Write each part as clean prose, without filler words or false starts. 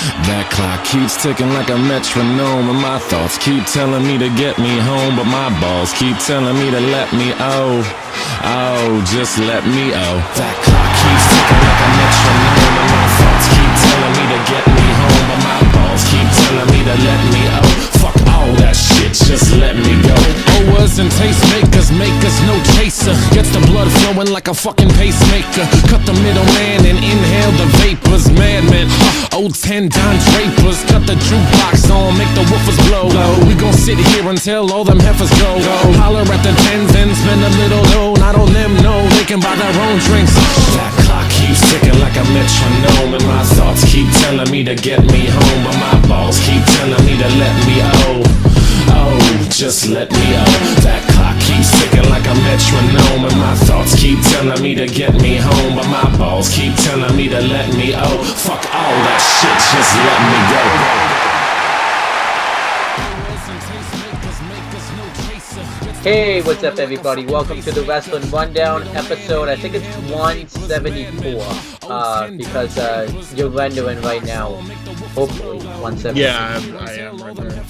That clock keeps ticking like a metronome, and my thoughts keep telling me to get me home, but my balls keep telling me to let me just let me That clock keeps ticking like a metronome, and my thoughts keep telling me to get me home, but my balls keep telling me to let me Fuck all that shit, just let me go. Owers and tastemakers make us no chaser. Gets the blood flowing like a fucking pacemaker. Cut the middleman and inhale the vapors. Madman, old 10 Don Drapers. Cut the jukebox on, make the woofers blow. We gon' sit here until all them heifers go. Holler at the tens and spend a little dough. Not on them, no, they can buy their own drinks. That clock keeps ticking like a metronome, and my thoughts keep telling me to get me home, but my balls keep telling me to let me just let me That clock keeps ticking like a metronome, and my thoughts keep telling me to get me home, but my balls keep telling me to let me fuck all that shit, just let me go. Hey, what's up, everybody? Welcome to the Wrestling Rundown episode. I think it's 174, because you're rendering right now. Hopefully, 174. Yeah, I am right there.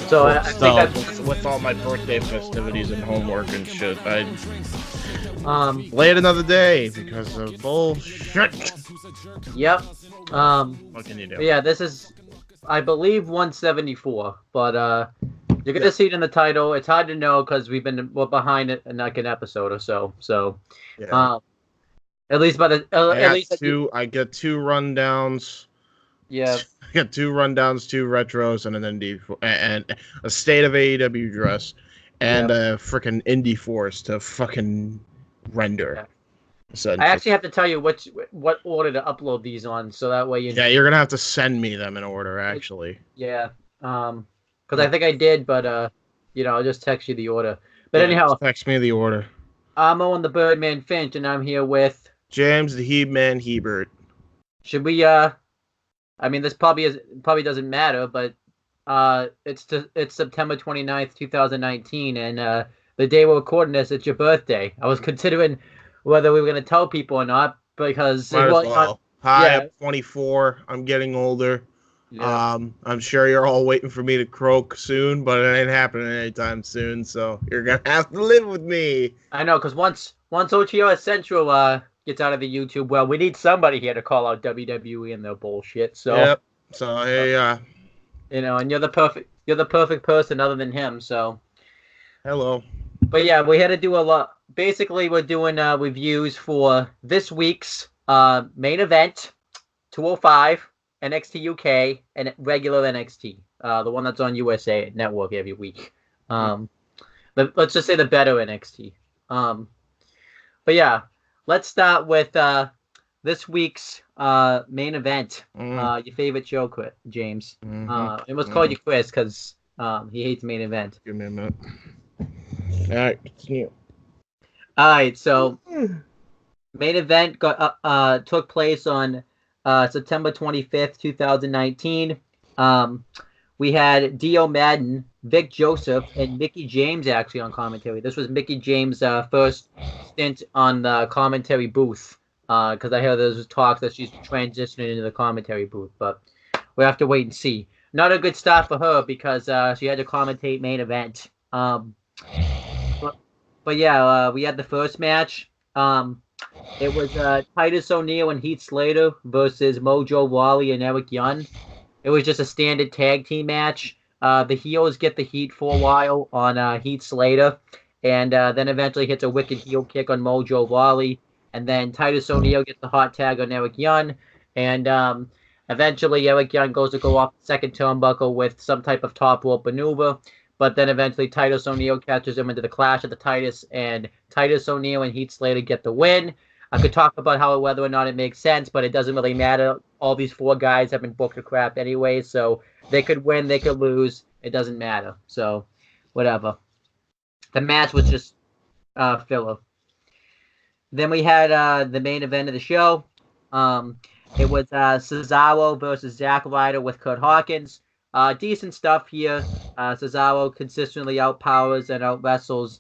So I think that's with all my birthday festivities and homework and shit, I late another day because of bullshit. Yep. What can you do? Yeah, this is, I believe, 174, but you're gonna see it in the title. It's hard to know because we're behind it in like an episode or so. So, yeah. At least I get two rundowns. Yeah. I got 2 rundowns, 2 retros, and an indie and a state of AEW dress, and a freaking indie force to fucking render. Yeah. I actually have to tell you what order to upload these on, so that way you. Yeah, you're gonna have to send me them in order, actually. Yeah. Because I think I did, but I'll just text you the order. But anyhow, text me the order. I'm Owen the Birdman Finch, and I'm here with James the He-Man Hebert. Should we? I mean, this probably doesn't matter, but it's September 29th, 2019, and the day we're recording this, it's your birthday. I was considering whether we were going to tell people or not because Might as well. Hi, I'm 24. I'm getting older. Yeah. I'm sure you're all waiting for me to croak soon, but it ain't happening anytime soon, so you're gonna have to live with me. I know, because once OTO Central gets out of the YouTube, well, we need somebody here to call out WWE and their bullshit. So yep. So hey, and you're the perfect person other than him. So hello. But yeah, we had to do a lot. Basically, we're doing reviews for this week's main event, 205. NXT UK and regular NXT, the one that's on USA Network every week. Let's just say the better NXT. But yeah, let's start with this week's main event. Your favorite show, James. It was called you Chris because he hates main event. Give me a minute. All right, continue. All right, so main event took place on September 25th, 2019. We had Dio Madden, Vic Joseph, and Mickie James actually on commentary. This was Mickie James' first stint on the commentary booth because I heard there was talk that she's transitioning into the commentary booth, but we'll have to wait and see. Not a good start for her because she had to commentate main event. But yeah, we had the first match. It was Titus O'Neil and Heath Slater versus Mojo Rawley and Eric Young. It was just a standard tag team match. The heels get the heat for a while on Heath Slater, and then eventually hits a wicked heel kick on Mojo Rawley. And then Titus O'Neil gets the hot tag on Eric Young, and eventually Eric Young goes to go off the second turnbuckle with some type of top rope maneuver. But then eventually Titus O'Neil catches him into the clash of the Titus, and Titus O'Neil and Heath Slater get the win. I could talk about whether or not it makes sense, but it doesn't really matter. All these 4 guys have been booked to crap anyway, so they could win, they could lose. It doesn't matter. So, whatever. The match was just filler. Then we had the main event of the show. It was Cesaro versus Zack Ryder with Kurt Hawkins. Decent stuff here. Cesaro consistently outpowers and outwrestles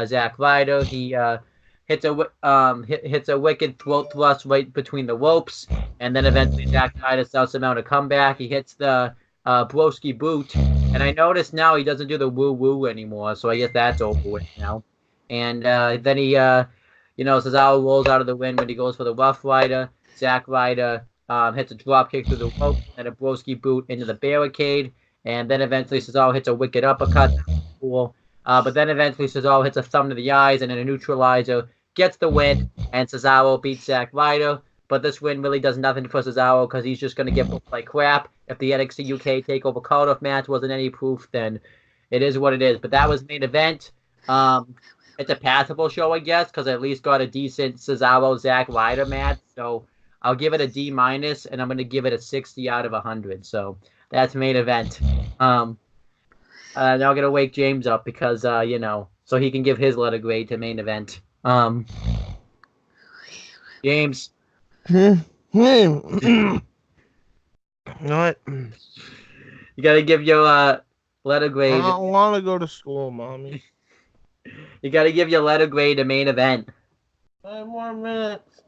Zack Ryder. He hits a wicked throat thrust right between the ropes, and then eventually Zack Ryder starts him out a comeback. He hits the broski boot, and I notice now he doesn't do the woo woo anymore, so I guess that's over with now. And then he, Cesaro rolls out of the ring when he goes for the Rough Rider. Zack Ryder hits a drop kick through the rope and a broski boot into the barricade, and then eventually Cesaro hits a wicked uppercut. Cool. But then eventually Cesaro hits a thumb to the eyes and then a neutralizer, gets the win, and Cesaro beats Zack Ryder. But this win really does nothing for Cesaro because he's just going to get booked like crap. If the NXT UK TakeOver Cardiff match wasn't any proof, then it is what it is. But that was main event. It's a passable show, I guess, because I at least got a decent Cesaro-Zack Ryder match. So I'll give it a D-, and I'm going to give it a 60 out of 100. So that's main event. Now I'm going to wake James up because, so he can give his letter grade to main event. James. You know what? You got to give your letter grade. I don't want to go to school, Mommy. You got to give your letter grade to main event. 5 more minutes.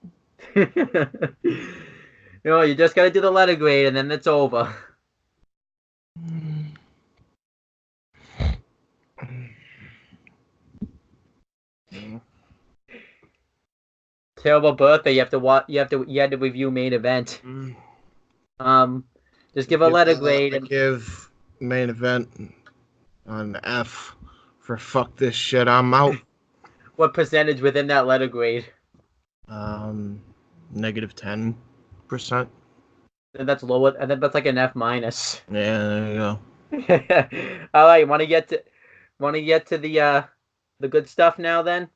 No, you just got to do the letter grade and then it's over. Terrible birthday. You had to review main event. Just give a letter grade and give main event an F for fuck this shit. I'm out. What percentage within that letter grade? -10%. And that's lower. And then that's like an F-. Yeah, there you go. All right, want to get to the good stuff now then?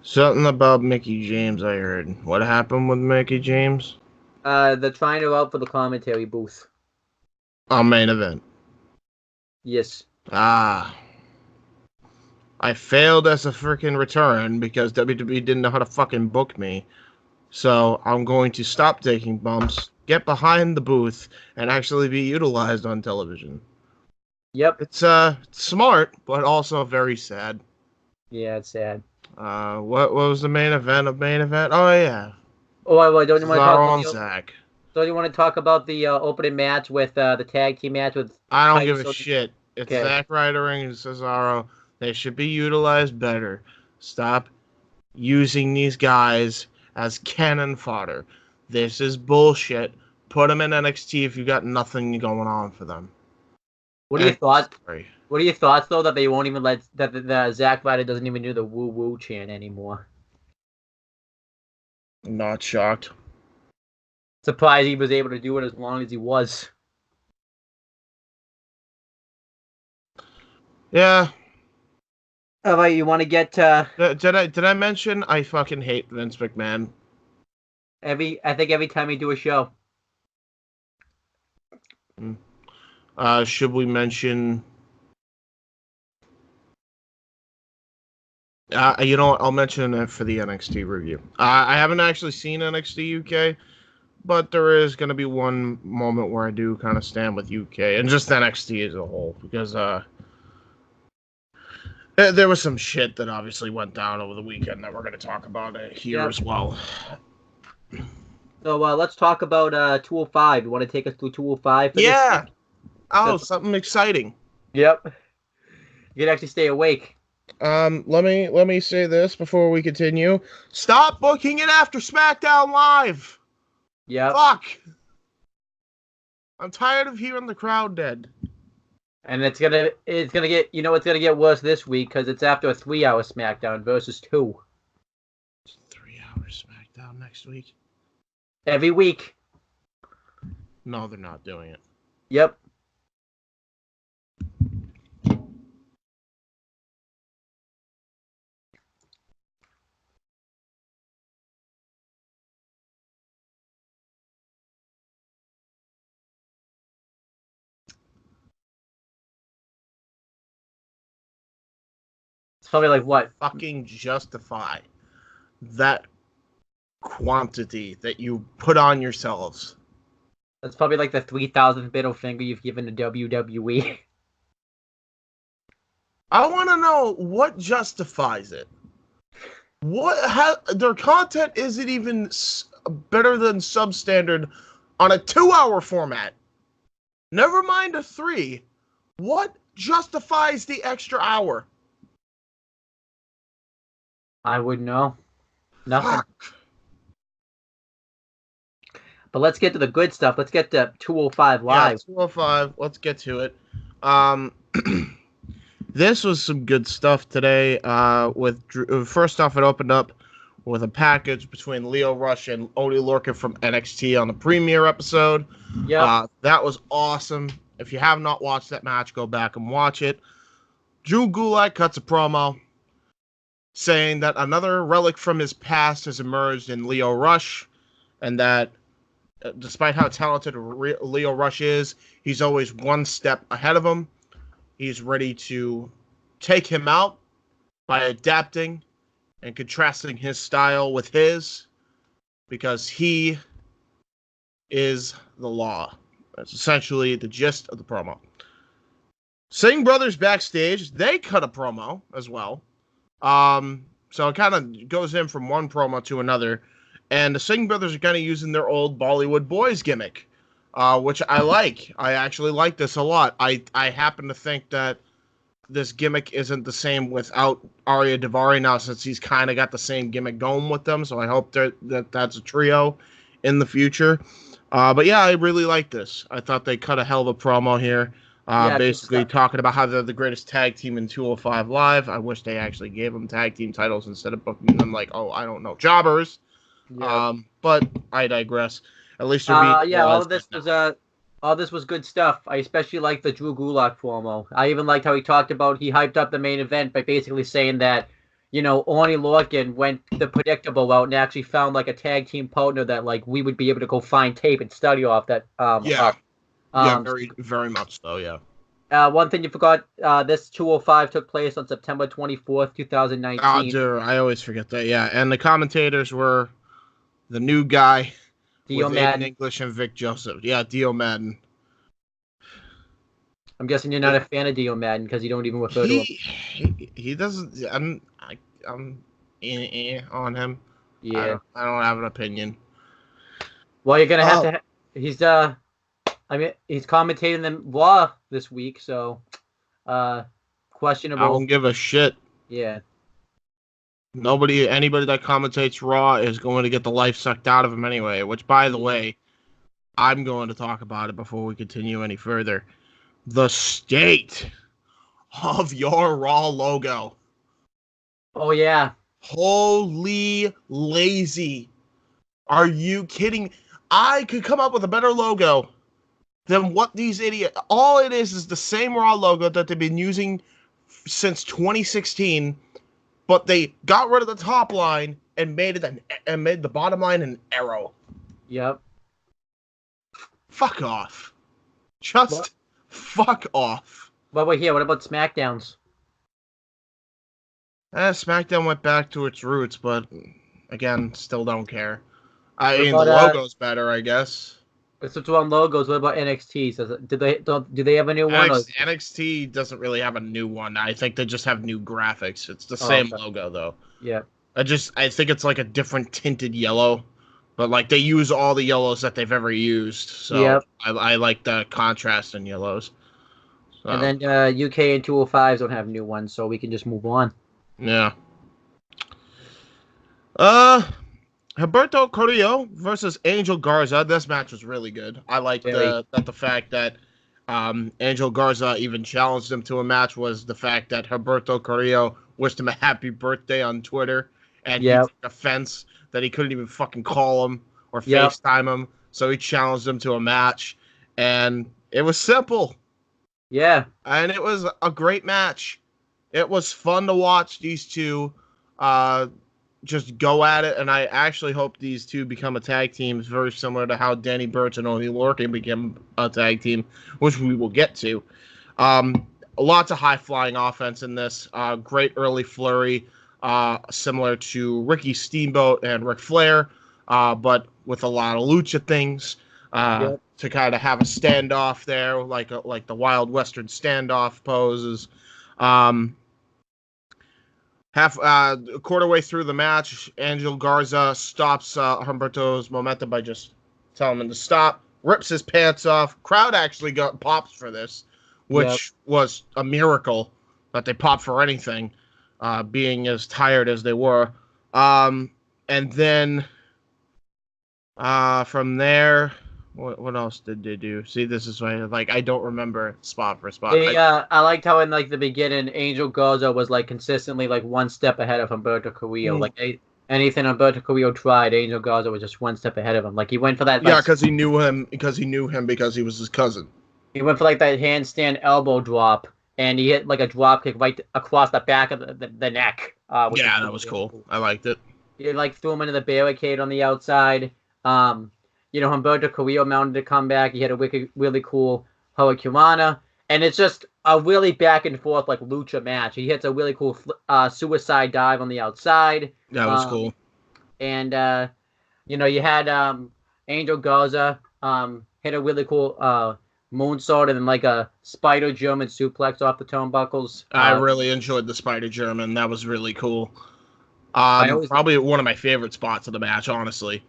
Something about Mickey James I heard. What happened with Mickey James? They're trying her out for the commentary booth. On main event. Yes. I failed as a freaking return because WWE didn't know how to fucking book me. So I'm going to stop taking bumps, get behind the booth, and actually be utilized on television. Yep. It's smart, but also very sad. Yeah, it's sad. What was the main event of main event? Oh yeah. Oh, I don't you want to talk about Zach. Don't you want to talk about the opening match with the tag team match with? I don't give a shit. It's okay. Zack Ryder and Cesaro. They should be utilized better. Stop using these guys as cannon fodder. This is bullshit. Put them in NXT if you got nothing going on for them. What are your thoughts? What are your thoughts though that they won't even let the Zack Ryder doesn't even do the woo woo chant anymore? I'm not shocked. Surprised he was able to do it as long as he was. Yeah. All right, you want to get Did I mention I fucking hate Vince McMahon? I think every time we do a show. Should we mention? You know what? I'll mention it for the NXT review. I haven't actually seen NXT UK, but there is going to be one moment where I do kind of stand with UK and just NXT as a whole because there was some shit that obviously went down over the weekend that we're going to talk about here as well. So let's talk about 205. You want to take us through 205? Yeah. Oh, something exciting. Yep. You can actually stay awake. Let me say this before we continue. Stop booking it after SmackDown Live. Yeah. Fuck. I'm tired of hearing the crowd dead. And it's gonna get it's gonna get worse this week because it's after a 3-hour SmackDown versus 2. 3-hour SmackDown next week. Every week. No, they're not doing it. Yep. It's probably like what? Fucking justify that quantity that you put on yourselves. That's probably like the 3,000th middle finger you've given to WWE. I want to know what justifies it. Their content isn't even better than substandard on a 2-hour format. Never mind a 3. What justifies the extra hour? I wouldn't know. Nothing. Fuck. But let's get to the good stuff. Let's get to 205 Live. Yeah, 205. Let's get to it. This was some good stuff today. With first off, it opened up with a package between Lio Rush and Oney Lorcan from NXT on the premiere episode. Yeah, that was awesome. If you have not watched that match, go back and watch it. Drew Gulak cuts a promo saying that another relic from his past has emerged in Lio Rush, and that despite how talented Lio Rush is, he's always one step ahead of him. He's ready to take him out by adapting and contrasting his style with his, because he is the law. That's essentially the gist of the promo. Singh brothers backstage, they cut a promo as well. So it kind of goes in from one promo to another. And the Singh brothers are kind of using their old Bollywood boys gimmick, which I like. I actually like this a lot. I happen to think that this gimmick isn't the same without Arya Daivari now, since he's kind of got the same gimmick going with them. So I hope that's a trio in the future. But yeah, I really like this. I thought they cut a hell of a promo here. Basically talking about how they're the greatest tag team in 205 Live. I wish they actually gave them tag team titles instead of booking them like, I don't know, jobbers. Yeah. But I digress. At least they're being all this was good stuff. I especially liked the Drew Gulak promo. I even liked how he hyped up the main event by basically saying that, Oney Lorcan went the predictable route and actually found like a tag team partner that like we would be able to go find tape and study off that. Very, very much so. Yeah. One thing you forgot: this 205 took place on September 24th, 2019. Oh, dude, I always forget that. Yeah, and the commentators were the new guy Dio with Madden. Aiden English and Vic Joseph. Yeah, Dio Madden. I'm guessing you're not a fan of Dio Madden because you don't even refer to him. He doesn't. I'm on him. Yeah. I don't have an opinion. Well, you're gonna have to. He's he's commentating the Raw this week, so questionable. I don't give a shit. Yeah. Anybody that commentates Raw is going to get the life sucked out of him anyway. Which, by the way, I'm going to talk about it before we continue any further. The state of your Raw logo. Oh yeah. Holy lazy. Are you kidding? I could come up with a better logo than what these idiots... All it is the same Raw logo that they've been using since 2016, but they got rid of the top line and made the bottom line an arrow. Yep. Fuck off. Fuck off. But wait here, what about SmackDowns? SmackDown went back to its roots, but again, still don't care. The logo's better, I guess. It's on logos. What about NXT? Do they have a new one? NXT doesn't really have a new one. I think they just have new graphics. It's the same logo though. Yeah. I think it's like a different tinted yellow, but like they use all the yellows that they've ever used. So yep. I like the contrast in yellows. So. And then UK and 205s don't have new ones, so we can just move on. Yeah. Humberto Carrillo versus Angel Garza. This match was really good. I liked the fact that Angel Garza even challenged him to a match was the fact that Humberto Carrillo wished him a happy birthday on Twitter, and he took offense that he couldn't even fucking call him or FaceTime him, so he challenged him to a match, and it was simple. Yeah. And it was a great match. It was fun to watch these two just go at it, and I actually hope these two become a tag team, very similar to how Danny Burch and Oney Lorcan became a tag team, which we will get to. Lots of high-flying offense in this. Great early flurry, similar to Ricky Steamboat and Ric Flair, but with a lot of lucha things to kind of have a standoff there, like the Wild Western standoff poses. A quarter way through the match, Angel Garza stops Humberto's momentum by just telling him to stop, rips his pants off. Crowd actually got pops for this, which was a miracle that they popped for anything, being as tired as they were. And then from there, what else did they do? See, this is why I don't remember spot for spot. I liked how in the beginning, Angel Garza was consistently one step ahead of Humberto Carrillo. Anything Humberto Carrillo tried, Angel Garza was just one step ahead of him. He went for that. Because he knew him. Because he was his cousin. He went for that handstand elbow drop, and he hit a drop kick right across the back of the neck. That was cool. I liked it. He threw him into the barricade on the outside. Humberto Carrillo mounted a comeback. He had a really cool Hurricanrana. And it's just a really back and forth lucha match. He hits a really cool suicide dive on the outside. That was cool. And you had Angel Garza hit a really cool moonsault and then a spider German suplex off the turnbuckles. I really enjoyed the spider German. That was really cool. Probably one of my favorite spots of the match, honestly.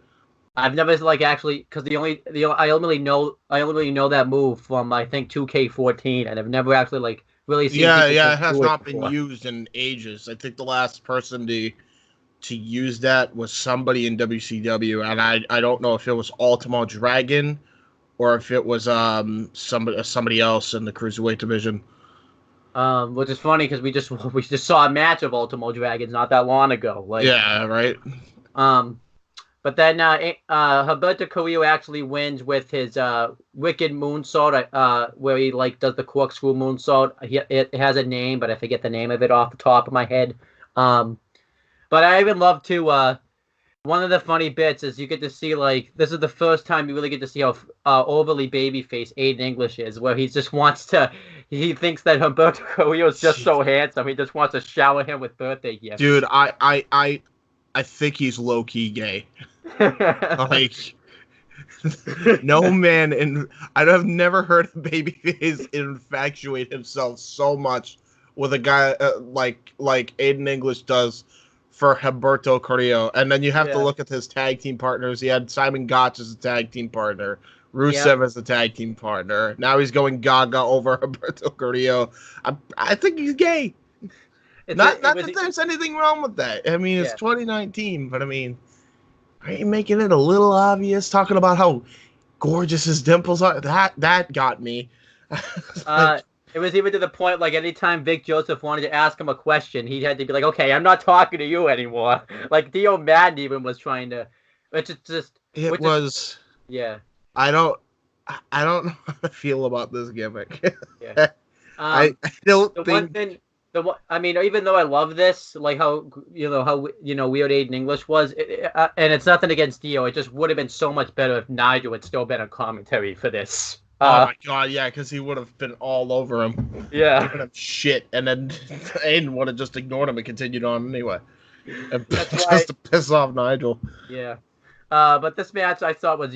I've never actually, because I only know that move from I think 2K14, and I've never actually really seen. It has not been used in ages. I think the last person to use that was somebody in WCW, and I don't know if it was Ultimo Dragon or if it was somebody else in the cruiserweight division. Which is funny because we just saw a match of Ultimo Dragons not that long ago. Right. But then Humberto Carrillo actually wins with his wicked moonsault, where he does the corkscrew moonsault. It has a name, but I forget the name of it off the top of my head. But I even love to. One of the funny bits is you get to see this is the first time you really get to see how overly babyface Aiden English is, where he just wants to. He thinks that Humberto Carrillo is just so handsome. He just wants to shower him with birthday gifts. Dude, I think he's low key gay. No man, and I've never heard a babyface infatuate himself so much with a guy like Aiden English does for Humberto Carrillo. And then you have to look at his tag team partners. He had Simon Gotch as a tag team partner, Rusev as a tag team partner. Now he's going gaga over Humberto Carrillo. I think he's gay. Not that there's anything wrong with that. I mean, it's 2019, but I mean, are you making it a little obvious? Talking about how gorgeous his dimples are. That got me. It was even to the point anytime Vic Joseph wanted to ask him a question, he had to be okay, I'm not talking to you anymore. Dio Madden even was trying to. I don't know how to feel about this gimmick. I don't think. Even though I love this, how weird Aiden English was, and it's nothing against Dio, it just would have been so much better if Nigel had still been a commentary for this. Oh my god, yeah, because he would have been all over him. Yeah. Shit, and then Aiden would have just ignored him and continued on anyway. Just to piss off Nigel. Yeah. But this match I thought was,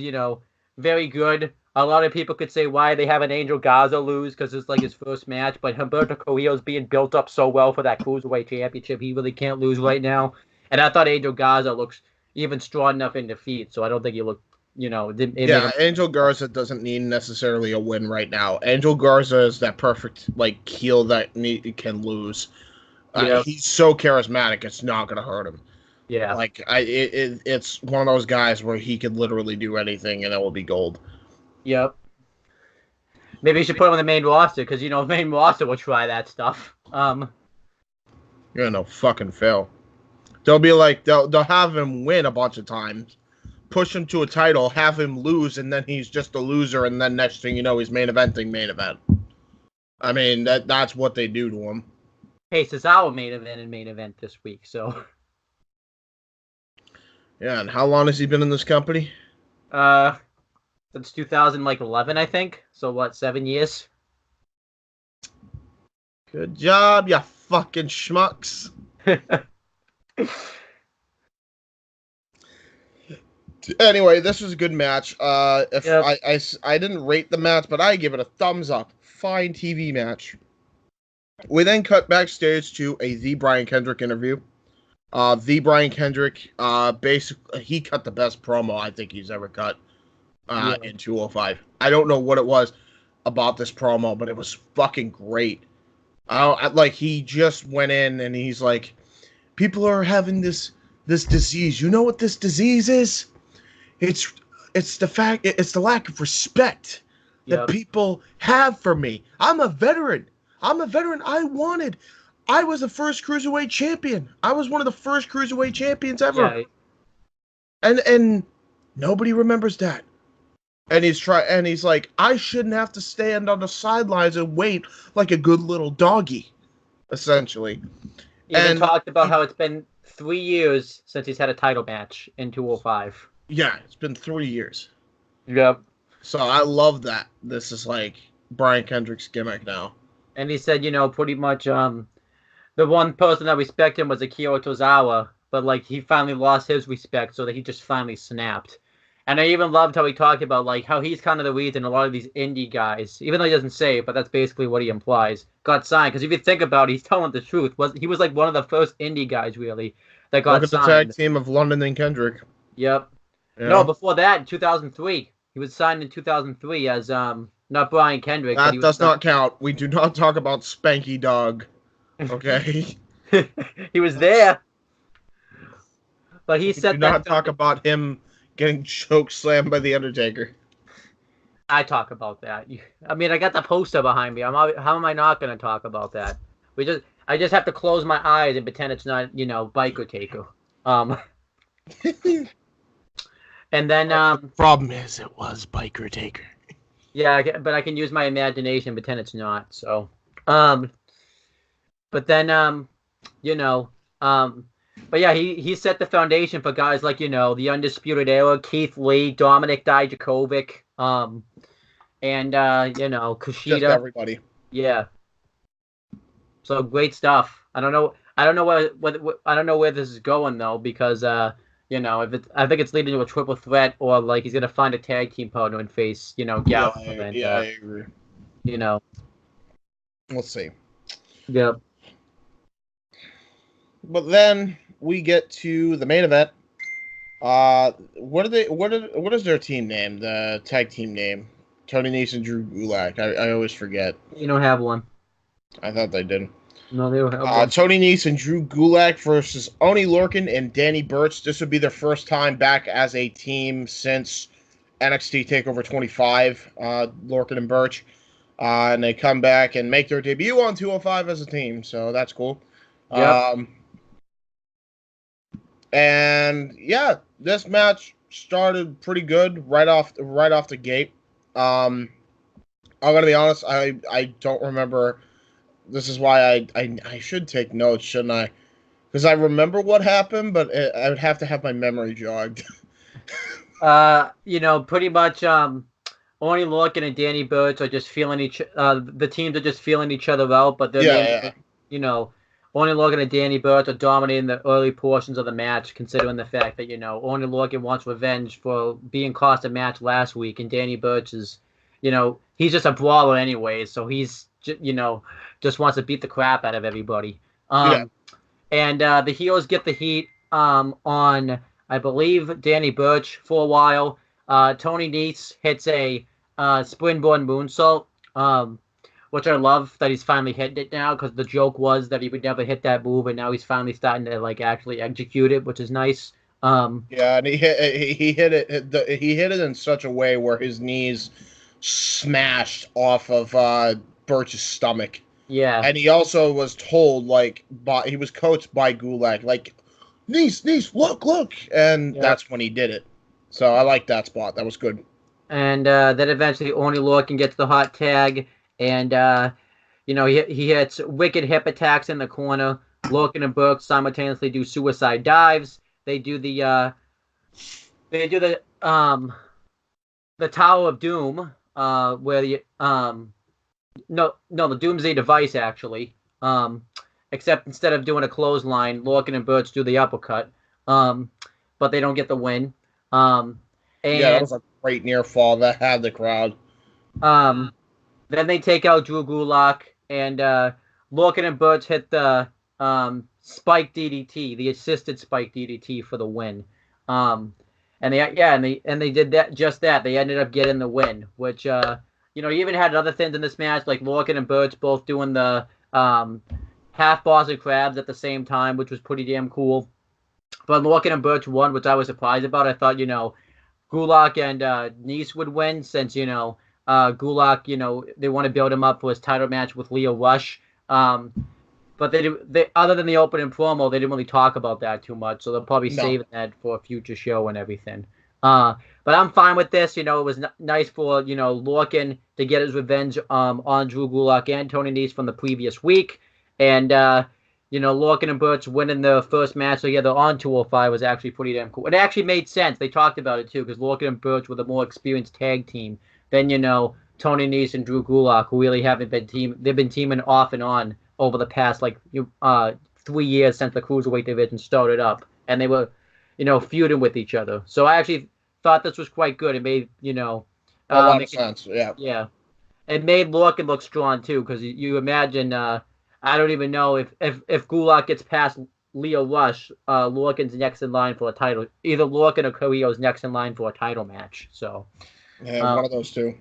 very good. A lot of people could say why they have an Angel Garza lose because it's his first match, but Humberto Carrillo's being built up so well for that Cruiserweight Championship, he really can't lose right now. And I thought Angel Garza looks even strong enough in defeat, so I don't think he looked, Angel Garza doesn't need necessarily a win right now. Angel Garza is that perfect heel that can lose. He's so charismatic, it's not going to hurt him. Yeah. It's one of those guys where he could literally do anything and it will be gold. Yep. Maybe you should put him on the main roster because the main roster will try that stuff. You're no fucking fail. They'll be they'll have him win a bunch of times, push him to a title, have him lose, and then he's just a loser, and then next thing you know, he's main event. I mean that's what they do to him. Hey, Cesaro main event this week, so. Yeah, and how long has he been in this company? Since 2011, I think. So what, 7 years? Good job, you fucking schmucks. Anyway, this was a good match. I didn't rate the match, but I give it a thumbs up. Fine TV match. We then cut backstage to a The Brian Kendrick interview. The Brian Kendrick, basically, he cut the best promo I think he's ever cut in 205. I don't know what it was about this promo, but it was fucking great. He just went in and he's like, people are having this disease. You know what this disease is? It's the lack of respect that people have for me. I'm a veteran. I was the first cruiserweight champion. I was one of the first cruiserweight champions ever. Yeah. And nobody remembers that. And he's like, I shouldn't have to stand on the sidelines and wait like a good little doggy, essentially. He even talked about how it's been 3 years since he's had a title match in 205. Yeah, it's been 3 years. Yep. So I love that. This is like Brian Kendrick's gimmick now. And he said, pretty much the one person that respected him was Akira Tozawa, but like he finally lost his respect, so that he just finally snapped. And I even loved how he talked about like how he's kind of the reason a lot of these indie guys, even though he doesn't say it, but that's basically what he implies, got signed. Because if you think about it, he's telling the truth. He was like one of the first indie guys really that got signed. Look at the tag team of London and Kendrick. Yep. Yeah. No, before that, in 2003. He was signed in 2003 as not Brian Kendrick. That does not count. We do not talk about Spanky Dog. Okay. He was there. But he said that. Do not talk about him getting choke slammed by The Undertaker. I talk about that. I mean, I got the poster behind me. How am I not going to talk about that? I just have to close my eyes and pretend it's not, Biker Taker. And then the problem is it was Biker Taker. Yeah, but I can use my imagination and pretend it's not. So, but then but yeah, he set the foundation for guys like the Undisputed Era, Keith Lee, Dominic Dijakovic, and Kushida. Just everybody. Yeah. So great stuff. I don't know where this is going though, because I think it's leading to a triple threat, or like he's gonna find a tag team partner and face Gallows. I agree. We'll see. Yep. But then we get to the main event. What is their team name? The tag team name? Tony Nese and Drew Gulak. I always forget. You don't have one. I thought they did. No, they don't have one. Tony Nese and Drew Gulak versus Oney Lorcan and Danny Burch. This would be their first time back as a team since NXT TakeOver 25. Lorcan and Burch. And they come back and make their debut on 205 as a team. So that's cool. Yep. And yeah, this match started pretty good right off the gate. I'm gonna be honest, I don't remember. This is why I should take notes, shouldn't I? Because I remember what happened, but I would have to have my memory jogged. Pretty much Oney Lorcan and Danny Burch are just feeling the teams are just feeling each other out, but they're Oney Lorcan and Danny Burch are dominating the early portions of the match, considering the fact that, Oney Lorcan wants revenge for being cost a match last week, and Danny Burch is, he's just a brawler anyway, so he's, just wants to beat the crap out of everybody. And the heels get the heat on, I believe, Danny Burch for a while. Tony Nese hits a springboard moonsault, which I love that he's finally hitting it now, because the joke was that he would never hit that move, and now he's finally starting to actually execute it, which is nice. And he hit it in such a way where his knees smashed off of Burch's stomach. Yeah, and he also was told he was coached by Gulak, Nese, look, and that's when he did it. So I like that spot. That was good. And then eventually Oney Lorcan gets the hot tag. And, he hits wicked hip attacks in the corner. Lorcan and Burke simultaneously do suicide dives. They do the Tower of Doom, where the the Doomsday Device actually. Except instead of doing a clothesline, Lorcan and Burch do the uppercut. But they don't get the win. And that was a great near fall that had the crowd. Then they take out Drew Gulak, and Lorcan and Burch hit the spike DDT, the assisted spike DDT for the win. And they did that just that. They ended up getting the win, which you even had other things in this match like Lorcan and Burch both doing the half Boston crabs at the same time, which was pretty damn cool. But Lorcan and Burch won, which I was surprised about. I thought Gulak and Nice would win since Gulak they want to build him up for his title match with Leo Rush. But they other than the opening promo, they didn't really talk about that too much. So they'll probably save that for a future show and everything. But I'm fine with this. It was nice for Lorcan to get his revenge on Drew Gulak and Tony Nese from the previous week, and Lorcan and Burch winning the first match together on 205 was actually pretty damn cool. It actually made sense. They talked about it too because Lorcan and Burch were the more experienced tag team than Tony Nese and Drew Gulak, who really haven't been They've been teaming off and on over the past 3 years since the cruiserweight division started up, and they were feuding with each other. So I actually thought this was quite good. It made a lot of sense. Yeah, it made Lorcan look strong too, because you imagine. I don't even know if Gulak gets past Leo Rush, Lorcan's next in line for a title. Either Lorcan or Carrillo's next in line for a title match. So yeah, one of those two.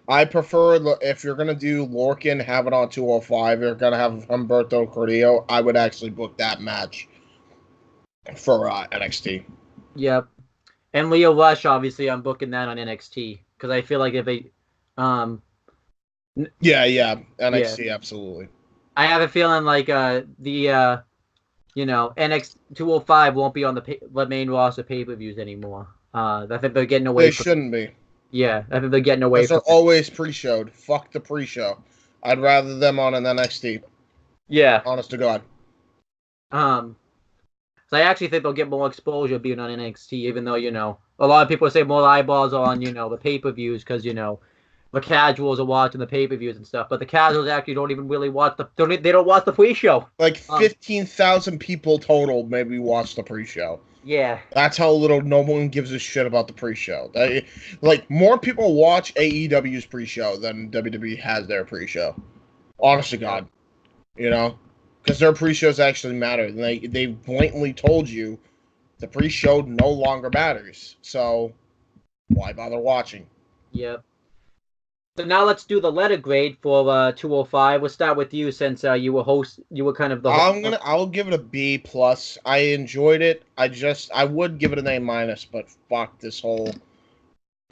I prefer, if you're going to do Lorcan, have it on 205. You're going to have Humberto Carrillo. I would actually book that match for NXT. Yep. And Leo Rush, obviously, I'm booking that on NXT. Because I feel like if they... NXT, absolutely. I have a feeling like NXT 205 won't be on the main roster pay-per-views anymore. I think they're getting away They shouldn't be. Yeah, I think they're getting away from they're always pre-showed. Fuck the pre-show. I'd rather them on an NXT. Yeah. Honest to God. So I actually think they'll get more exposure being on NXT, even though, a lot of people say more eyeballs on, the pay-per-views because, the casuals are watching the pay-per-views and stuff, but the casuals actually don't even really watch they don't watch the pre-show. Like 15,000 people total maybe watch the pre-show. Yeah. That's how little no one gives a shit about the pre-show. More people watch AEW's pre-show than WWE has their pre-show. Honest to God. Because their pre-shows actually matter. They blatantly told you the pre-show no longer matters. So why bother watching? Yep. So now let's do the letter grade for 205. We'll start with you since you were kind of the host. I'll give it a B+. I enjoyed it. I would give it an A-, but fuck this whole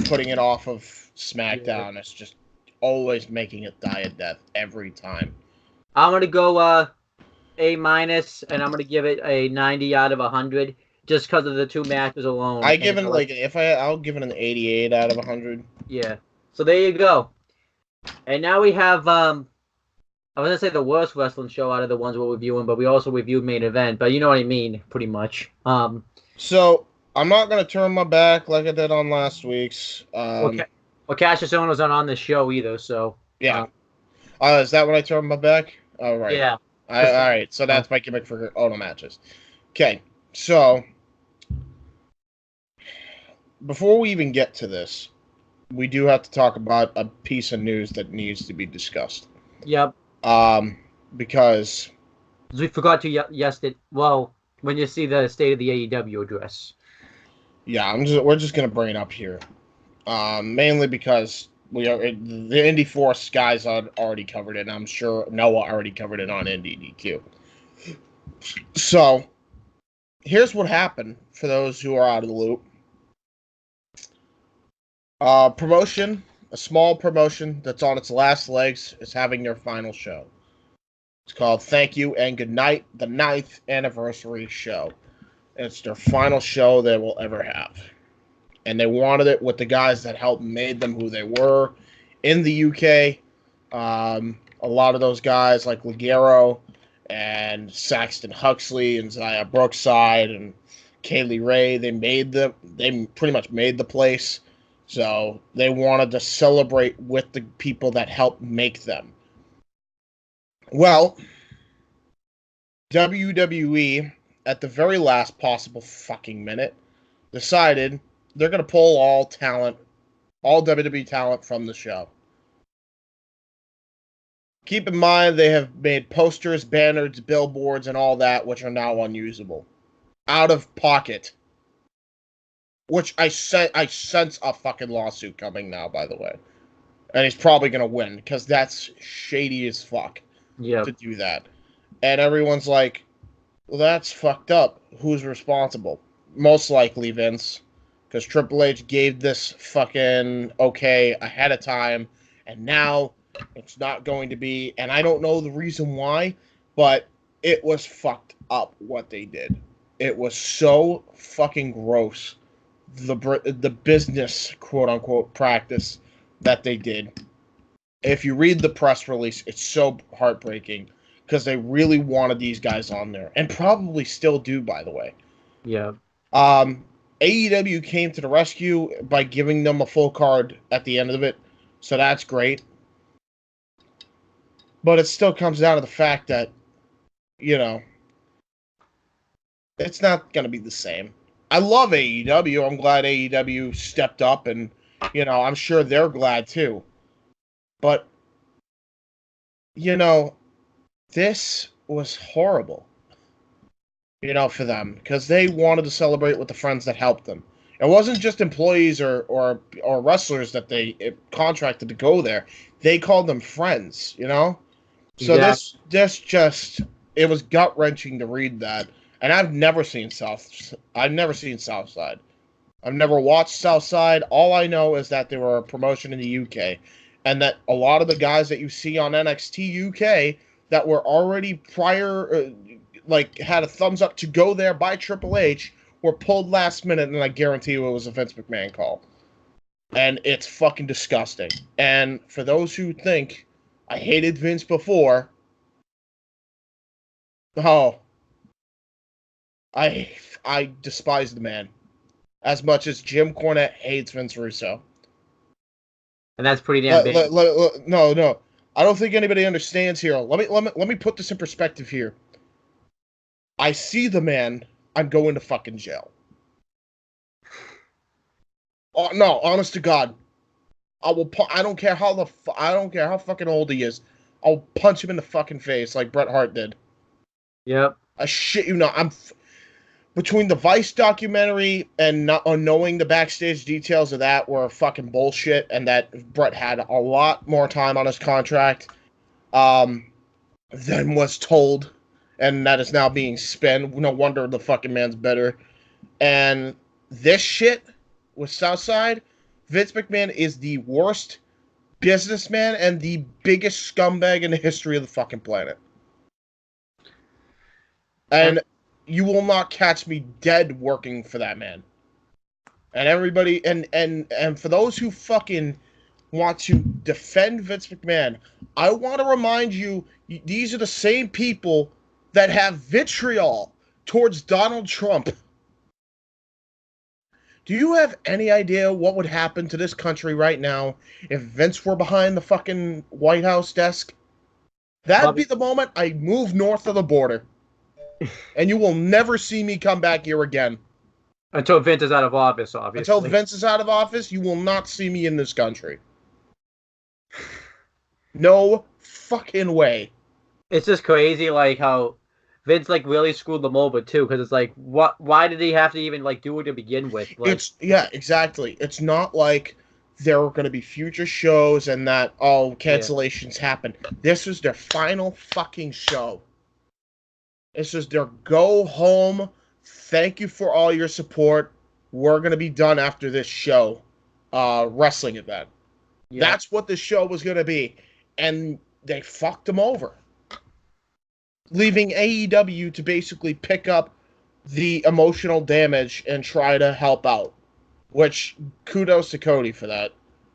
putting it off of SmackDown. Yeah. It's just always making it die a death every time. I'm gonna go A-, and I'm gonna give it a 90 out of 100 just because of the two matches alone. I'll give it an 88 out of 100. Yeah. So there you go. And now we have, I was going to say the worst wrestling show out of the ones we're reviewing, but we also reviewed main event, but you know what I mean, pretty much. So, I'm not going to turn my back like I did on last week's. Well, Cassius Ohno was not on this show either, so. Yeah. Is that when I turn my back? Oh, right. Yeah. All right, so that's my gimmick for Ohno matches. Okay, so, before we even get to this, we do have to talk about a piece of news that needs to be discussed. Yep. Because we forgot to when you see the State of the AEW address. Yeah, we're just gonna bring it up here, mainly because the Indie Force guys already covered it, and I'm sure Noah already covered it on NDDQ. So, here's what happened for those who are out of the loop. Promotion, a small promotion that's on its last legs, is having their final show. It's called Thank You and Good Night, the 9th anniversary show. It's their final show they will ever have. And they wanted it with the guys that helped made them who they were in the UK. A lot of those guys like Ligero and Saxton Huxley and Zaya Brookside and Kaylee Ray, they pretty much made the place. So they wanted to celebrate with the people that helped make them. Well, WWE, at the very last possible fucking minute, decided they're going to pull all WWE talent from the show. Keep in mind, they have made posters, banners, billboards, and all that, which are now unusable. Out of pocket. Which I sense a fucking lawsuit coming now, by the way. And he's probably going to win, because that's shady as fuck to do that. And everyone's like, well, that's fucked up. Who's responsible? Most likely Vince. Because Triple H gave this fucking okay ahead of time. And now it's not going to be. And I don't know the reason why. But it was fucked up what they did. It was so fucking gross. The business, quote-unquote, practice that they did. If you read the press release, it's so heartbreaking. Because they really wanted these guys on there. And probably still do, by the way. Yeah. AEW came to the rescue by giving them a full card at the end of it. So that's great. But it still comes down to the fact that, you know, it's not going to be the same. I love AEW. I'm glad AEW stepped up. And, you know, I'm sure they're glad too. But, you know, this was horrible, you know, for them, because they wanted to celebrate with the friends that helped them. It wasn't just employees or wrestlers that they contracted to go there. They called them friends, you know? So this just, it was gut-wrenching to read that. And I've never seen Southside. I've never watched Southside. All I know is that they were a promotion in the UK. And that a lot of the guys that you see on NXT UK that were already prior, had a thumbs up to go there by Triple H, were pulled last minute, and I guarantee you it was a Vince McMahon call. And it's fucking disgusting. And for those who think I hated Vince before, I despise the man as much as Jim Cornette hates Vince Russo. And that's pretty damn big. No. I don't think anybody understands here. Let me put this in perspective here. I see the man, I'm going to fucking jail. Oh, no, honest to God. I don't care how fucking old he is. I'll punch him in the fucking face like Bret Hart did. Yep. I shit you not. Between the Vice documentary and not knowing the backstage details of that were fucking bullshit, and that Bret had a lot more time on his contract than was told, and that is now being spent. No wonder the fucking man's bitter. And this shit with Southside, Vince McMahon is the worst businessman and the biggest scumbag in the history of the fucking planet. And you will not catch me dead working for that man. And everybody, and for those who fucking want to defend Vince McMahon, I want to remind you, these are the same people that have vitriol towards Donald Trump. Do you have any idea what would happen to this country right now if Vince were behind the fucking White House desk? That'd be the moment I move north of the border. And you will never see me come back here again. Until Vince is out of office, obviously. Until Vince is out of office, you will not see me in this country. No fucking way. It's just crazy, like, how Vince, like, really screwed them over, too, because it's like, why did he have to even, like, do it to begin with? Like, exactly. It's not like there are going to be future shows and that, cancellations happen. This was their final fucking show. This is their go home. Thank you for all your support. We're going to be done after this show. Wrestling event. Yeah. That's what the show was going to be. And they fucked them over. Leaving AEW to basically pick up the emotional damage and try to help out. Which, kudos to Cody for that.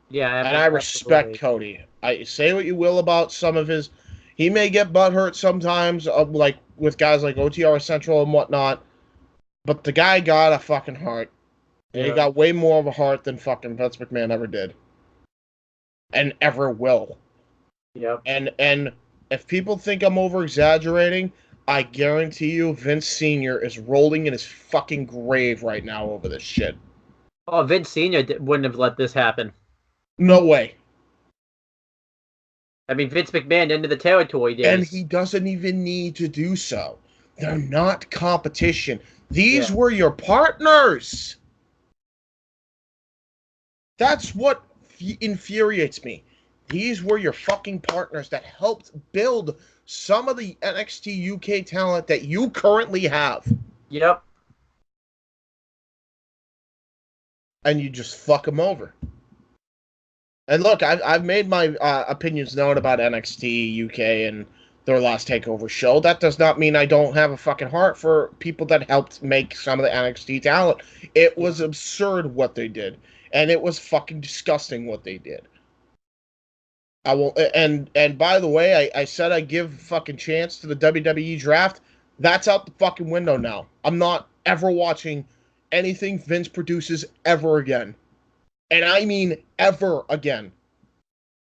Yeah. And I respect Cody. I say what you will about some of his... He may get butthurt sometimes, like with guys like OTR Central and whatnot, but the guy got a fucking heart. And he got way more of a heart than fucking Vince McMahon ever did. And ever will. Yep. And if people think I'm over-exaggerating, I guarantee you Vince Sr. is rolling in his fucking grave right now over this shit. Oh, Vince Sr. wouldn't have let this happen. No way. I mean, Vince McMahon ended the territory days. And he doesn't even need to do so. They're not competition. These were your partners. That's what infuriates me. These were your fucking partners that helped build some of the NXT UK talent that you currently have. Yep. And you just fuck them over. And look, I've made my opinions known about NXT UK and their last takeover show. That does not mean I don't have a fucking heart for people that helped make some of the NXT talent. It was absurd what they did, and it was fucking disgusting what they did. I will, and by the way, I said I give fucking chance to the WWE draft. That's out the fucking window now. I'm not ever watching anything Vince produces ever again. And I mean ever again.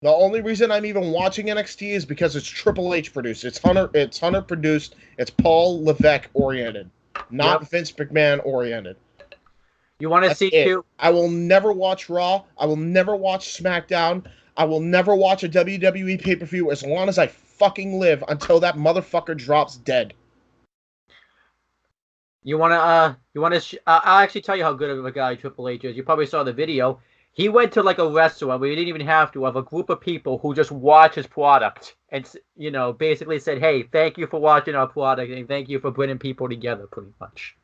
The only reason I'm even watching NXT is because it's Triple H produced. It's Hunter produced. It's Paul Levesque oriented, not Vince McMahon oriented. You want to see too? I will never watch Raw. I will never watch SmackDown. I will never watch a WWE pay-per-view as long as I fucking live until that motherfucker drops dead. I'll actually tell you how good of a guy Triple H is. You probably saw the video. He went to like a restaurant where he didn't even have to, of a group of people who just watch his product and, you know, basically said, hey, thank you for watching our product and thank you for bringing people together, pretty much.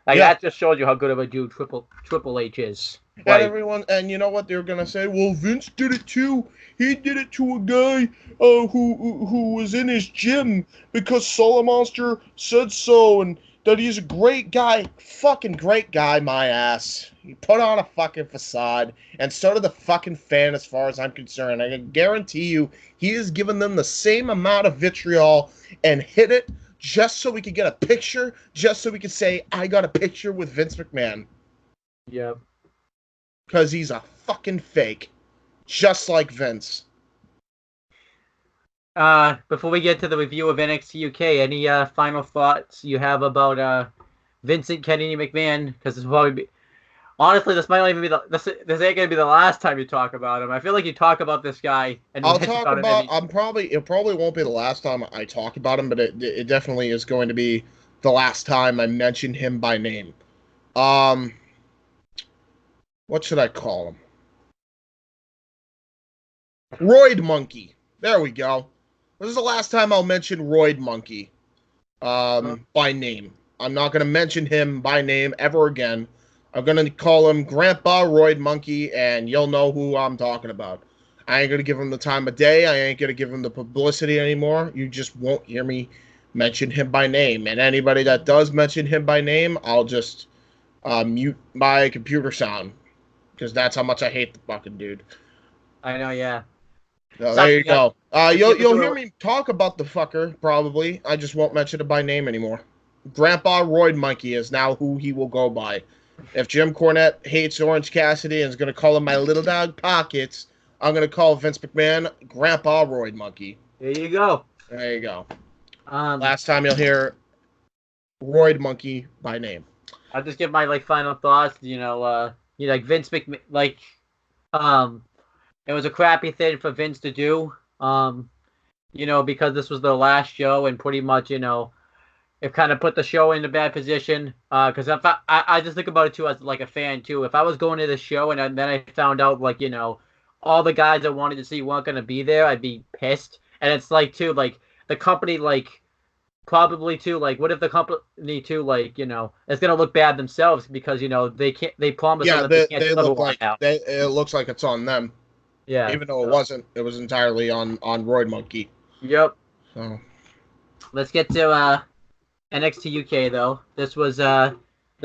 Like, that just shows you how good of a dude Triple H is. And everyone, and you know what they're gonna say? Well, Vince did it too. He did it to a guy who was in his gym because Solar Monster said so, and that he's a great guy. Fucking great guy, my ass. He put on a fucking facade, and so did the fucking fan, as far as I'm concerned. I can guarantee you, he has given them the same amount of vitriol and hit it just so we could get a picture, just so we could say, I got a picture with Vince McMahon. Yep. Because he's a fucking fake. Just like Vince. Before we get to the review of NXT UK, any final thoughts you have about Vincent Kennedy McMahon? Because this will probably be... Honestly, this might not even be this ain't gonna be the last time you talk about him. I feel like you talk about this guy, and I'll talk about. It probably won't be the last time I talk about him, but it definitely is going to be the last time I mention him by name. What should I call him? Roid Monkey. There we go. This is the last time I'll mention Roid Monkey by name. I'm not going to mention him by name ever again. I'm going to call him Grandpa Roid Monkey, and you'll know who I'm talking about. I ain't going to give him the time of day. I ain't going to give him the publicity anymore. You just won't hear me mention him by name. And anybody that does mention him by name, I'll just mute my computer sound. Because that's how much I hate the fucking dude. I know, yeah. So there you go. You'll hear me talk about the fucker, probably. I just won't mention it by name anymore. Grandpa Roid Monkey is now who he will go by. If Jim Cornette hates Orange Cassidy and is going to call him my little dog Pockets, I'm going to call Vince McMahon Grandpa Roid Monkey. There you go. There you go. Last time you'll hear Roid Monkey by name. I'll just give my final thoughts. Like Vince McMahon, it was a crappy thing for Vince to do. Because this was the last show, and pretty much, it kind of put the show in a bad position. Because if I just think about it too as like a fan too. If I was going to the show and then I found out all the guys I wanted to see weren't going to be there, I'd be pissed. And it's like too the company probably too what if the company too it's going to look bad themselves because they promised them that they can't look like it looks like it's on them. Yeah. Even though it wasn't, it was entirely on Roid Monkey. Yep. So let's get to NXT UK though. This was the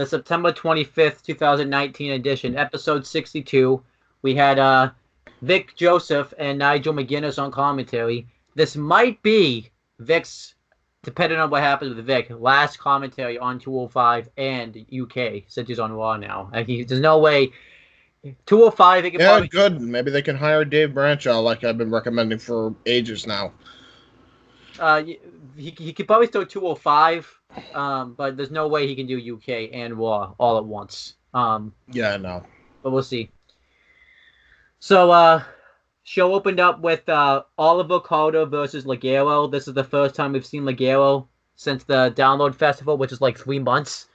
September 25th, 2019 edition, episode 62. We had Vic Joseph and Nigel McGuinness on commentary. This might be Vic's, depending on what happens with Vic, last commentary on 205 and UK since he's on Raw now. There's no way 205. They can probably... good. Maybe they can hire Dave Branchell, like I've been recommending for ages now. He could probably still 205, but there's no way he can do UK and Raw all at once. Yeah, I know. But we'll see. So, show opened up with Oliver Calder versus Ligero. This is the first time we've seen Ligero since the Download Festival, which is like 3 months,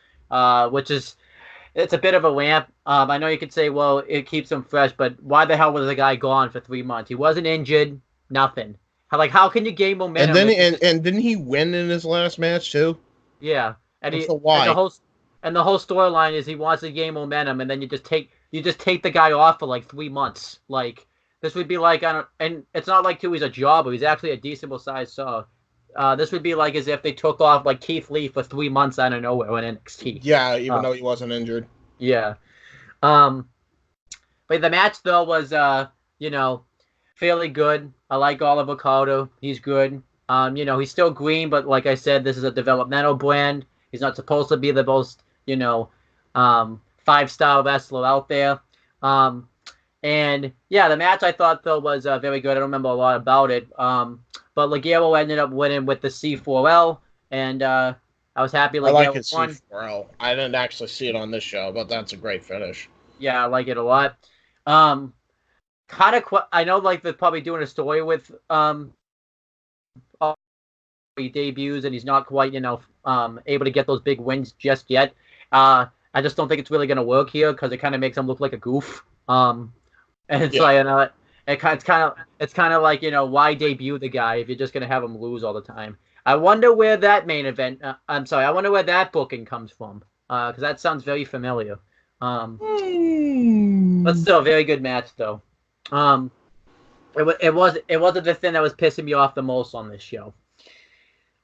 it's a bit of a ramp. I know you could say, well, it keeps him fresh, but why the hell was the guy gone for 3 months? He wasn't injured, nothing. How can you gain momentum? And didn't he win in his last match too? Yeah, and why? And the whole storyline is he wants to gain momentum, and then you just take the guy off for like 3 months. Like this would be like and it's not like he's a jobber. He's actually a decent sized star. This would be like as if they took off like Keith Lee for 3 months out of nowhere on NXT. Yeah, even though he wasn't injured. Yeah. But the match though was fairly good. I like Oliver Calder. He's good. He's still green, but like I said, this is a developmental brand. He's not supposed to be the most 5-star wrestler out there. And yeah, the match I thought though was very good. I don't remember a lot about it. But Ligero ended up winning with the C4L, and I was happy Ligero I like his won. C4L. I didn't actually see it on this show, but that's a great finish. Yeah, I like it a lot. I know like they're probably doing a story with he debuts and he's not quite able to get those big wins just yet. I just don't think it's really gonna work here because it kind of makes him look like a goof. And it's like it's kind of like why debut the guy if you're just gonna have him lose all the time. I wonder where that main event. I wonder where that booking comes from because that sounds very familiar. But still, a very good match though. It wasn't the thing that was pissing me off the most on this show.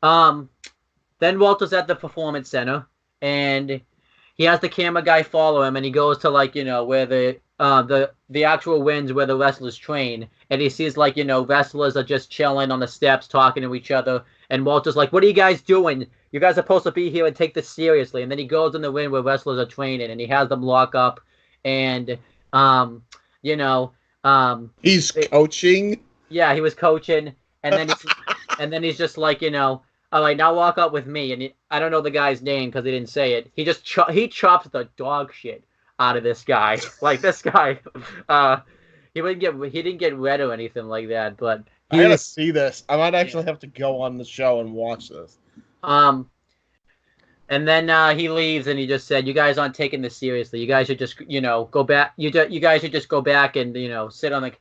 Then Walter's at the Performance Center and he has the camera guy follow him and he goes to where the actual wings where the wrestlers train and he sees wrestlers are just chilling on the steps talking to each other and Walter's like, what are you guys doing? You guys are supposed to be here and take this seriously. And then he goes in the ring where wrestlers are training and he has them lock up and he's coaching. Yeah, he was coaching and then he's just like, all right, now walk up with me. And I don't know the guy's name because he didn't say it. He just he chops the dog shit out of this guy. Like this guy, he didn't get red or anything like that. But I gotta see this. I might actually have to go on the show and watch this. And then he leaves and he just said, "You guys aren't taking this seriously. You guys should just go back. You guys should just go back and sit on the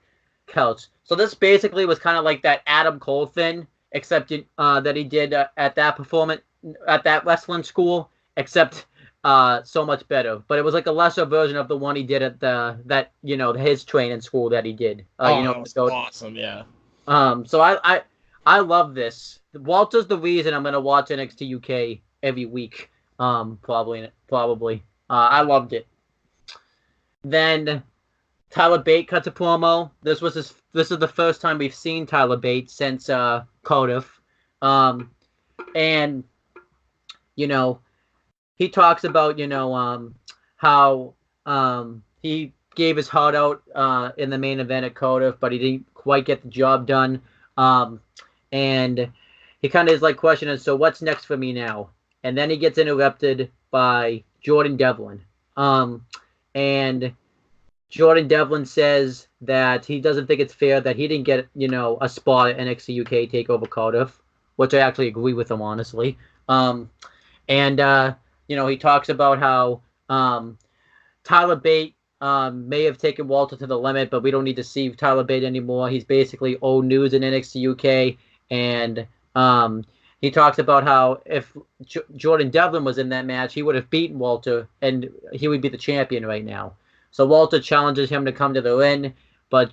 couch." So this basically was kind of like that Adam Cole thing. Except that he did at that wrestling school, except so much better. But it was like a lesser version of the one he did at his training school that he did. That was awesome, yeah. So I love this. Walter's the reason I'm gonna watch NXT UK every week. Probably. I loved it. Then Tyler Bate cuts a promo. This is the first time we've seen Tyler Bate since Cardiff. And he talks about how he gave his heart out in the main event at Cardiff, but he didn't quite get the job done. And he kind of is like questioning, so what's next for me now? And then he gets interrupted by Jordan Devlin. And Jordan Devlin says that he doesn't think it's fair that he didn't get, a spot at NXT UK TakeOver Cardiff, which I actually agree with him, honestly. He talks about how Tyler Bate may have taken Walter to the limit, but we don't need to see Tyler Bate anymore. He's basically old news in NXT UK. And he talks about how if Jordan Devlin was in that match, he would have beaten Walter, and he would be the champion right now. So Walter challenges him to come to the ring, but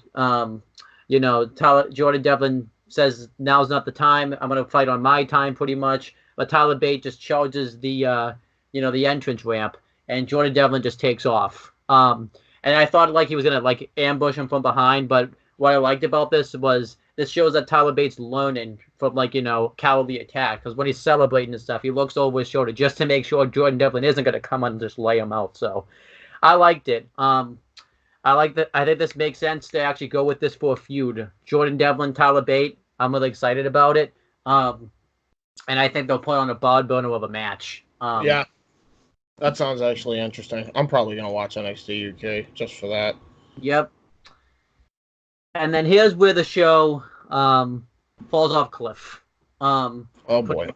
Jordan Devlin says now's not the time. I'm going to fight on my time, pretty much. But Tyler Bate just charges the entrance ramp, and Jordan Devlin just takes off. And I thought he was going to ambush him from behind, but what I liked about this was this shows that Tyler Bate's learning from cowardly attack, because when he's celebrating and stuff, he looks over his shoulder just to make sure Jordan Devlin isn't going to come and just lay him out. So I liked it. I think this makes sense to actually go with this for a feud. Jordan Devlin, Tyler Bate. I'm really excited about it. And I think they'll put on a broad burner of a match. Yeah. That sounds actually interesting. I'm probably going to watch NXT UK just for that. Yep. And then here's where the show falls off cliff. Oh boy.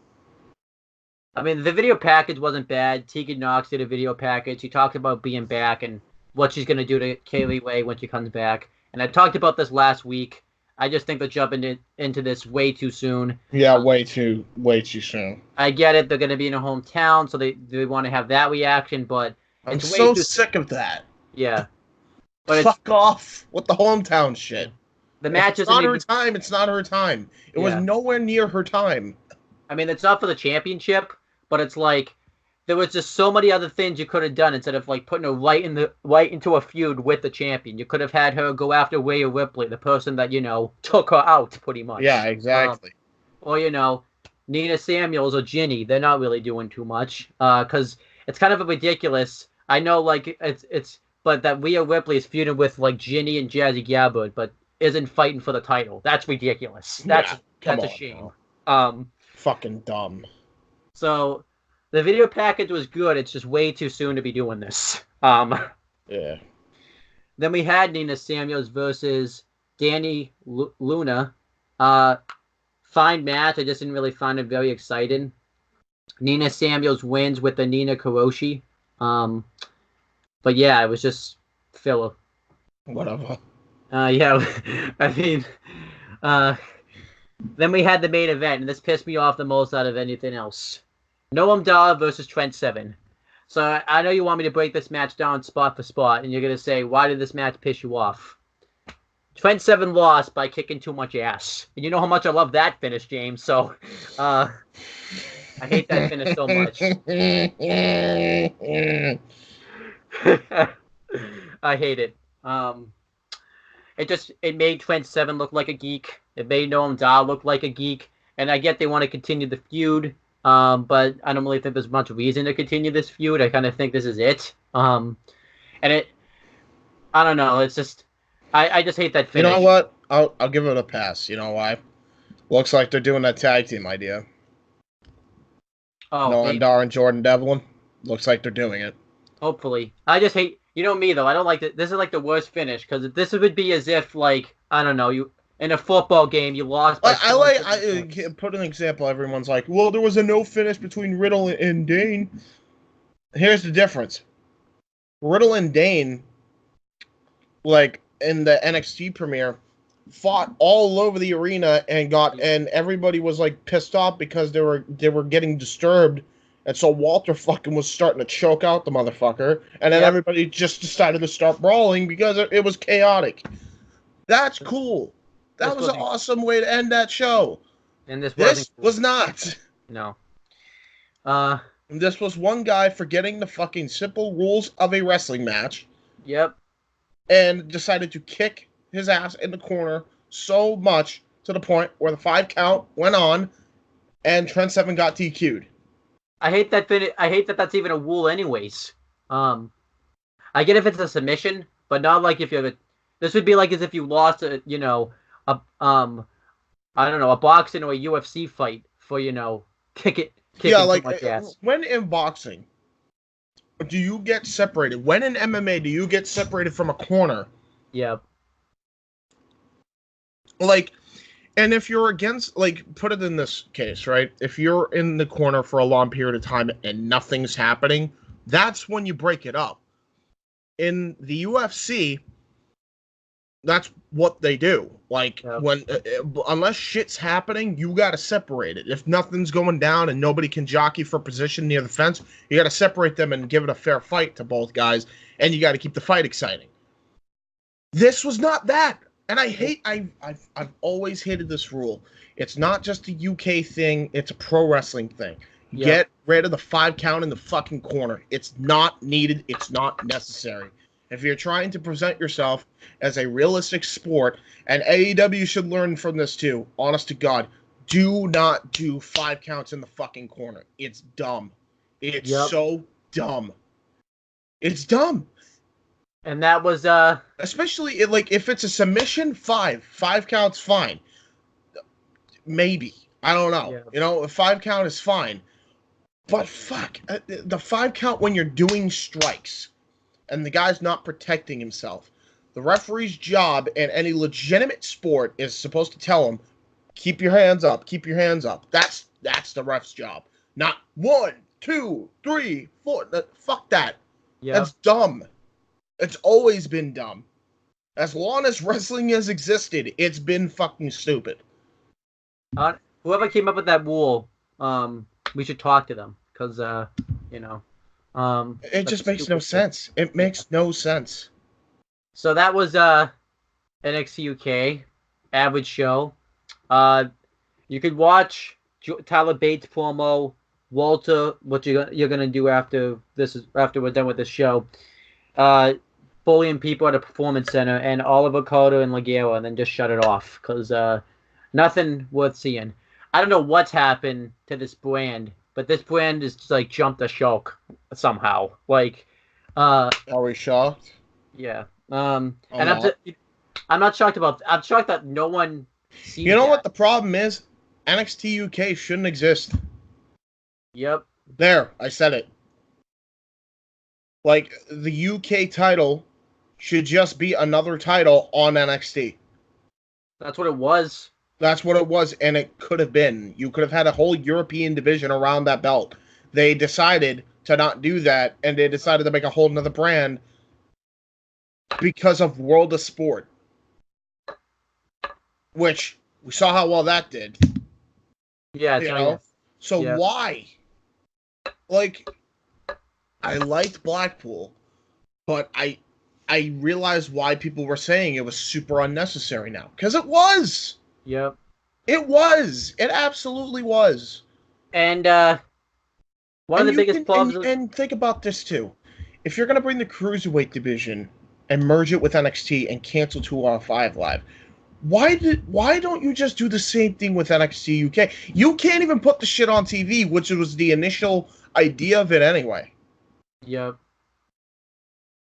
I mean, the video package wasn't bad. Tegan Knox did a video package. She talked about being back and what she's going to do to Kaylee Way when she comes back. And I talked about this last week. I just think they're jumping into this way too soon. Yeah, way too soon. I get it. They're going to be in a hometown, so they want to have that reaction, but I'm so sick of that. Yeah. But fuck off with the hometown shit. The match is not her time. It's not her time. It was nowhere near her time. I mean, it's not for the championship, but it's like there was just so many other things you could have done instead of like putting her right into a feud with the champion. You could have had her go after Rhea Ripley, the person that took her out pretty much. Yeah, exactly. Or Nina Samuels or Ginny. They're not really doing too much because it's kind of a ridiculous. I know, like it's. But that Rhea Ripley is feuding with like Ginny and Jazzy Gabbard, but isn't fighting for the title. That's ridiculous. That's a shame. Fucking dumb. So the video package was good. It's just way too soon to be doing this. Yeah. Then we had Nina Samuels versus Danny Luna. Fine match. I just didn't really find it very exciting. Nina Samuels wins with the Nina Kuroshi. But yeah, it was just filler. Whatever. Yeah, I mean, then we had the main event, and this pissed me off the most out of anything else. Noam Dar versus Trent Seven. So I know you want me to break this match down spot for spot, and you're going to say, why did this match piss you off? Trent Seven lost by kicking too much ass. And you know how much I love that finish, James, so I hate that finish so much. I hate it. It made Trent Seven look like a geek. It made Noam Dar look like a geek. And I get they want to continue the feud, but I don't really think there's much reason to continue this feud. I kind of think this is it. I don't know. It's just, I just hate that finish. You know what? I'll give it a pass. You know why? Looks like they're doing that tag team idea. Oh, Noam Dar and Jordan Devlin. Looks like they're doing it. Hopefully. I just hate, me though, I don't like this is like the worst finish, because this would be as if, like, I don't know, you in a football game, you lost by I put an example, everyone's like, well, there was a no finish between Riddle and Dane. Here's the difference. Riddle and Dane, like, in the NXT premiere, fought all over the arena and everybody was, like, pissed off because they were getting disturbed. And so Walter fucking was starting to choke out the motherfucker. And then everybody just decided to start brawling because it was chaotic. That's cool. That was an awesome way to end that show. And this was not. No. This was one guy forgetting the fucking simple rules of a wrestling match. Yep. And decided to kick his ass in the corner so much to the point where the 5 count went on and Trent Seven got DQ'd. I hate that that's even a rule anyways. I get if it's a submission, but not like if you're this would be like as if you lost I don't know, a boxing or a UFC fight for, kicking too much ass. When in boxing do you get separated? When in MMA do you get separated from a corner? Yeah. Like, and if you're against, like, put it in this case, right? If you're in the corner for a long period of time and nothing's happening, that's when you break it up. In the UFC, that's what they do. Like, when unless shit's happening, you got to separate it. If nothing's going down and nobody can jockey for position near the fence, you got to separate them and give it a fair fight to both guys, and you got to keep the fight exciting. This was not that. And I've always hated this rule. It's not just a UK thing, it's a pro wrestling thing. Yep. Get rid of the 5 count in the fucking corner. It's not needed, it's not necessary. If you're trying to present yourself as a realistic sport, and AEW should learn from this too, honest to God, do not do 5 counts in the fucking corner. It's dumb. It's so dumb. It's dumb. And that was especially if it's a submission, 5 counts, fine. Maybe, I don't know. Yeah. A 5 count is fine, but fuck the 5 count when you're doing strikes, and the guy's not protecting himself. The referee's job in any legitimate sport is supposed to tell him, keep your hands up, keep your hands up. That's the ref's job. Not 1, 2, 3, 4. Fuck that. Yep. That's dumb. It's always been dumb. As long as wrestling has existed, it's been fucking stupid. Whoever came up with that rule, we should talk to them because, it just makes no sense. It makes no sense. So that was NXT UK average show. You could watch Tyler Bates promo, Walter, what you're gonna do after we're done with this show. Bullying people at a performance center, and Oliver Carter and Ligero, and then just shut it off because nothing worth seeing. I don't know what's happened to this brand, but this brand is just like jumped the shark somehow. Like, are we shocked? Yeah. I'm not shocked about. I'm shocked that no one sees. You know what the problem is? NXT UK shouldn't exist. Yep. There, I said it. Like, the UK title should just be another title on NXT. That's what it was. That's what it was, and it could have been. You could have had a whole European division around that belt. They decided to not do that, and they decided to make a whole nother brand because of World of Sport. Which, we saw how well that did. Yeah, you know? So yeah. Why? Like, I liked Blackpool, but I realized why people were saying it was super unnecessary now. Because it was! Yep. It was! It absolutely was. And, one of the biggest problems... And think about this, too. If you're going to bring the Cruiserweight division and merge it with NXT and cancel 205 Live, why don't you just do the same thing with NXT UK? You can't even put the shit on TV, which was the initial idea of it anyway. Yep.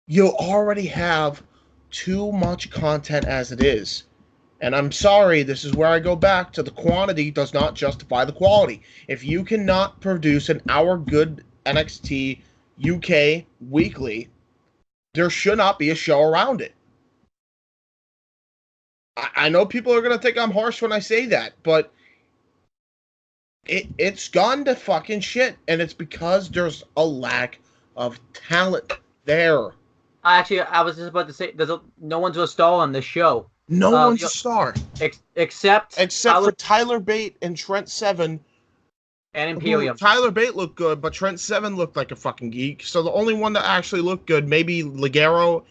You already have too much content as it is. And I'm sorry, this is where I go back to the quantity does not justify the quality. If you cannot produce an hour good NXT UK weekly, there should not be a show around it. I know people are going to think I'm harsh when I say that, but it's gone to fucking shit, and it's because there's a lack of talent there. Actually, I was just about to say, no one's a star on this show. No one's a star. Except for Tyler Bate and Trent Seven. And Imperium. Tyler Bate looked good, but Trent Seven looked like a fucking geek. So the only one that actually looked good, maybe Ligero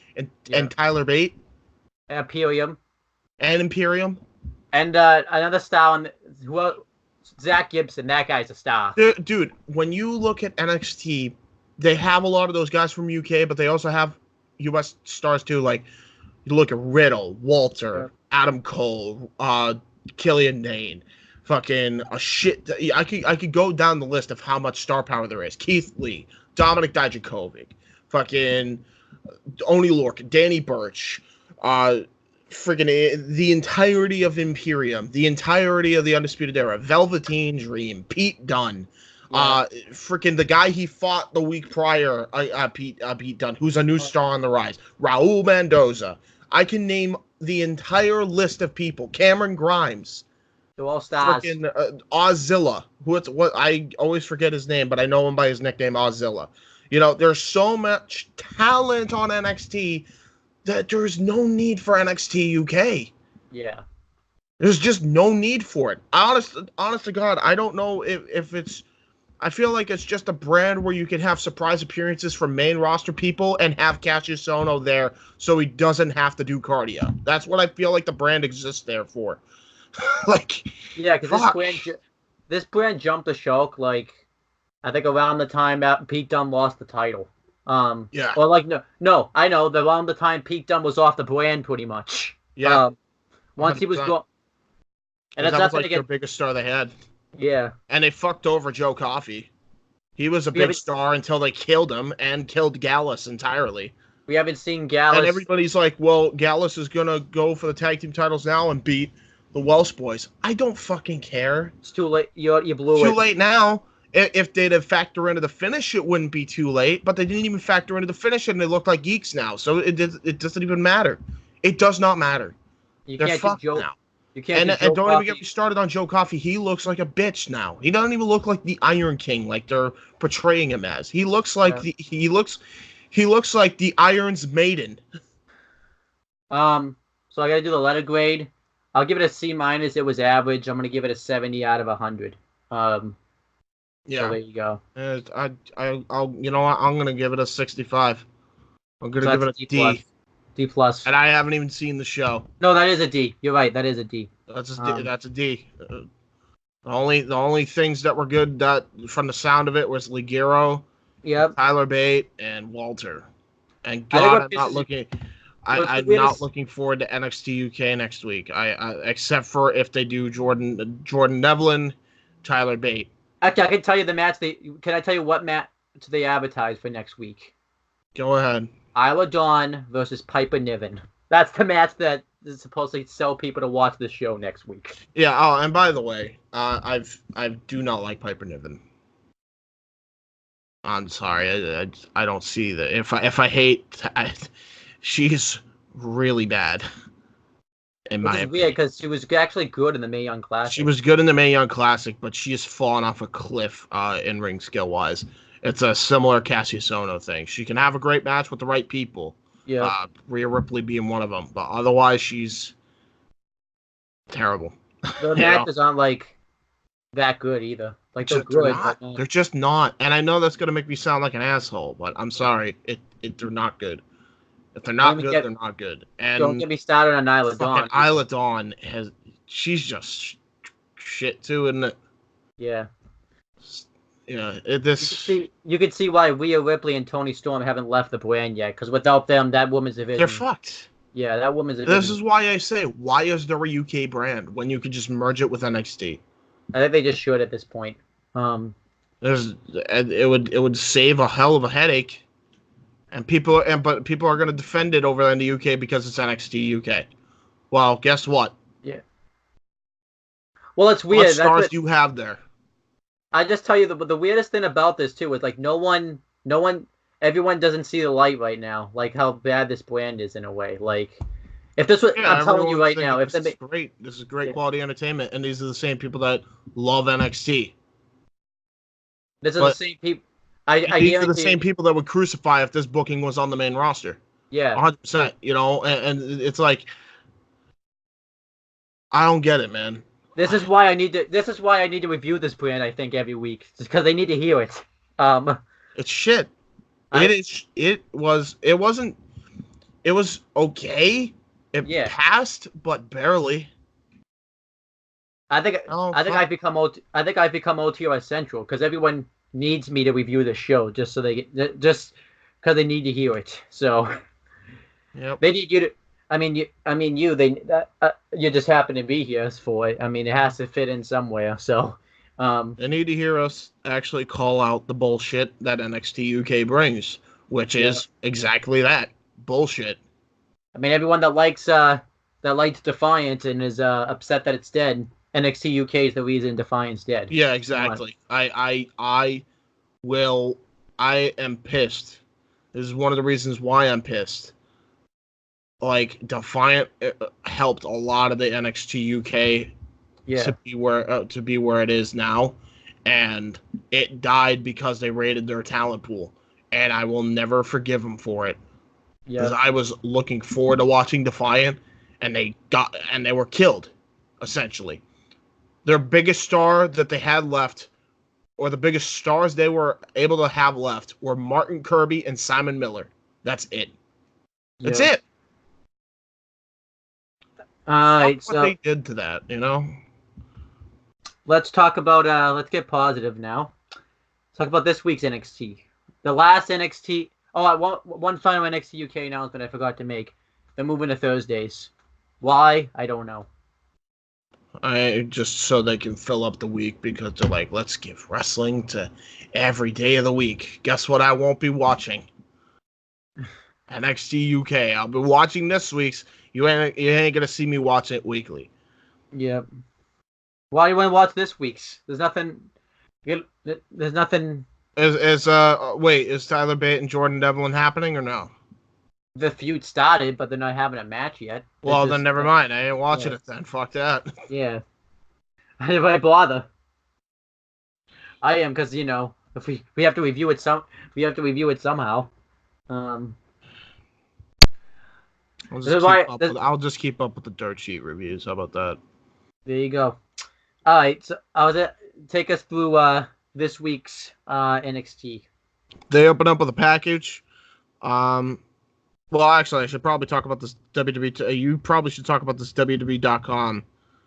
and Tyler Bate. Imperium. And Imperium. And another star, Zach Gibson. That guy's a star. Dude, when you look at NXT, they have a lot of those guys from UK, but they also have US stars too. Like, you look at Riddle, Walter, Adam Cole, Killian Dane, fucking a shit. I could go down the list of how much star power there is. Keith Lee, Dominic Dijakovic, fucking Oni Lorcan, Danny Burch, friggin' the entirety of Imperium, the entirety of the Undisputed Era, Velveteen Dream, Pete Dunne, freaking the guy he fought the week prior, Pete Dunne, who's a new star on the rise, Raul Mendoza. I can name the entire list of people. Cameron Grimes. They're all stars. Freaking Ozilla. What I always forget his name, but I know him by his nickname Ozilla. You know, there's so much talent on NXT that there's no need for NXT UK. Yeah. There's just no need for it. Honest to God, I don't know if it's... I feel like it's just a brand where you can have surprise appearances from main roster people and have Cassius Ohno there so he doesn't have to do cardio. That's what I feel like the brand exists there for. Like... Yeah, because this brand jumped the shark, like, I think around the time Pete Dunne lost the title. Yeah. Or like no, I know around the time Pete Dunne was off the brand pretty much. Yeah. Once 100%. He was gone, and that was like their biggest star they had. Yeah. And they fucked over Joe Coffey. He was a big star until they killed him and killed Gallus entirely. We haven't seen Gallus. And everybody's like, well, Gallus is gonna go for the tag team titles now and beat the Welsh boys. I don't fucking care. It's too late. You blew it. Too late now. If they'd have factored into the finish, it wouldn't be too late. But they didn't even factor into the finish, and they look like geeks now. So it doesn't even matter. It does not matter. You They're can't fucked do Joe. now. You can't do And Joe don't even get Coffey. me started on Joe Coffey. He looks like a bitch now. He doesn't even look like the Iron King like they're portraying him as. He looks like he looks like the Iron's maiden. So I gotta do the letter grade. I'll give it a C minus. It was average. I'm gonna give it a 70 out of 100. Yeah. So there you go. I'll you know what? I'm gonna give it a 65. I'm gonna give it a D. Plus. D plus. And I haven't even seen the show. No, that is a D. You're right. That is a D. That's a D. The only things that were good that from the sound of it was Ligero, Tyler Bate, and Walter. And God, I'm not looking forward to NXT UK next week. I except for if they do Jordan Devlin, Tyler Bate. Actually, I can tell you the match. Can I tell you what match they advertised for next week? Go ahead. Isla Dawn versus Piper Niven. That's the match that is supposed to sell people to watch the show next week. Yeah. Oh, and by the way, I do not like Piper Niven. I'm sorry. I don't see that. If I hate, she's really bad. In my opinion. Weird because she was actually good in the Mae Young Classic. She was good in the Mae Young Classic, but she has fallen off a cliff in ring skill wise. It's a similar Cassius Ohno thing. She can have a great match with the right people. Yeah. Rhea Ripley being one of them, but otherwise she's terrible. The matches aren't like that good either. Like they're good, but not. They're just not. And I know that's gonna make me sound like an asshole, but I'm sorry. They're not good. If they're not good, they're not good. And don't get me started on Isla Dawn. Isla Dawn she's just shit too, isn't it? Yeah. Yeah, you could see why Rhea Ripley and Toni Storm haven't left the brand yet, because without them, that women's division. They're fucked. Yeah, that women's division. This is why I say, why is there a UK brand when you could just merge it with NXT? I think they just should at this point. It would save a hell of a headache, but people are going to defend it over in the UK because it's NXT UK. Well, guess what? Yeah. Well, it's weird. What stars do you have there? I just tell you the weirdest thing about this too is like everyone doesn't see the light right now, like how bad this brand is in a way. Like if this was, I'm telling you right now, this is great quality entertainment, and these are the same people that love NXT. This is the same people. These are the same people that would crucify if this booking was on the main roster. Yeah, 100%. You know, and it's like I don't get it, man. This is why I need to review this brand. I think every week, just because they need to hear it. It's shit. It was okay. It passed, but barely. I think I've become OTR Central because everyone needs me to review the show just because they need to hear it. So they need you to. You just happen to be here for it. I mean, it has to fit in somewhere. So, they need to hear us actually call out the bullshit that NXT UK brings, which is exactly that bullshit. I mean, everyone that likes Defiant and is upset that it's dead, NXT UK is the reason Defiant's dead. Yeah, exactly. I am pissed. This is one of the reasons why I'm pissed. Like Defiant helped a lot of the NXT UK to be where it is now, and it died because they raided their talent pool, and I will never forgive them for it. Because I was looking forward to watching Defiant, and they were killed, essentially. Their biggest star that they had left, or the biggest stars they were able to have left, were Martin Kirby and Simon Miller. That's it. That's it. What they did to that, you know. Let's talk about. Let's get positive now. Let's talk about this week's NXT. The last NXT. Oh, one final NXT UK announcement I forgot to make. They're moving to Thursdays. Why? I don't know. Just so they can fill up the week because they're like, let's give wrestling to every day of the week. Guess what? I won't be watching NXT UK. I'll be watching this week's. You ain't gonna see me watch it weekly. Yep. Why do you want to watch this week's? There's nothing. There's nothing. Is Tyler Bate and Jordan Devlin happening or no? the feud started, but they're not having a match yet. Well, then never mind. I ain't watching it then. Fuck that. Yeah. Why bother? I am, because if we have to review it somehow. I'll just keep up with the dirt sheet reviews. How about that? There you go. All right, so take us through this week's NXT. They open up with a package. Well, actually, I should probably talk about this WWE. You probably should talk about this WWE.com.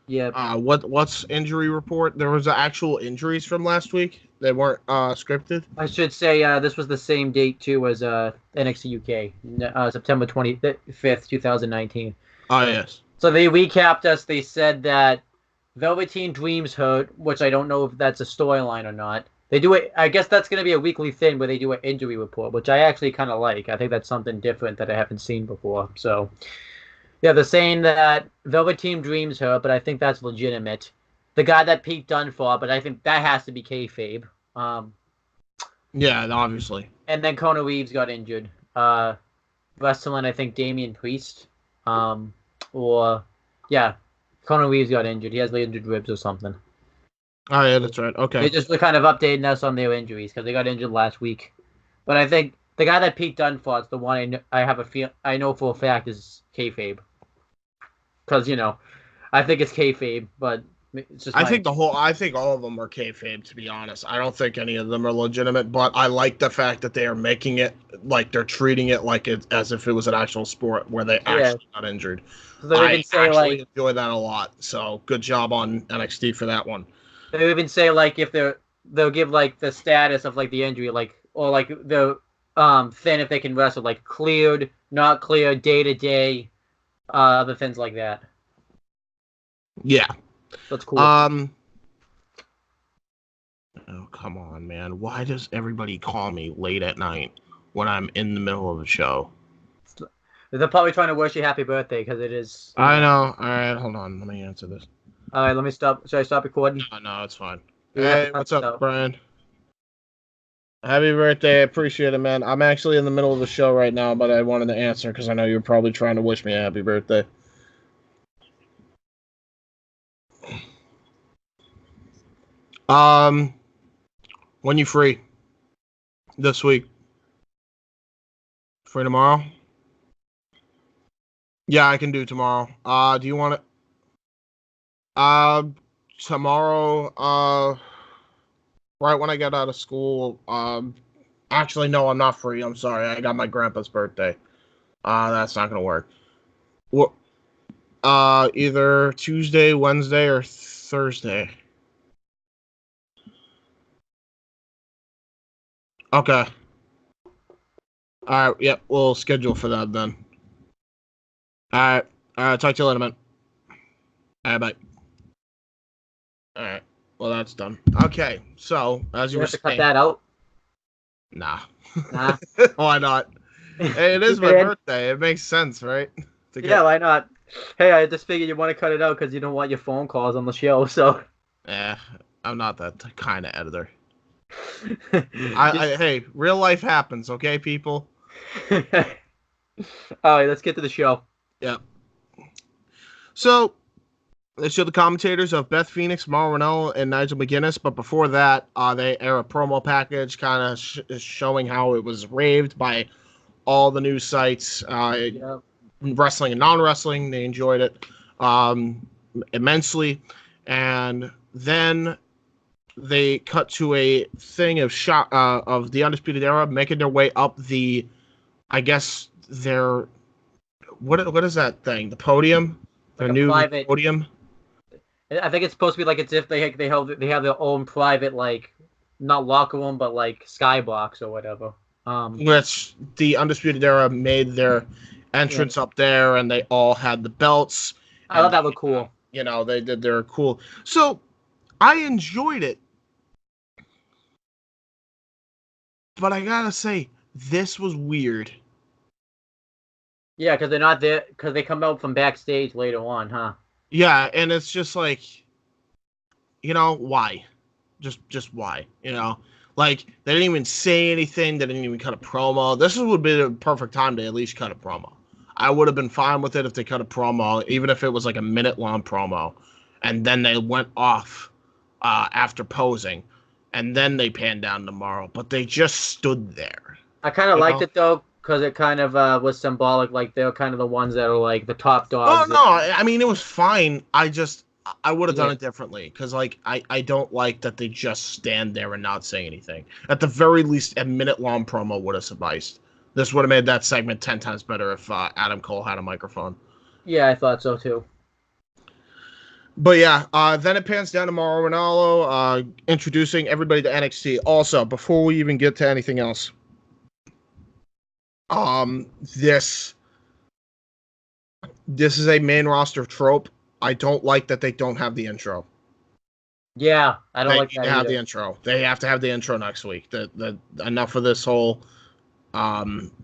Yeah. What's injury report? There was actual injuries from last week. They weren't scripted. I should say this was the same date too as NXT UK, September 25th, 2019. Oh yes. So they recapped us. They said that Velveteen Dream's hurt, which I don't know if that's a storyline or not. They do it. I guess that's going to be a weekly thing where they do an injury report, which I actually kind of like. I think that's something different that I haven't seen before. So, yeah, they're saying that Velveteen Dream's hurt, but I think that's legitimate. The guy that Pete Dunne fought, but I think that has to be kayfabe. Yeah, obviously. And then Kona Reeves got injured. Wrestling, I think Damian Priest. Kona Reeves got injured. He has injured ribs or something. Oh, yeah, that's right. Okay. They just were kind of updating us on their injuries because they got injured last week. But I think the guy that Pete Dunne fought is the one I know for a fact is kayfabe. Because, I think it's kayfabe, but it's just I think all of them are kayfabe, to be honest. I don't think any of them are legitimate, but I like the fact that they are making it like they're treating it like as if it was an actual sport where they actually got injured. So I actually enjoy that a lot. So good job on NXT for that one. They even say if they'll give the status of the injury, or the thing if they can wrestle, cleared, not cleared, day to day, other things like that. Yeah. That's cool. Oh, come on, man. Why does everybody call me late at night when I'm in the middle of a show? They're probably trying to wish you happy birthday because it is. I know. All right, hold on. Let me answer this. All right, let me stop. Should I stop recording? No, it's fine. Hey, what's up, Brian? Happy birthday. I appreciate it, man. I'm actually in the middle of the show right now, but I wanted to answer because I know you're probably trying to wish me a happy birthday. When you free this week? Free tomorrow? Yeah, I can do tomorrow. Do you want it? Tomorrow, right when I get out of school. Actually, no, I'm not free. I'm sorry. I got my grandpa's birthday. That's not gonna work. What? Either Tuesday, Wednesday, or Thursday. Okay. All right. Yep. We'll schedule for that then. All right. Talk to you later, man. All right. Bye. All right. Well, that's done. Okay. So, as you were saying, cut that out. Nah. Nah. Why not? Hey, it is my birthday. It makes sense, right? Yeah. Why not? Hey, I just figured you want to cut it out because you don't want your phone calls on the show. So. Yeah, I'm not that kind of editor. Hey, real life happens, okay, people? All right, let's get to the show. Yeah. So, they show the commentators of Beth Phoenix, Mauro Ranallo, and Nigel McGuinness, but before that, they air a promo package kind of showing how it was raved by all the news sites, wrestling and non-wrestling. They enjoyed it immensely. And then they cut to a thing of of the Undisputed Era making their way up the, I guess their what is that thing? The podium, their new podium. I think it's supposed to be it's if they have their own private not locker room but skybox or whatever. Which the Undisputed Era made their entrance up there, and they all had the belts. I thought that looked cool. They did their cool. So I enjoyed it. But I gotta say, this was weird. Yeah, because they're not there, because they come out from backstage later on, huh? Yeah, and it's just why? Just why? Like, they didn't even say anything. They didn't even cut a promo. This would be the perfect time to at least cut a promo. I would have been fine with it if they cut a promo, even if it was like a minute-long promo. And then they went off after posing. And then they panned down tomorrow. But they just stood there. I kind of liked it, though, because it kind of was symbolic. Like, they're kind of the ones that are, like, the top dogs. Oh, no. I mean, it was fine. I would have done it differently. Because, like, I don't like that they just stand there and not say anything. At the very least, a minute-long promo would have sufficed. This would have made that segment 10 times better if Adam Cole had a microphone. Yeah, I thought so, too. But yeah, then it pans down to Mauro Ranallo, introducing everybody to NXT. Also, before we even get to anything else, this is a main roster trope. I don't like that they don't have the intro. Yeah, I don't like that. They have the intro. They have to have the intro next week. Enough of this whole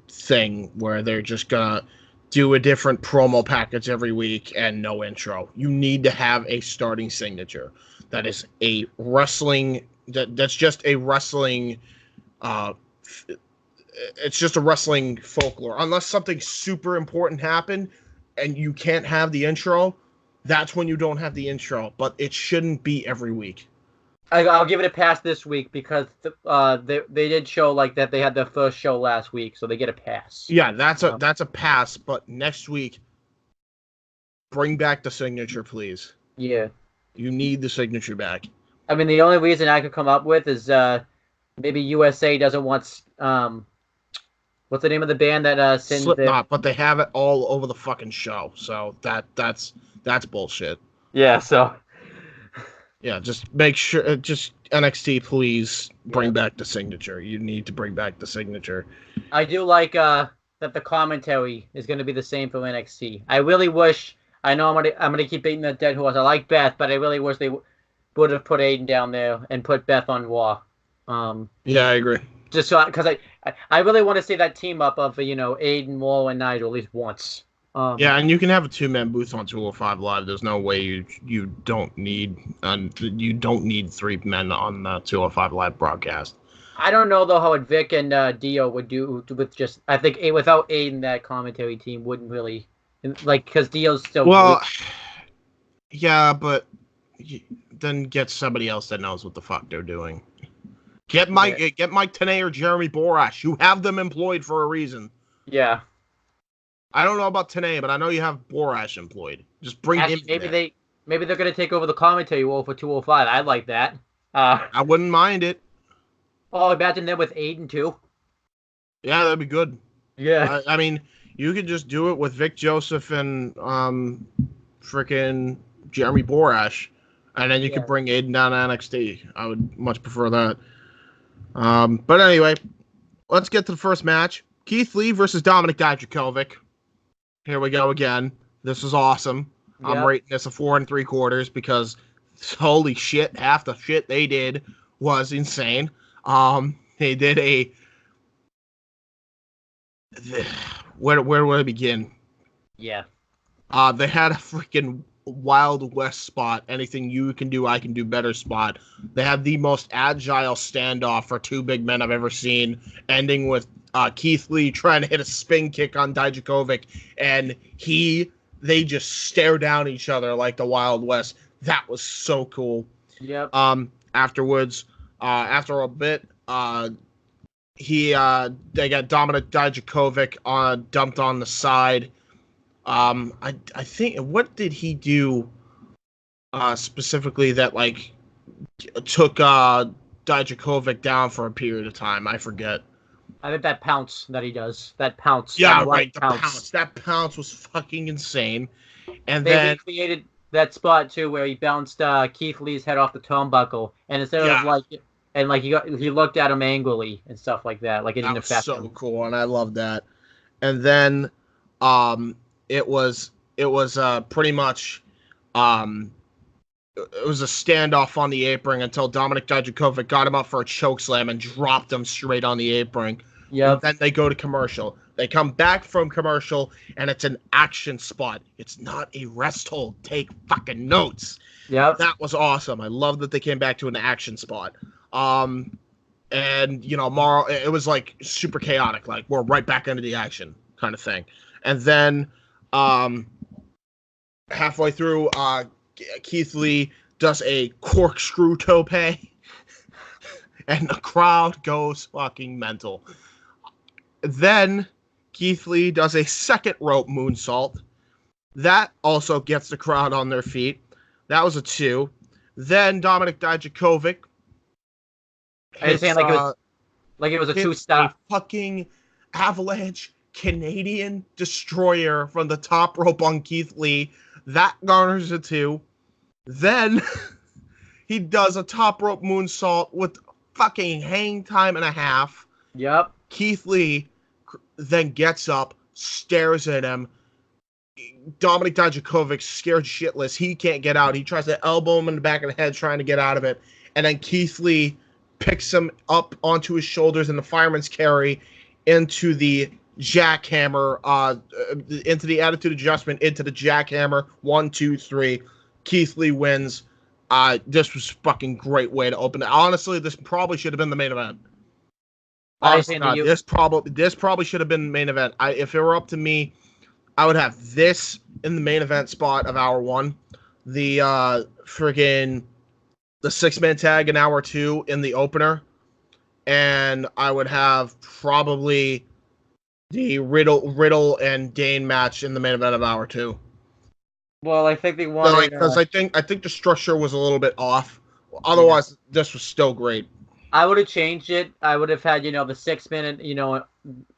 thing where they're just gonna do a different promo package every week and no intro. You need to have a starting signature that is a wrestling that's just a wrestling it's just a wrestling folklore. Unless something super important happened and you can't have the intro, that's when you don't have the intro, but it shouldn't be every week. I'll give it a pass this week because they did show like that they had their first show last week, so they get a pass. Yeah, that's a pass. But next week, bring back the signature, please. Yeah, you need the signature back. I mean, the only reason I could come up with is maybe USA doesn't want what's the name of the band that sends Slipknot, but they have it all over the fucking show, so that's bullshit. Yeah, so. Yeah, just make sure, just NXT, please bring back the signature. You need to bring back the signature. I do like that the commentary is going to be the same for NXT. I really wish, I know I'm gonna keep beating that dead horse. I like Beth, but I really wish they would have put Aiden down there and put Beth on Raw. Yeah, I agree. Just so, because I really want to see that team up of Aiden, Wall, and Nigel at least once. Yeah, and you can have a 2-man booth on 205 Live. There's no way you don't need 3 men on the 205 Live broadcast. I don't know though how Vic and Dio would do with just. I think without Aiden, that commentary team wouldn't really because Dio's still. Well, yeah, but then get somebody else that knows what the fuck they're doing. Get Mike Tenay or Jeremy Borash. You have them employed for a reason. Yeah. I don't know about Tenay, but I know you have Borash employed. Just bring him in there. Maybe they're going to take over the commentary role for 205. I'd like that. I wouldn't mind it. Oh, imagine them with Aiden, too. Yeah, that'd be good. Yeah. I mean, you could just do it with Vic Joseph and freaking Jeremy Borash, and then you could bring Aiden down to NXT. I would much prefer that. But anyway, let's get to the first match. Keith Lee versus Dominic Dijakovic. Here we go again. This is awesome. Yep. I'm rating this a 4 3/4 because holy shit, half the shit they did was insane. They did a where would I begin? Yeah. They had a freaking Wild West spot. Anything you can do, I can do better spot. They had the most agile standoff for 2 big men I've ever seen, ending with Keith Lee trying to hit a spin kick on Dijakovic, and they just stare down each other like the Wild West. That was so cool. Yep. Afterwards, after a bit, they got Dominic Dijakovic dumped on the side. I think, what did he do specifically that took Dijakovic down for a period of time? I forget. I think that pounce that he does. That pounce. Yeah, right. The pounce. That pounce was fucking insane. And then created that spot too where he bounced Keith Lee's head off the turnbuckle, and instead of he looked at him angrily and stuff like that. Like it didn't affect him. So cool, and I love that. And then it was pretty much it was a standoff on the apron until Dominic Dijakovic got him up for a chokeslam and dropped him straight on the apron. Yeah. Then they go to commercial. They come back from commercial, and it's an action spot. It's not a rest hold. Take fucking notes. Yeah. That was awesome. I love that they came back to an action spot. And And, Morrow, it was like super chaotic. Like, we're right back into the action kind of thing. And then halfway through, Keith Lee does a corkscrew tope. And the crowd goes fucking mental. Then Keith Lee does a second rope moonsault. That also gets the crowd on their feet. That was a 2. Then Dominik Dijakovic. I was saying like it was a 2-stop. Fucking avalanche Canadian destroyer from the top rope on Keith Lee. That garners a 2. Then he does a top rope moonsault with fucking hang time and a half. Yep. Keith Lee then gets up, stares at him. Dominik Dijakovic scared shitless. He can't get out. He tries to elbow him in the back of the head, trying to get out of it. And then Keith Lee picks him up onto his shoulders in the fireman's carry into the jackhammer, into the attitude adjustment, into the jackhammer. 1, 2, 3. Keith Lee wins. This was fucking great way to open it. Honestly, this probably should have been the main event. Honestly, this probably should have been the main event. If it were up to me, I would have this in the main event spot of hour 1. The the 6-man tag in hour 2 in the opener. And I would have probably the Riddle and Dane match in the main event of hour 2. Well, I think they wanted... Because I think the structure was a little bit off. Otherwise, this was still great. I would have changed it. I would have had, the 6-minute,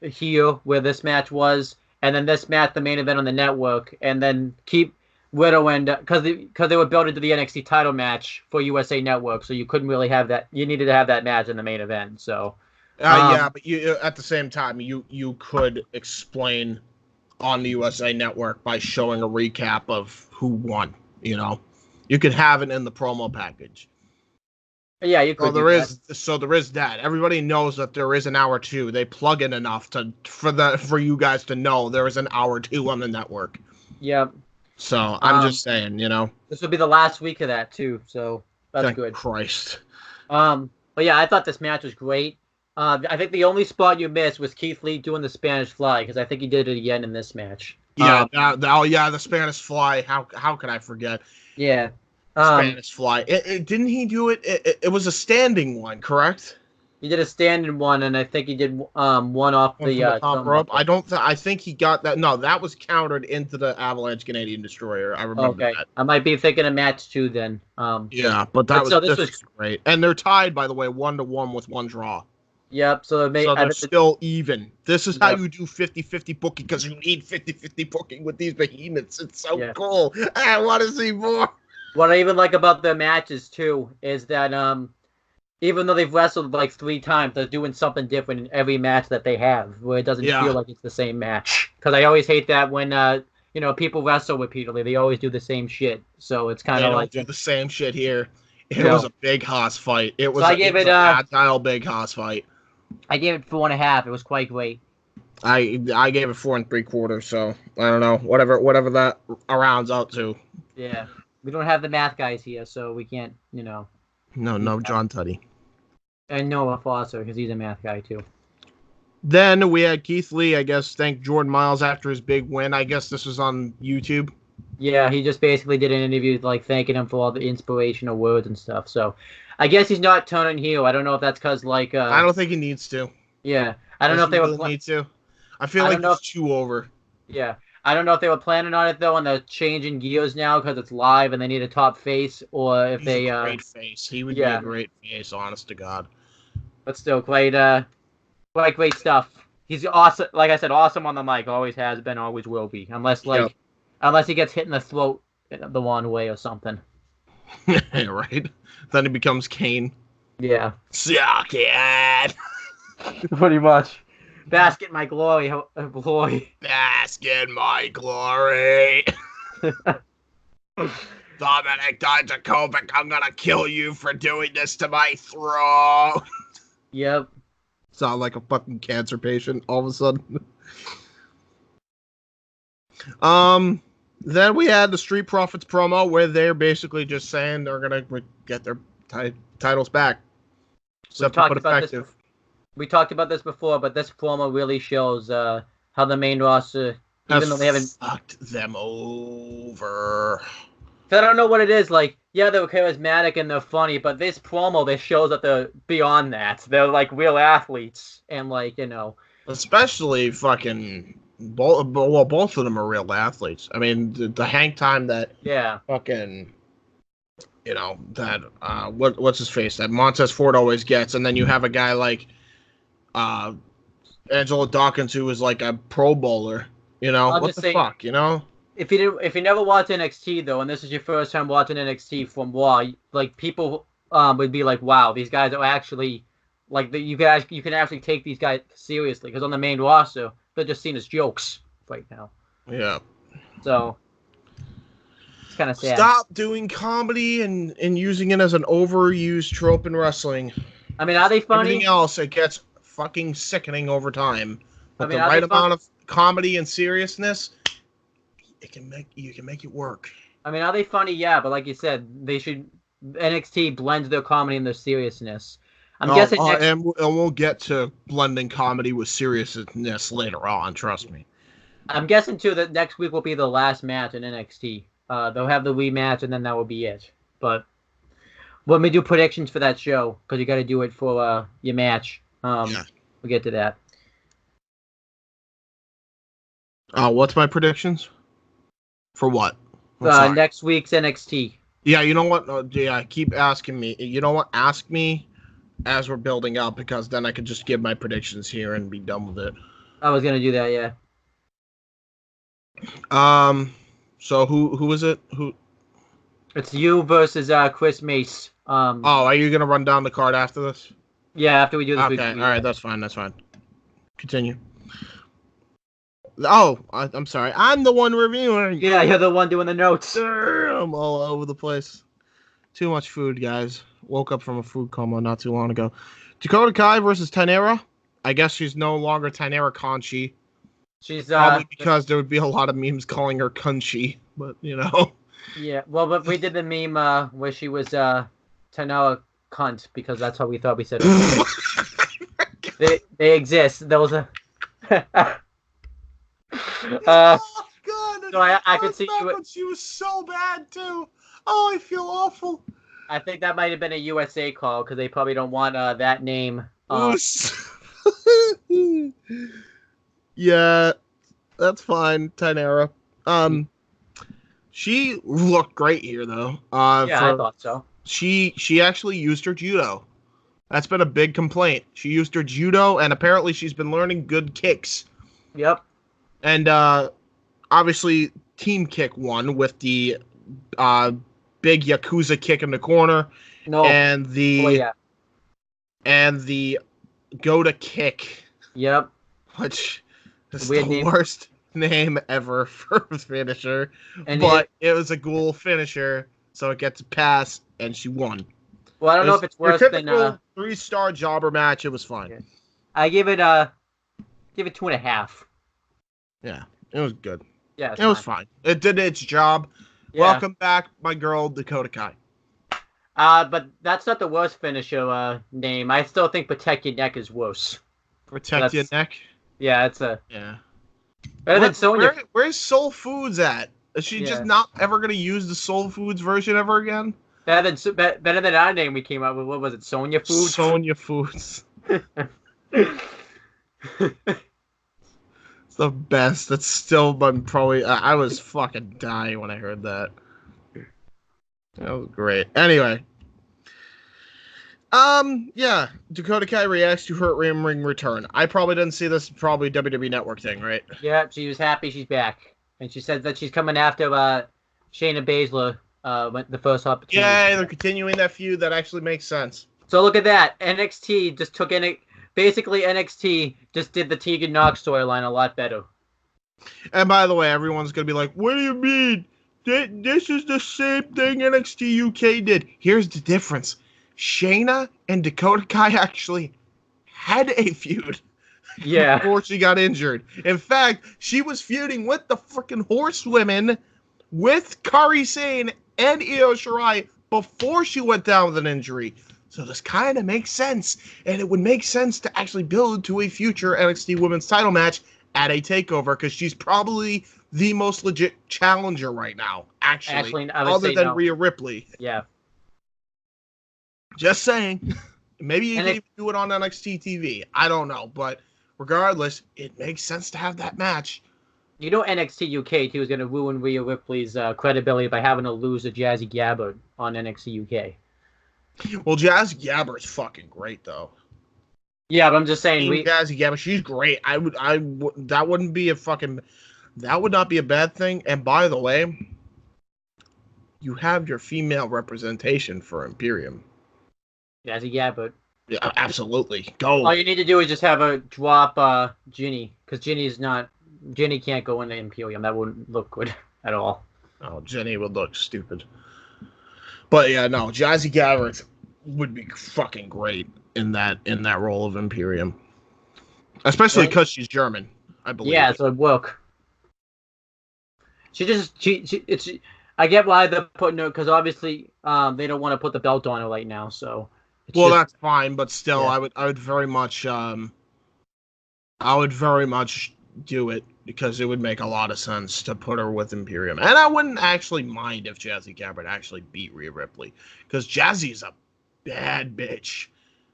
here where this match was, and then this match, the main event on the network, and then keep Riddle and... Because they were built into the NXT title match for USA Network, so you couldn't really have that. You needed to have that match in the main event, so... yeah, but you at the same time, you could explain on the USA Network by showing a recap of who won, You could have it in the promo package. Yeah, you could. So there is that. Everybody knows that there is an hour 2. They plug in enough for you guys to know there is an hour 2 on the network. Yep. So I'm just saying, This will be the last week of that too, so that's good. Christ. But yeah, I thought this match was great. I think the only spot you missed was Keith Lee doing the Spanish Fly, because I think he did it again in this match. Yeah, the Spanish Fly. How could I forget? Yeah. Spanish Fly. Didn't he do it? It was a standing one, correct? He did a standing one, and I think he did one off the top rope. I think he got that. No, that was countered into the Avalanche Canadian Destroyer. I remember that. I might be thinking of match 2 then. Yeah, but this was great. And they're tied, by the way, 1-1 with 1 draw. Yep, so they're still even. This is how you do 50-50 booking, because you need 50-50 booking with these behemoths. It's so cool. I want to see more. What I even like about the matches, too, is that even though they've wrestled like 3 times, they're doing something different in every match that they have, where it doesn't feel like it's the same match. Because I always hate that when, people wrestle repeatedly. They always do the same shit. So it's kind of like... They don't do the same shit here. It was a big hoss fight. It was an agile big hoss fight. I gave it 4.5. It was quite great. I gave it 4 3/4. So I don't know, whatever that rounds out to. Yeah, we don't have the math guys here, so we can't, No, John Tuddy. And Noah Foster, because he's a math guy too. Then we had Keith Lee, I guess, thank Jordan Miles after his big win. I guess this was on YouTube. Yeah, he just basically did an interview, like, thanking him for all the inspirational words and stuff. So, I guess he's not turning heel. I don't know if that's because, like... I don't think he needs to. Yeah. I don't know if they really need to. I feel like it's too over. Yeah. I don't know if they were planning on it, though, and they're changing gears now because it's live and they need a top face, or if He's a great face. He would be a great face, honest to God. But still, quite great stuff. He's awesome. Like I said, awesome on the mic. Always has been, always will be. Unless he gets hit in the throat the wrong way or something. Right? Then he becomes Kane. Yeah. Suck it! Pretty much. Bask in my glory. Bask in my glory. Dominik Dijakovic, I'm gonna kill you for doing this to my throat. Yep. Sound like a fucking cancer patient all of a sudden. Then we had the Street Profits promo where they're basically just saying they're gonna get their titles back. Except to put effective. We talked about this before, but this promo really shows how the main roster, even though they haven't fucked them over. I don't know what it is. Like, yeah, they're charismatic and they're funny, but this promo, this shows that they're beyond that. They're like real athletes, and like, you know, especially fucking both of them are real athletes. I mean, the hang time that fucking, you know, that what's his face, that Montez Ford always gets, and then you have a guy like Angelo Dawkins, who is like a Pro Bowler. You know, what the fuck, you know? If you never watched NXT though, and this is your first time watching NXT from Raw, like people would be like, "Wow, these guys are actually like you can actually take these guys seriously," because on the main roster they're just seen as jokes right now. Yeah. So it's kind of sad. Stop doing comedy and using it as an overused trope in wrestling. I mean, are they funny? Everything else, it gets fucking sickening over time. But the right amount of comedy and seriousness, you can make it work. I mean, are they funny? Yeah, but like you said, NXT blends their comedy and their seriousness. I'm guessing and we'll get to blending comedy with seriousness later on, trust me. I'm guessing too that next week will be the last match in NXT. They'll have the rematch and then that will be it. But let me do predictions for that show, because you got to do it for your match. We'll get to that. What's my predictions? For what? Next week's NXT. Yeah, you know what? Keep asking me. You know what? Ask me as we're building up, because then I could just give my predictions here and be done with it. I was gonna do that, yeah. So who is it? Who? It's you versus Chris Mace. Are you gonna run down the card after this? Yeah, after we do this. Okay, all right, that's fine. Continue. Oh, I'm sorry. I'm the one reviewing. Yeah, you're the one doing the notes. I'm all over the place. Too much food, guys. Woke up from a food coma not too long ago. Dakota Kai versus Tainara. I guess she's no longer Tainara Conchi. She's probably because there would be a lot of memes calling her Cunchi, but you know. Yeah, well, but we did the meme where she was Tainara Cunt, because that's how we thought we said it. they exist. Those are. Oh God! So I could see you. She was so bad too. Oh, I feel awful. I think that might have been a USA call, because they probably don't want that name. Yeah, that's fine, Tainara. She looked great here though. I thought so. She actually used her judo. That's been a big complaint. She used her judo, and apparently she's been learning good kicks. Yep. And obviously, Team Kick won with the big Yakuza kick in the corner. No. And the Goda kick. Yep. Which is the worst name ever for a finisher. And but it was a ghoul finisher, so it gets a pass, and she won. Well, I don't know if it's worse than 3-star jobber match. It was fine. I give it 2.5. Yeah, it was good. Yeah, it was fine. It did its job. Yeah. Welcome back, my girl Dakota Kai. But that's not the worst finisher name. I still think Protect Your Neck is worse. Protect Your Neck? Yeah, it's a... Yeah. Better than Sonya. Where's Soul Foods at? Is she just not ever going to use the Soul Foods version ever again? Better than our name we came up with. What was it? Sonya Foods? Sonya Foods. It's the best. That's still probably... I was fucking dying when I heard that. That was great. Anyway. Yeah. Dakota Kai reacts to her ring return. I probably didn't see this. Probably WWE Network thing, right? Yeah, she was happy she's back. And she said that she's coming after Shayna Baszler the first opportunity. Yeah, they're continuing that feud. That actually makes sense. So look at that. NXT just took in basically NXT just did the Tegan Nox storyline a lot better. And by the way, everyone's going to be like, what do you mean? This is the same thing NXT UK did. Here's the difference. Shayna and Dakota Kai actually had a feud. Yeah. Before she got injured. In fact, she was feuding with the freaking horsewomen with Kairi Sane and Io Shirai before she went down with an injury. So this kind of makes sense, and it would make sense to actually build to a future NXT Women's title match at a takeover, because she's probably the most legit challenger right now, actually I would other say than no. Rhea Ripley. Yeah. Just saying. Maybe you can even do it on NXT TV. I don't know, but regardless, it makes sense to have that match. You know NXT UK too is going to ruin Rhea Ripley's credibility by having to lose to Jazzy Gabbard on NXT UK. Well, Jazzy Gabbard's fucking great, though. Yeah, but I'm just saying, Jazzy Gabbard, she's great. That wouldn't be that would not be a bad thing. And by the way, you have your female representation for Imperium. Jazzy Gabbard. Yeah, absolutely. Go. All you need to do is just have her drop Ginny, because Ginny can't go into Imperium. That wouldn't look good at all. Oh, Jenny would look stupid. But yeah, no, Jazzy Gabbard would be fucking great in that role of Imperium, especially because she's German, I believe. Yeah, so it'd work. I get why they're putting her, because obviously they don't want to put the belt on her right now. So. That's fine, but still, yeah. I would very much do it, because it would make a lot of sense to put her with Imperium. And I wouldn't actually mind if Jazzy Gabbard actually beat Rhea Ripley, because Jazzy's a bad bitch.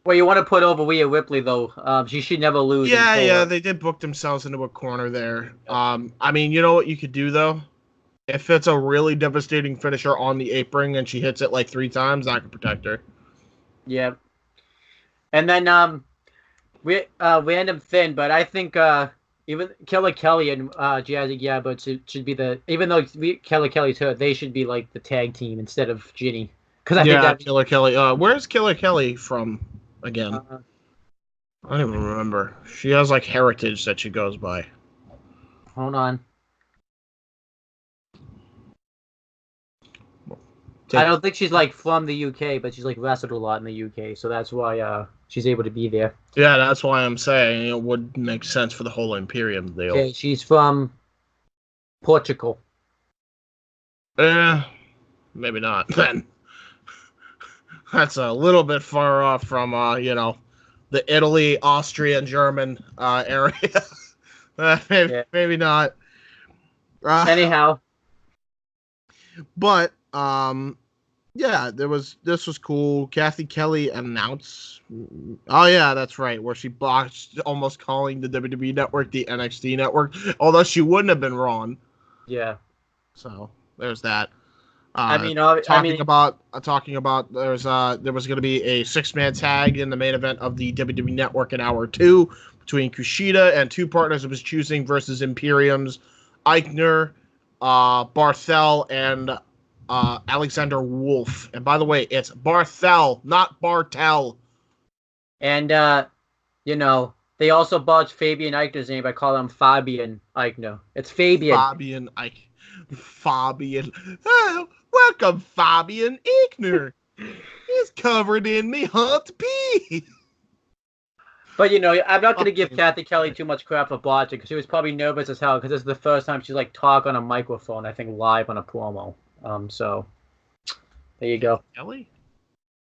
Well, you want to put over Rhea Ripley, though. She should never lose. Yeah, they did book themselves into a corner there. I mean, you know what you could do, though? If it's a really devastating finisher on the apron and she hits it like 3 times, I could protect her. Yeah. And then random thing, but I think even Killer Kelly and Jazzy Gabbard should be even though Killer Kelly's hurt, they should be like the tag team instead of Ginny. Because I think that Killer Kelly. Where's Killer Kelly from again? I don't even remember. She has like heritage that she goes by. Hold on. I don't think she's like from the UK, but she's like wrestled a lot in the UK, so that's why she's able to be there. Yeah, that's why I'm saying it would make sense for the whole Imperium deal. Okay, she's from Portugal. Maybe not. Then that's a little bit far off from the Italy, Austria, and German area. Maybe not. Anyhow, but yeah, this was cool. Kathy Kelly announced. Oh yeah, that's right. Where she botched almost calling the WWE network the NXT network, although she wouldn't have been wrong. Yeah. So there's that. Talking about there was going to be a 6-man tag in the main event of the WWE Network in hour 2 between Kushida and 2 partners of his choosing versus Imperium's Eichner, Barthel, and Alexander Wolf. And by the way, it's Barthel, not Bartel. And they also botched Fabian Eichner's name by calling him Fabian Eichner. It's Fabian. Fabian. Oh, welcome, Fabian Eichner. He's covered in me hot pee. But, I'm not going to give Kathy Kelly too much crap for botching, because she was probably nervous as hell, because this is the first time she's, talk on a microphone, I think, live on a promo. So, there you go. Kelly?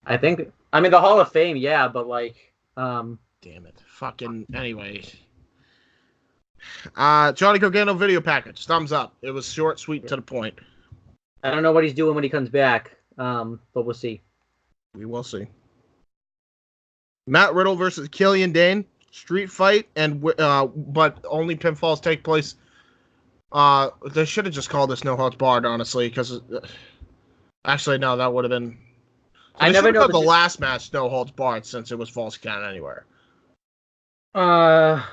The Hall of Fame, yeah, but, Damn it. Fucking, anyway. Johnny Gargano video package. Thumbs up. It was short, sweet, to the point. I don't know what he's doing when he comes back, but we'll see. We will see. Matt Riddle versus Killian Dane. Street fight, but only pinfalls take place. They should have just called this No Holds Barred, honestly, because actually, no, that would have been. I never know the last match No Holds Barred, since it was False Count anywhere. Yeah.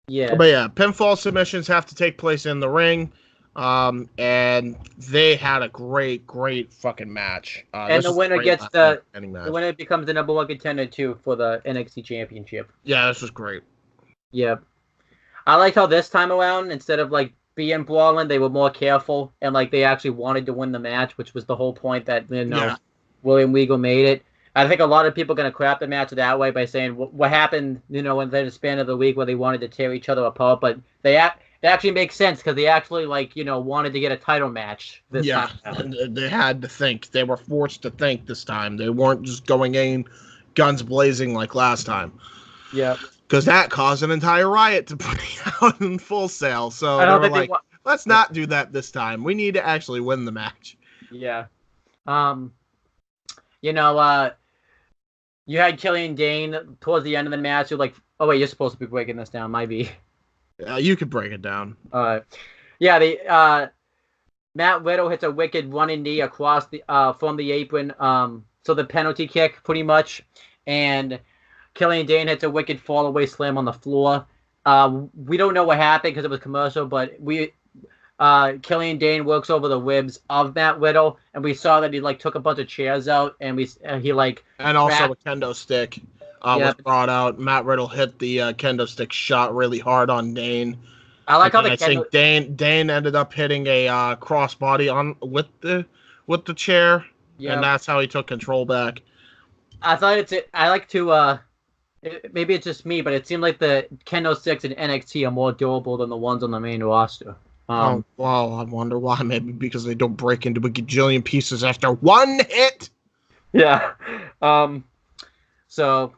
But yeah, pinfall submissions have to take place in the ring. And they had a great fucking match. And the winner gets the winner becomes the number 1 contender too for the NXT Championship. Yeah, this was great. Yeah. I like how this time around, instead of being brawling, they were more careful and they actually wanted to win the match, which was the whole point that William Regal made it. I think a lot of people are going to crap the match that way by saying what happened, in the span of the week where they wanted to tear each other apart, but they it actually makes sense because they actually wanted to get a title match this time. They had to think. They were forced to think this time. They weren't just going in guns blazing like last time. Yeah. Because that caused an entire riot to put out in Full Sail. So they were like, let's not do that this time. We need to actually win the match. Yeah. You had Killian Dane towards the end of the match. You're like, oh wait, you're supposed to be breaking this down, might be. You could break it down. Yeah, Matt Riddle hits a wicked running knee across the from the apron. So the penalty kick, pretty much, and Killian Dane hits a wicked fall-away slam on the floor. We don't know what happened because it was commercial, but Killian Dane works over the ribs of Matt Riddle, and we saw that he took a bunch of chairs out, and and also a kendo stick was brought out. Matt Riddle hit the kendo stick shot really hard on Dane. I think Dane ended up hitting a crossbody on with the chair, and that's how he took control back. I thought maybe it's just me, but it seemed like the kendo sticks in NXT are more durable than the ones on the main roster. I wonder why. Maybe because they don't break into a gajillion pieces after one hit. Yeah. So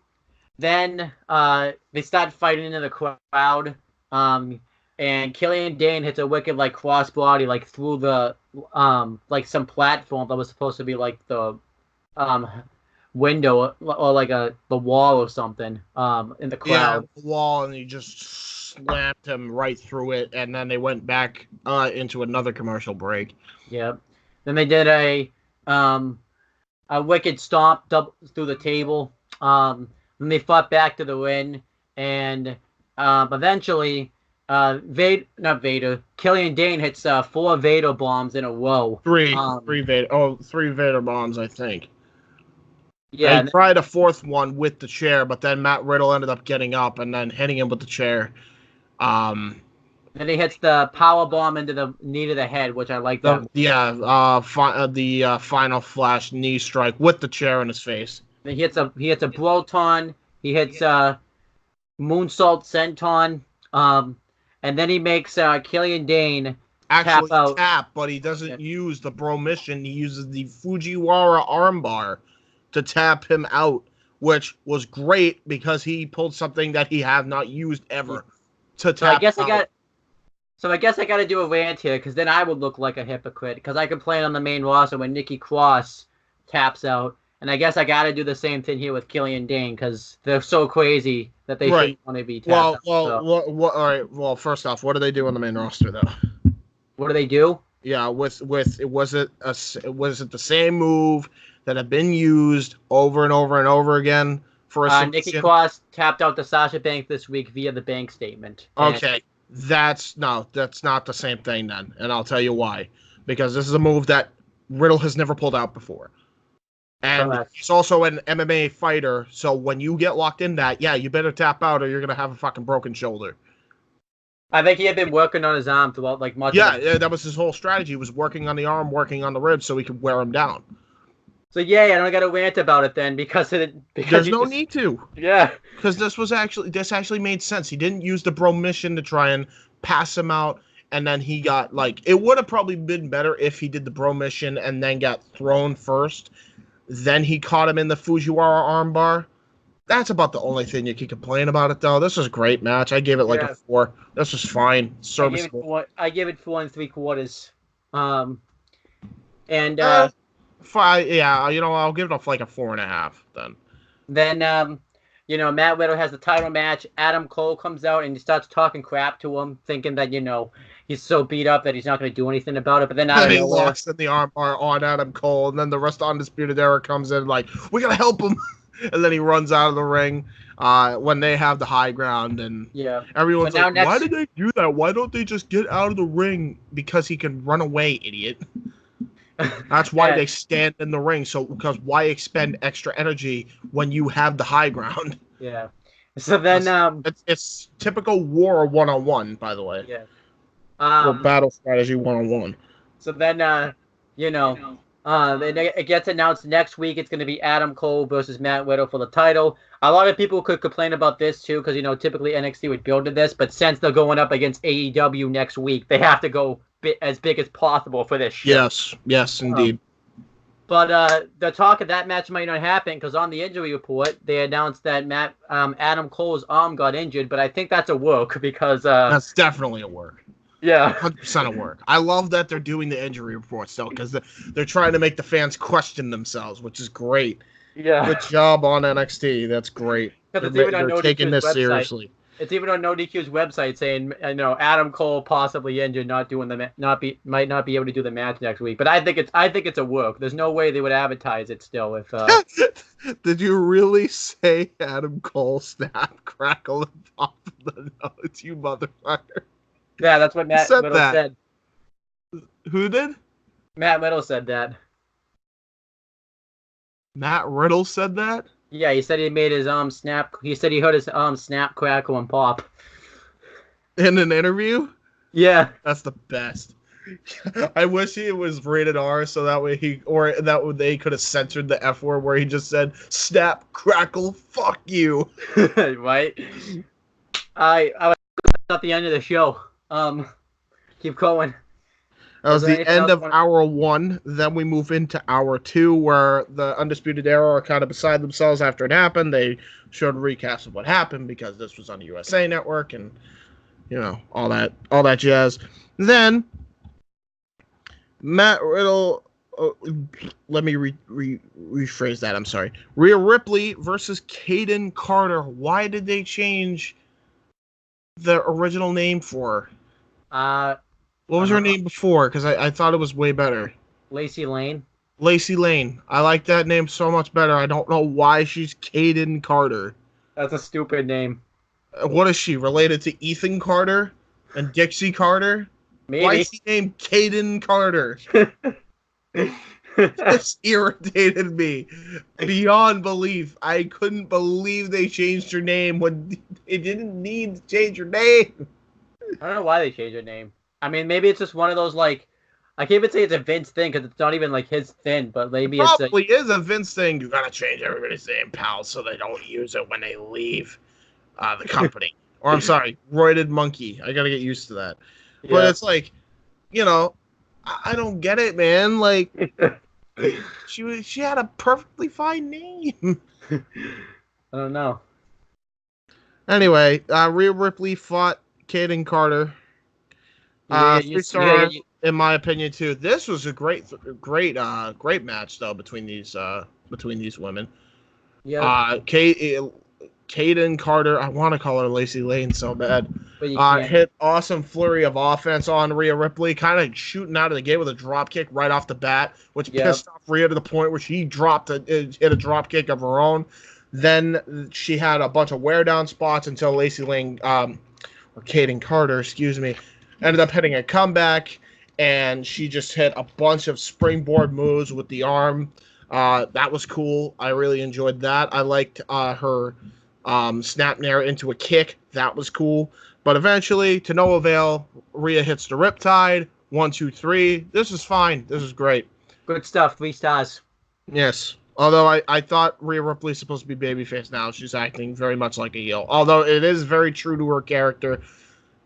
then they start fighting into the crowd. And Killian Dane hits a wicked crossbody through the some platform that was supposed to be the window or the wall or something in the crowd. Yeah, the wall, and he just slammed him right through it, and then they went back into another commercial break. Yep. Then they did a wicked stomp through the table. Then they fought back to the ring, and eventually Killian Dane hits 4 Vader bombs in a row. Three Vader bombs, I think. Yeah, they tried a 4th one with the chair, but then Matt Riddle ended up getting up and then hitting him with the chair. Then he hits the power bomb into the knee to the head, which I like that. The final flash knee strike with the chair in his face. Then he hits a Broton. He hits moonsault senton. And then he makes Killian Dane tap, but he doesn't use the Bromission. He uses the Fujiwara armbar to tap him out, which was great because he pulled something that he had not used ever to tap out. I guess I got to do a rant here because then I would look like a hypocrite because I complain on the main roster when Nikki Cross taps out. And I guess I got to do the same thing here with Killian Dane because they're so crazy that they shouldn't want to be tapped out. All right. Well, first off, what do they do on the main roster, though? What do they do? Yeah, was it the same move that had been used over and over and over again for a Nikki Cross tapped out to Sasha Banks this week via the bank statement. Okay, that's not the same thing then, and I'll tell you why. Because this is a move that Riddle has never pulled out before. And he's also an MMA fighter, so when you get locked in that, you better tap out or you're going to have a fucking broken shoulder. I think he had been working on his arm throughout much of it. That was his whole strategy. He was working on the arm, working on the ribs so he could wear him down. So I don't got to rant about it then because there's no need to. Yeah. Because this actually made sense. He didn't use the Bromission to try and pass him out, and then he got it would have probably been better if he did the Bromission and then got thrown first. Then he caught him in the Fujiwara armbar. That's about the only thing you can complain about it, though. This was a great match. I gave it a 4. This was fine. Serviceable. I gave it 4 3/4. And 5. Yeah, I'll give it a 4.5 then. Then Matt Riddle has the title match. Adam Cole comes out and he starts talking crap to him, thinking that he's so beat up that he's not going to do anything about it. But then he locks in the armbar on Adam Cole, and then the rest of Undisputed Era comes in we gotta help him. And then he runs out of the ring when they have the high ground, and everyone's like, why did they do that? Why don't they just get out of the ring? Because he can run away, idiot. That's why they stand in the ring. Because why expend extra energy when you have the high ground? Yeah. So then it's typical war 101, by the way. Yeah. Or battle strategy 101. So then And it gets announced next week. It's going to be Adam Cole versus Matt Riddle for the title. A lot of people could complain about this too, because typically NXT would build to this, but since they're going up against AEW next week, they have to go as big as possible for this show. Yes, indeed. But the talk of that match might not happen because on the injury report they announced that Adam Cole's arm got injured, but I think that's a work because that's definitely a work. Yeah, 100% of work. I love that they're doing the injury reports though, because they're trying to make the fans question themselves, which is great. Yeah, good job on NXT. That's great. They're taking this seriously. It's even on No DQ's website saying, Adam Cole possibly injured, might not be able to do the match next week. But I think it's a work. There's no way they would advertise it still if. Did you really say Adam Cole snap, crackle, and pop the notes, you motherfucker? Yeah, that's what Matt Riddle said. Who did? Matt Riddle said that. Matt Riddle said that? Yeah, he said he made his arm snap. He said he heard his arm snap, crackle, and pop. In an interview? Yeah. That's the best. I wish it was rated R so that way they could have censored the F word where he just said, snap, crackle, fuck you. Right? I was at the end of the show. Keep going. That was the end of hour 1. Then we move into hour 2, where the Undisputed Era are kind of beside themselves after it happened. They showed recaps of what happened because this was on the USA Network and all that jazz. Then Matt Riddle. Let me rephrase that. I'm sorry. Rhea Ripley versus Kaden Carter. Why did they change the original name for her? What was her name before? Because I thought it was way better. Lacey Lane. Lacey Lane. I like that name so much better. I don't know why she's Kaden Carter. That's a stupid name. What is she? Related to Ethan Carter and Dixie Carter? Maybe. Why is she named Kaden Carter? This irritated me beyond belief. I couldn't believe they changed her name when they didn't need to change her name. I don't know why they changed her name. I mean, maybe it's just one of those, I can't even say it's a Vince thing because it's not even, his thing, but maybe it's probably is a Vince thing. You gotta change everybody's name, pal, so they don't use it when they leave the company. Or, I'm sorry, Roided Monkey. I gotta get used to that. Yeah. But it's I don't get it, man. She had a perfectly fine name. I don't know. Anyway, Rhea Ripley fought Kaden Carter. 3-star in my opinion too. This was a great match though between these women. Yeah. Kaden Carter, I want to call her Lacey Lane so bad. Hit awesome flurry of offense on Rhea Ripley, kind of shooting out of the gate with a drop kick right off the bat, which pissed off Rhea to the point where she hit a drop kick of her own. Then she had a bunch of wear down spots until Lacey Lane, or Kaden Carter, excuse me, ended up hitting a comeback, and she just hit a bunch of springboard moves with the arm. That was cool. I really enjoyed that. I liked her snap nair into a kick. That was cool. But eventually, to no avail, Rhea hits the Riptide. 1, 2, 3. This is fine. This is great. Good stuff. 3 stars. Yes. Although I thought Rhea Ripley is supposed to be babyface now. She's acting very much like a heel. Although it is very true to her character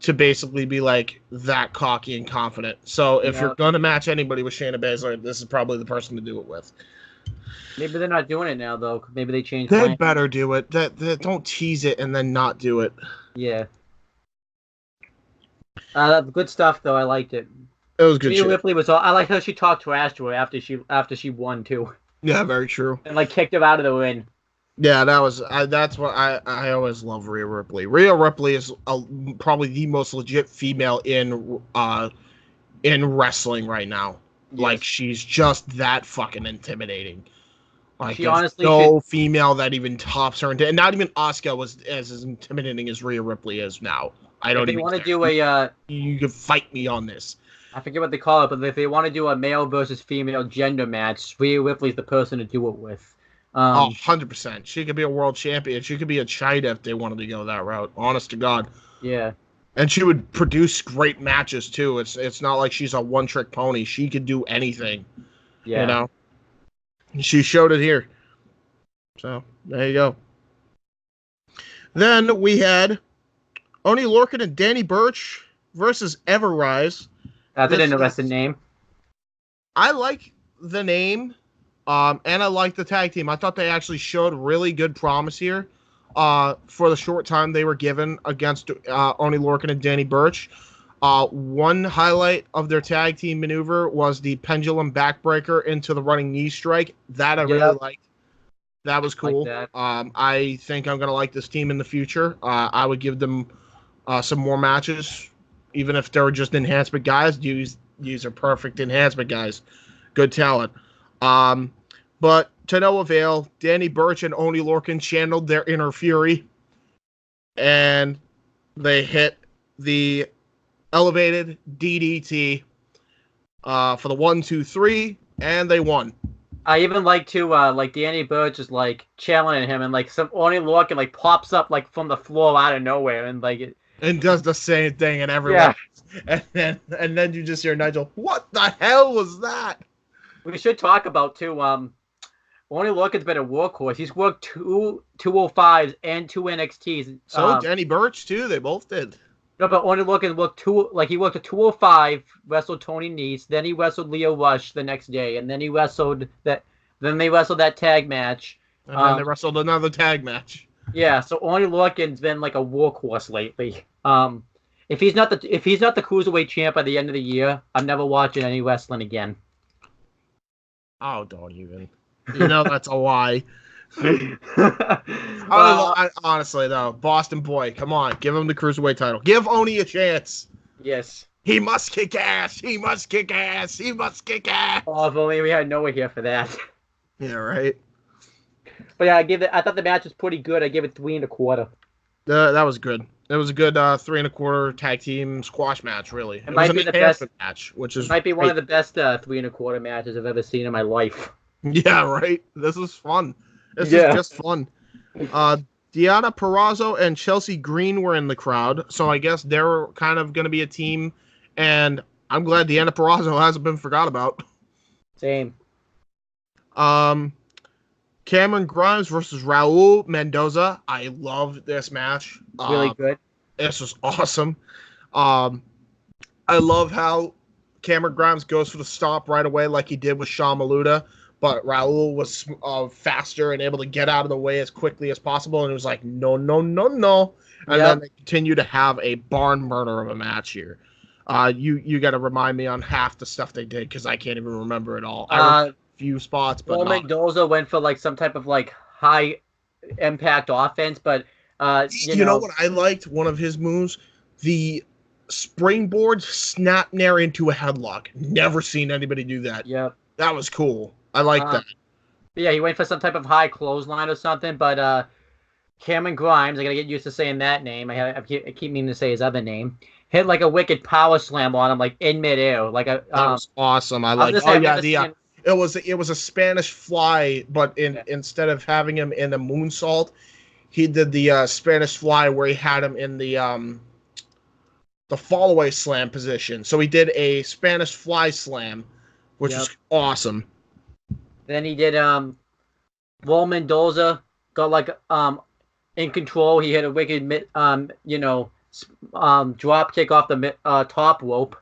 to basically be that cocky and confident. So if you're going to match anybody with Shayna Baszler, this is probably the person to do it with. Maybe they're not doing it now, though. Maybe they changed. They better do it. Don't tease it and then not do it. Yeah. Good stuff, though. I liked it. It was good. Rhea Ripley was. I like how she talked trash to her after she won too. Yeah, very true. And kicked her out of the ring. Yeah, that's what I always love Rhea Ripley. Rhea Ripley is probably the most legit female in wrestling right now. Yes. She's just that fucking intimidating. She honestly female that even tops her, and not even Asuka was as intimidating as Rhea Ripley is now. I don't even want to do you can fight me on this. I forget what they call it, but if they want to do a male versus female gender match, Rhea Ripley's the person to do it with. 100%. She could be a world champion. She could be a Chyna if they wanted to go that route. Honest to God. Yeah. And she would produce great matches too. It's not like she's a one-trick pony. She could do anything. Yeah. You know, she showed it here. So there you go. Then we had Oni Lorcan and Danny Burch versus Everrise. That's an interesting name. I like the name, and I like the tag team. I thought they actually showed really good promise here for the short time they were given against Oni Lorcan and Danny Burch. One highlight of their tag team maneuver was the pendulum backbreaker into the running knee strike. That I really liked. That was cool. Like that. I think I'm going to like this team in the future. I would give them some more matches, even if they were just enhancement guys. These are perfect enhancement guys. Good talent. But to no avail, Danny Burch and Oni Lorcan channeled their inner fury, and they hit the elevated DDT for the 1, 2, 3, and they won. I even like to like Danny Burch is like challenging him, and like some Oni Lorcan like pops up like from the floor out of nowhere, and like and does the same thing, and everyone, and then you just hear Nigel, "What the hell was that?" We should talk about too. Oni Lorcan's been a workhorse. He's worked 205s and 2 NXTs. So Danny Burch too. They both did. No, but Oni Lorcan worked he worked a 205, wrestled Tony Nese, then he wrestled Leo Rush the next day, and then he wrestled that. Then they wrestled that tag match. And then they wrestled another tag match. Yeah, so Oni Lorcan's been like a workhorse lately. If he's not the cruiserweight champ by the end of the year, I'm never watching any wrestling again. Oh, don't even. You know that's a lie. Honestly, though, Boston Boy, come on, give him the cruiserweight title. Give Oni a chance. Yes. He must kick ass. He must kick ass. He must kick ass. Oh, if only we had Noah here for that. Yeah, right. But yeah, I thought the match was pretty good. I gave it 3 1/4. That was good. It was a good 3 1/4 tag team squash match. Really, it might be the best match, which is might be one of the best 3 1/4 matches I've ever seen in my life. Yeah, right. This is fun. This is just fun. Deanna Purrazzo and Chelsea Green were in the crowd, so I guess they're kind of going to be a team, and I'm glad Deanna Purrazzo hasn't been forgot about. Same. Cameron Grimes versus Raul Mendoza. I love this match. Really good. This was awesome. I love how Cameron Grimes goes for the stomp right away like he did with Sean Maluda, but Raul was faster and able to get out of the way as quickly as possible, and it was like, no. And then they continue to have a barn burner of a match here. You got to remind me on half the stuff they did, because I can't even remember it all. I remember a few spots, but Mendoza went for like some type of like high impact offense, but you know what I liked? One of his moves, the springboard snap nair into a headlock. Never seen anybody do that. Yeah, that was cool. I like that. Yeah, he went for some type of high clothesline or something, but Cameron Grimes, I gotta get used to saying that name. I keep meaning to say his other name. Hit like a wicked power slam on him, like in midair. Like that was awesome. I like. It was a Spanish fly, but instead of having him in a moonsault, he did the Spanish fly where he had him in the fallaway slam position. So he did a Spanish fly slam, which is awesome. Then he did Raul Mendoza got like in control. He hit a wicked drop kick off the top rope.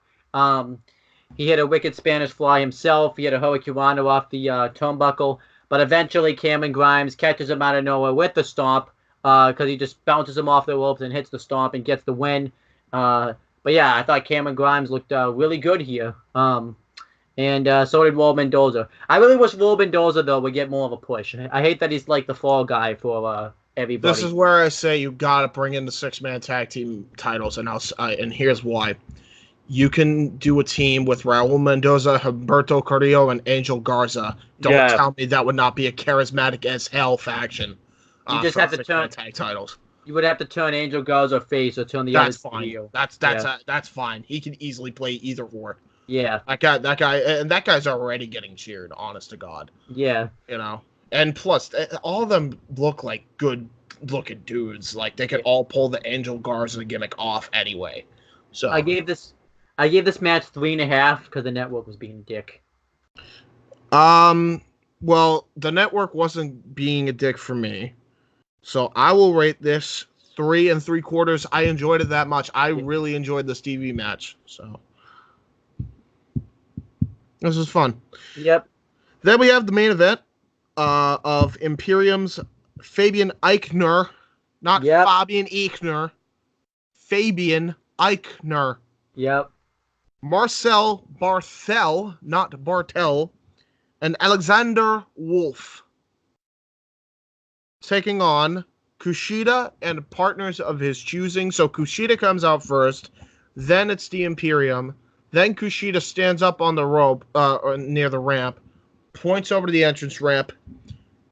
He hit a wicked Spanish fly himself. He hit a hurricanrana off the turnbuckle. But eventually Cameron Grimes catches him out of nowhere with the stomp because he just bounces him off the ropes and hits the stomp and gets the win. But yeah, I thought Cameron Grimes looked really good here. And so did Raul Mendoza. I really wish Raul Mendoza, though, would get more of a push. I hate that he's like the fall guy for everybody. This is where I say you got to bring in the 6-man tag team titles, and here's why. You can do a team with Raul Mendoza, Humberto Carrillo, and Angel Garza. Don't tell me that would not be a charismatic as hell faction. You just have to turn tag titles. You would have to turn Angel Garza face or turn the other. That's fine. That's fine. He can easily play either or. Yeah. That guy, and that guy's already getting cheered. Honest to God. Yeah. And plus, all of them look like good-looking dudes. Like they could all pull the Angel Garza gimmick off anyway. So I gave this match 3.5 because the network was being a dick. Well, the network wasn't being a dick for me, so I will rate this 3 3/4. I enjoyed it that much. I really enjoyed this TV match, so this was fun. Yep. Then we have the main event of Imperium's Fabian Eichner, not Fabian Eichner, Fabian Eichner. Yep. Marcel Barthel, not Bartel, and Alexander Wolf taking on Kushida and partners of his choosing. So Kushida comes out first, then it's the Imperium, then Kushida stands up on the rope or near the ramp, points over to the entrance ramp,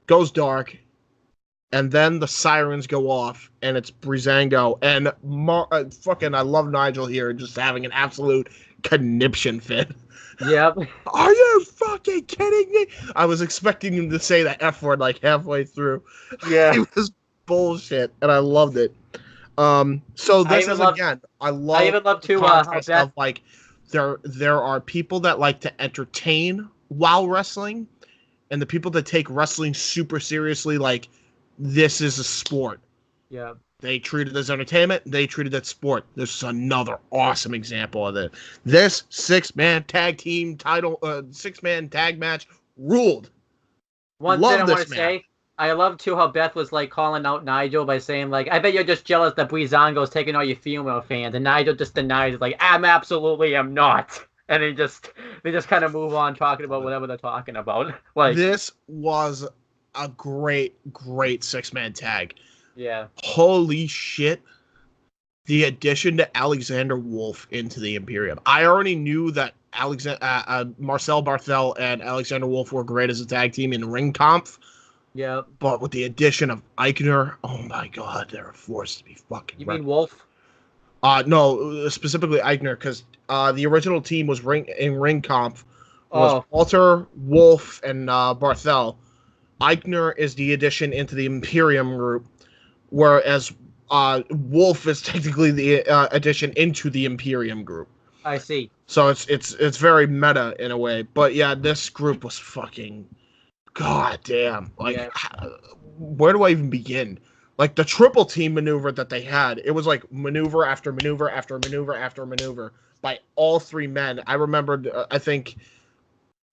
goes dark, and then the sirens go off, and it's Breezango. And I love Nigel here, just having an absolute conniption fit. Yep. Are you fucking kidding me? I was expecting him to say that F word like halfway through. Yeah. It was bullshit, and I loved it. So this is again, I even love too of like there are people that like to entertain while wrestling, and the people that take wrestling super seriously, like this is a sport. Yeah. They treat it as entertainment. They treat it as sport. This is another awesome example of it. This 6-man tag team title, 6-man tag match ruled. One thing I want to say, I love too how Beth was like calling out Nigel by saying like, "I bet you're just jealous that Breezango's taking all your female fans," and Nigel just denies it, like, "I'm not." And they just kind of move on talking about whatever they're talking about. Like this was a great 6-man tag. Yeah. Holy shit. The addition to Alexander Wolf into the Imperium. I already knew that Marcel Barthel and Alexander Wolf were great as a tag team in Ring Kampf. Yeah. But with the addition of Eichner, oh my god, they're a force to be fucking. You mean Wolf? No, specifically Eichner, because the original team was in Ring Kampf was Walter, Wolf, and Barthel. Eichner is the addition into the Imperium group, whereas Wolf is technically the addition into the Imperium group. I see. So it's very meta in a way. But yeah, this group was fucking goddamn. Like, where do I even begin? Like the triple team maneuver that they had, it was like maneuver after maneuver after maneuver after maneuver by all three men. I remembered, I think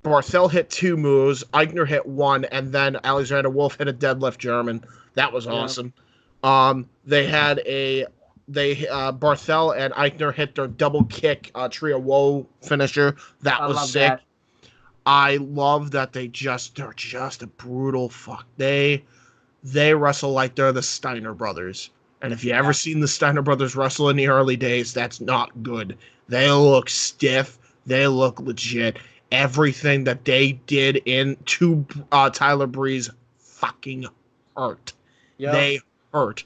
Barthel hit 2 moves, Eichner hit 1, and then Alexander Wolf hit a deadlift German. That was awesome. They had Barthel and Eichner hit their double kick Trio Woe finisher. That was sick. That. I love that they're just a brutal fuck. They wrestle like they're the Steiner brothers. And if you ever seen the Steiner brothers wrestle in the early days, that's not good. They look stiff. They look legit. Everything that they did to Tyler Breeze fucking hurt. Yep. They hurt.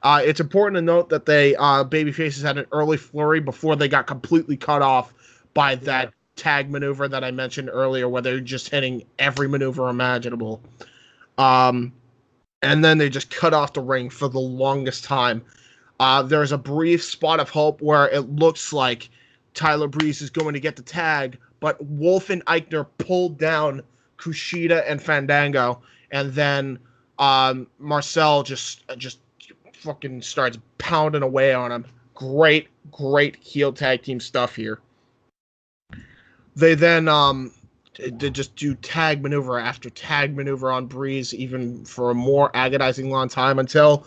It's important to note that they babyfaces had an early flurry before they got completely cut off by that tag maneuver that I mentioned earlier, where they're just hitting every maneuver imaginable. And then they just cut off the ring for the longest time. There's a brief spot of hope where it looks like Tyler Breeze is going to get the tag, but Wolf and Eichner pulled down Kushida and Fandango, and then Marcel just fucking starts pounding away on him. Great heel tag team stuff here. They then they just do tag maneuver after tag maneuver on Breeze, even for a more agonizing long time, until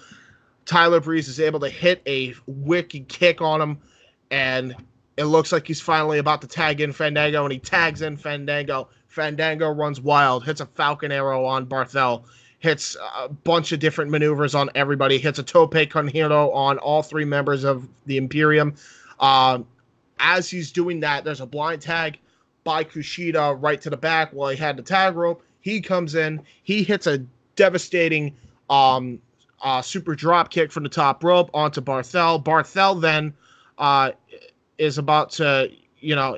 Tyler Breeze is able to hit a wicked kick on him, and it looks like he's finally about to tag in Fandango, and he tags in Fandango. Fandango runs wild, hits a Falcon Arrow on Barthel, hits a bunch of different maneuvers on everybody, hits a Tope con Hilo on all 3 members of the Imperium. As he's doing that, there's a blind tag by Kushida right to the back while he had the tag rope. He comes in, he hits a devastating super drop kick from the top rope onto Barthel. Barthel then is about to,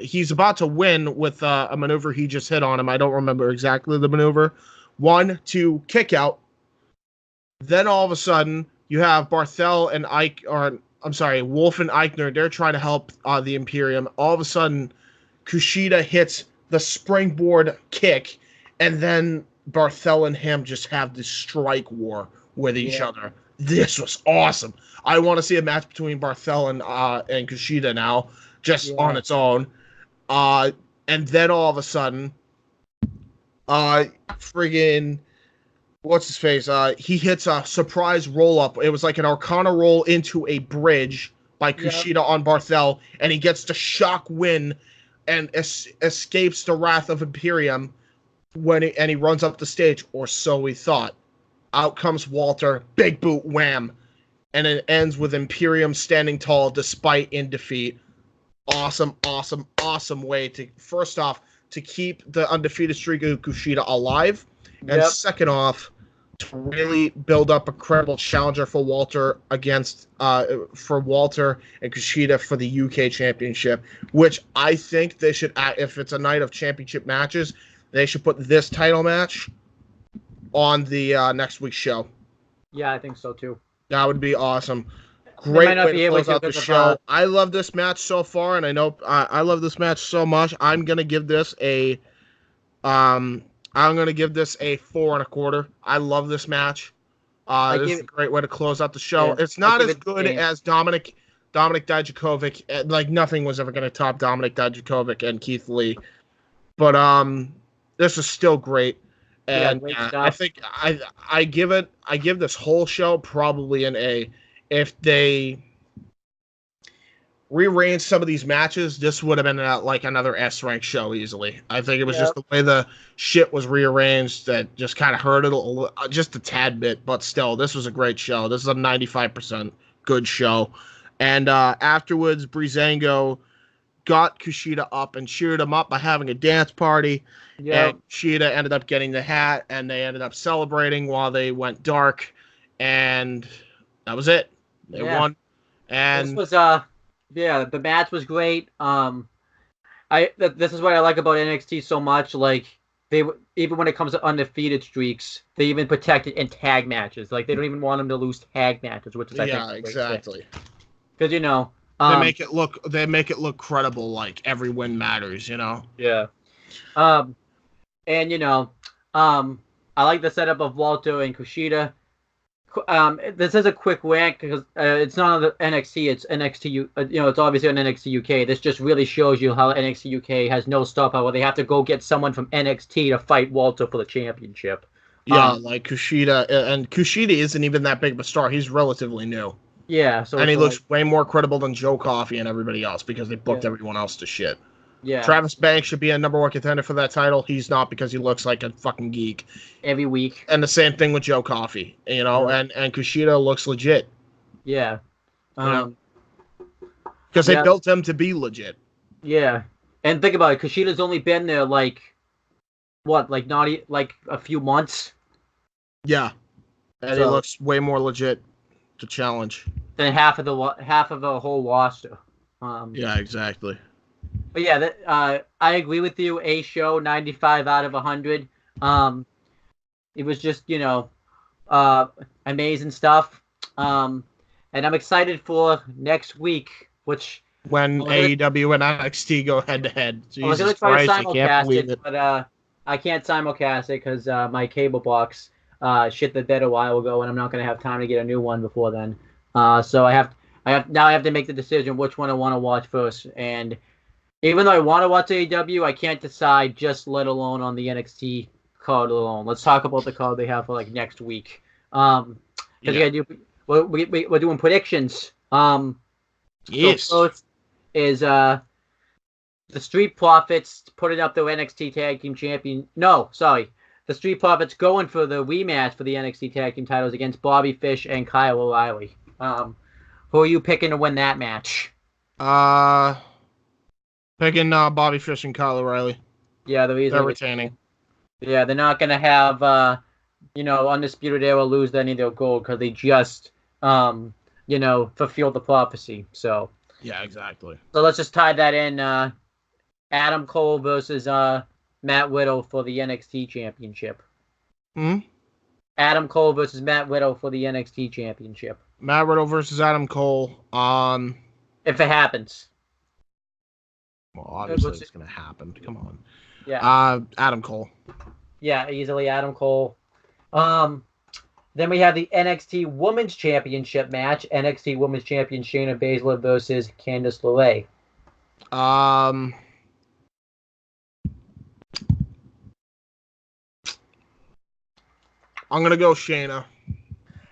he's about to win with a maneuver he just hit on him. I don't remember exactly the maneuver. 1, 2, kick out. Then all of a sudden, you have Barthel and Wolf and Eichner. They're trying to help the Imperium. All of a sudden, Kushida hits the springboard kick, and then Barthel and him just have this strike war with each other. This was awesome. I want to see a match between Barthel and Kushida now, just on its own. And then all of a sudden, friggin' what's his face? He hits a surprise roll up. It was like an Arcana roll into a bridge by Kushida on Barthel, and he gets the shock win and escapes the wrath of Imperium and he runs up the stage, or so we thought. Out comes Walter, big boot, wham, and it ends with Imperium standing tall despite in defeat. Awesome way to, first off, to keep the undefeated streak of Kushida alive, and second off, to really build up a credible challenger for Walter and Kushida for the UK Championship, which I think they should, if it's a night of championship matches, they should put this title match on the next week's show. Yeah, I think so too. That would be awesome. Great way to close out the show. I love this match so far, and I know I love this match so much. I'm gonna give this a 4.25. I love this match. This is a great way to close out the show. It's not as good as Dominic Dijakovic. Like, nothing was ever gonna top Dominic Dijakovic and Keith Lee, but this is still great. And I think I give this whole show probably an A. If they rearranged some of these matches, this would have been like another S-rank show easily. I think it was just the way the shit was rearranged that just kind of hurt it just a tad bit. But still, this was a great show. This is a 95% good show. And afterwards, Breezango got Kushida up and cheered him up by having a dance party. Yeah. And Kushida ended up getting the hat, and they ended up celebrating while they went dark. And that was it. They won. And this was the match was great. This is what I like about NXT so much. Like, they even when it comes to undefeated streaks, they even protect it in tag matches. Like, they don't even want them to lose tag matches, which is I think exactly. Because they make it look credible. Like, every win matters. Yeah. And I like the setup of Walter and Kushida. This is a quick rant because it's not on the NXT. It's NXT. It's obviously on NXT UK. This just really shows you how NXT UK has no star power. They have to go get someone from NXT to fight Walter for the championship. Yeah, like Kushida, and Kushida isn't even that big of a star. He's relatively new. Yeah, and he looks way more credible than Joe Coffey and everybody else because they booked everyone else to shit. Yeah. Travis Banks should be a number one contender for that title. He's not because he looks like a fucking geek. Every week. And the same thing with Joe Coffey, and Kushida looks legit. Yeah. Because they built him to be legit. Yeah. And think about it, Kushida's only been there not a few months. Yeah. And he looks way more legit to challenge. Than half of the whole roster. Yeah, exactly. But yeah, I agree with you. A show, 95 out of 100. It was just, amazing stuff. And I'm excited for next week, which when AEW and NXT go head to head. I was going to try to simulcast it, but I can't simulcast it because my cable box shit the bed a while ago, and I'm not going to have time to get a new one before then. So I have to make the decision which one I want to watch first. And even though I want to watch AEW, I can't decide, just let alone on the NXT card alone. Let's talk about the card they have for next week. We're doing predictions. Yes. So first is the Street Profits putting up their NXT Tag Team Champion. No, sorry. The Street Profits going for the rematch for the NXT Tag Team titles against Bobby Fish and Kyle O'Reilly. Who are you picking to win that match? Picking Bobby Fish and Kyle O'Reilly. Yeah, they're retaining. Yeah, they're not going to have, Undisputed Era lose any of their gold because they just, fulfilled the prophecy. So. Yeah, exactly. So let's just tie that in. Adam Cole versus Matt Riddle for the NXT Championship. Adam Cole versus Matt Riddle for the NXT Championship. Matt Riddle versus Adam Cole. If it happens. Well, obviously it's going to happen. Come on. Yeah. Adam Cole. Yeah, easily Adam Cole. Then we have the NXT Women's Championship match. NXT Women's Champion Shayna Baszler versus Candice LeRae. I'm gonna go Shayna.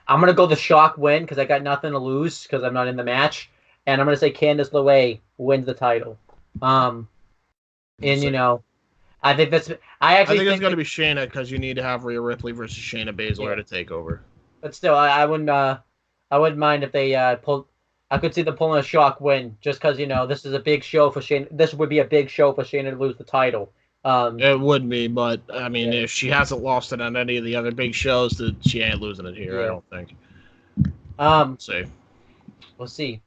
I'm gonna go the shock win because I got nothing to lose because I'm not in the match, and I'm gonna say Candice LeRae wins the title. And you know, I think that's. I think it's gonna be Shayna because you need to have Rhea Ripley versus Shayna Baszler to take over. But still, I wouldn't. I wouldn't mind if they pulled. I could see them pulling a shock win just because this is a big show for Shayna. This would be a big show for Shayna to lose the title. It would be, but I mean, if she hasn't lost it on any of the other big shows, then she ain't losing it here. I don't think. We'll see.